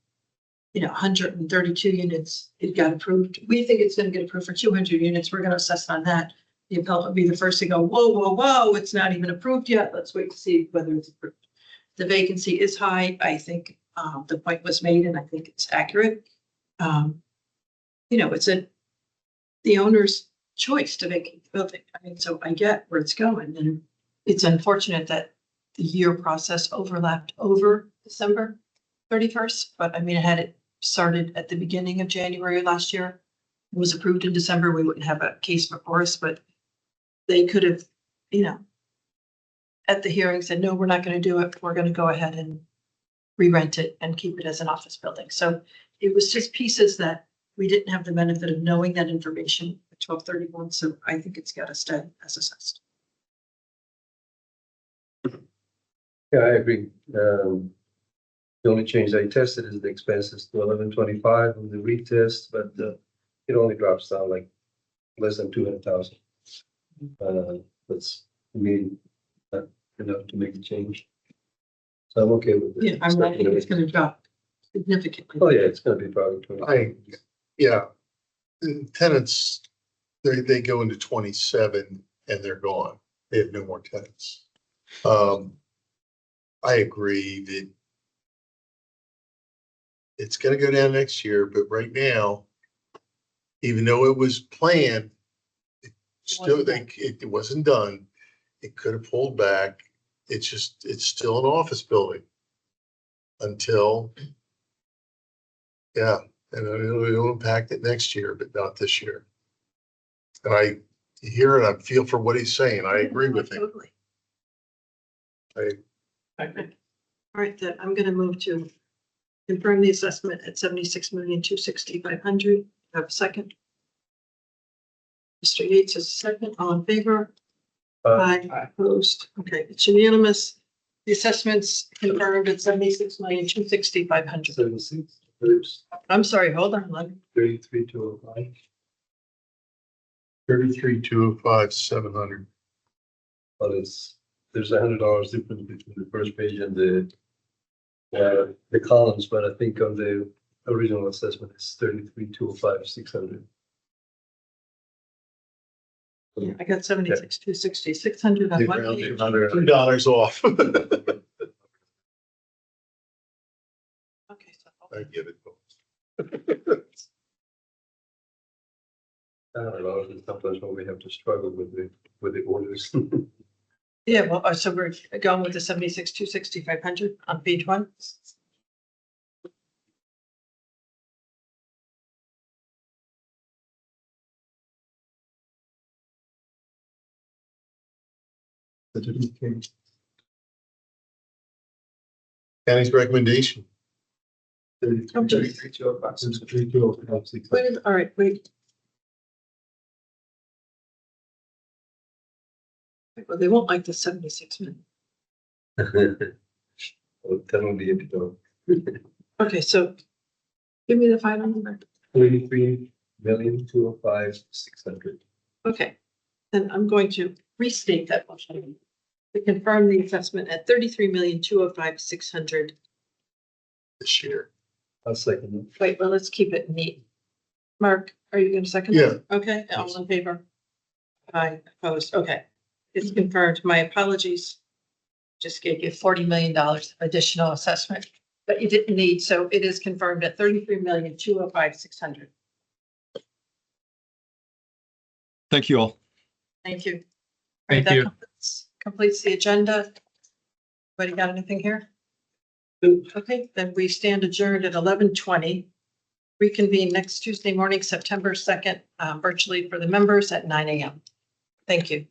you know, 132 units, it got approved. We think it's going to get approved for 200 units. We're going to assess on that. The appellant would be the first to go, whoa, whoa, whoa, it's not even approved yet. Let's wait to see whether it's approved. The vacancy is high. I think the point was made and I think it's accurate. You know, it's the owner's choice to vacate the building. I mean, so I get where it's going, and it's unfortunate that the year process overlapped over December 31st, but I mean, had it started at the beginning of January last year, it was approved in December, we wouldn't have a case before us, but they could have, you know, at the hearing said, no, we're not going to do it. We're going to go ahead and re-rent it and keep it as an office building. So it was just pieces that we didn't have the benefit of knowing that information at 12/31. So I think it's got to stay as assessed. Yeah, I agree. The only change I tested is the expenses to 1125 on the retest, but it only drops down like less than 200,000. That's me not enough to make a change. So I'm okay with it. Yeah, I'm not think it's going to drop significantly. Oh, yeah, it's gonna be probably 20. Yeah. The tenants, they go into 27 and they're gone. They have no more tenants. I agree that it's gonna go down next year, but right now, even though it was planned, it wasn't done. It could have pulled back. It's still an office building until, yeah, and it'll impact it next year, but not this year. And I hear and I feel for what he's saying. I agree with him. Totally. I- Okay. All right, then I'm going to move to confirm the assessment at 76,260,500. Have a second. Mr. Yates is a second. All in favor? Aye. Opposed? Okay, it's unanimous. The assessment's confirmed at 76,260,500. 76, oops, I'm sorry, hold on. Let me- 33,205. 33,205, 700. Well, there's $100 difference between the first page and the columns, but I think on the original assessment, it's 33,205, 600. Yeah, I got 76,260, 600 on They one rounded page. $2 off. Okay, so I give it. $100 is sometimes when we have to struggle with the orders. yeah, well, so we're going with the 76,260,500 on page one. County's recommendation. Wait, all right, wait. Well, they won't like the 76 minutes. Well, tell them the if you don't. Okay, so give me the final number. 33,205,600. Okay, then I'm going to restate that motion to confirm the assessment at 33,205,600. This year. I'll second it. Wait, well, let's keep it neat. Mark, are you going to second? Yeah. Okay, all in favor? Aye, opposed, okay. It's confirmed. My apologies. Just gave you $40 million additional assessment that you didn't need, so it is confirmed at 33,205,600. Thank you all. Thank you. All Thank right, that you. completes the agenda. Anybody got anything here? Okay, then we stand adjourned at 11:20. Reconvene next Tuesday morning, September 2nd, virtually for the members at 9 a.m. Thank you.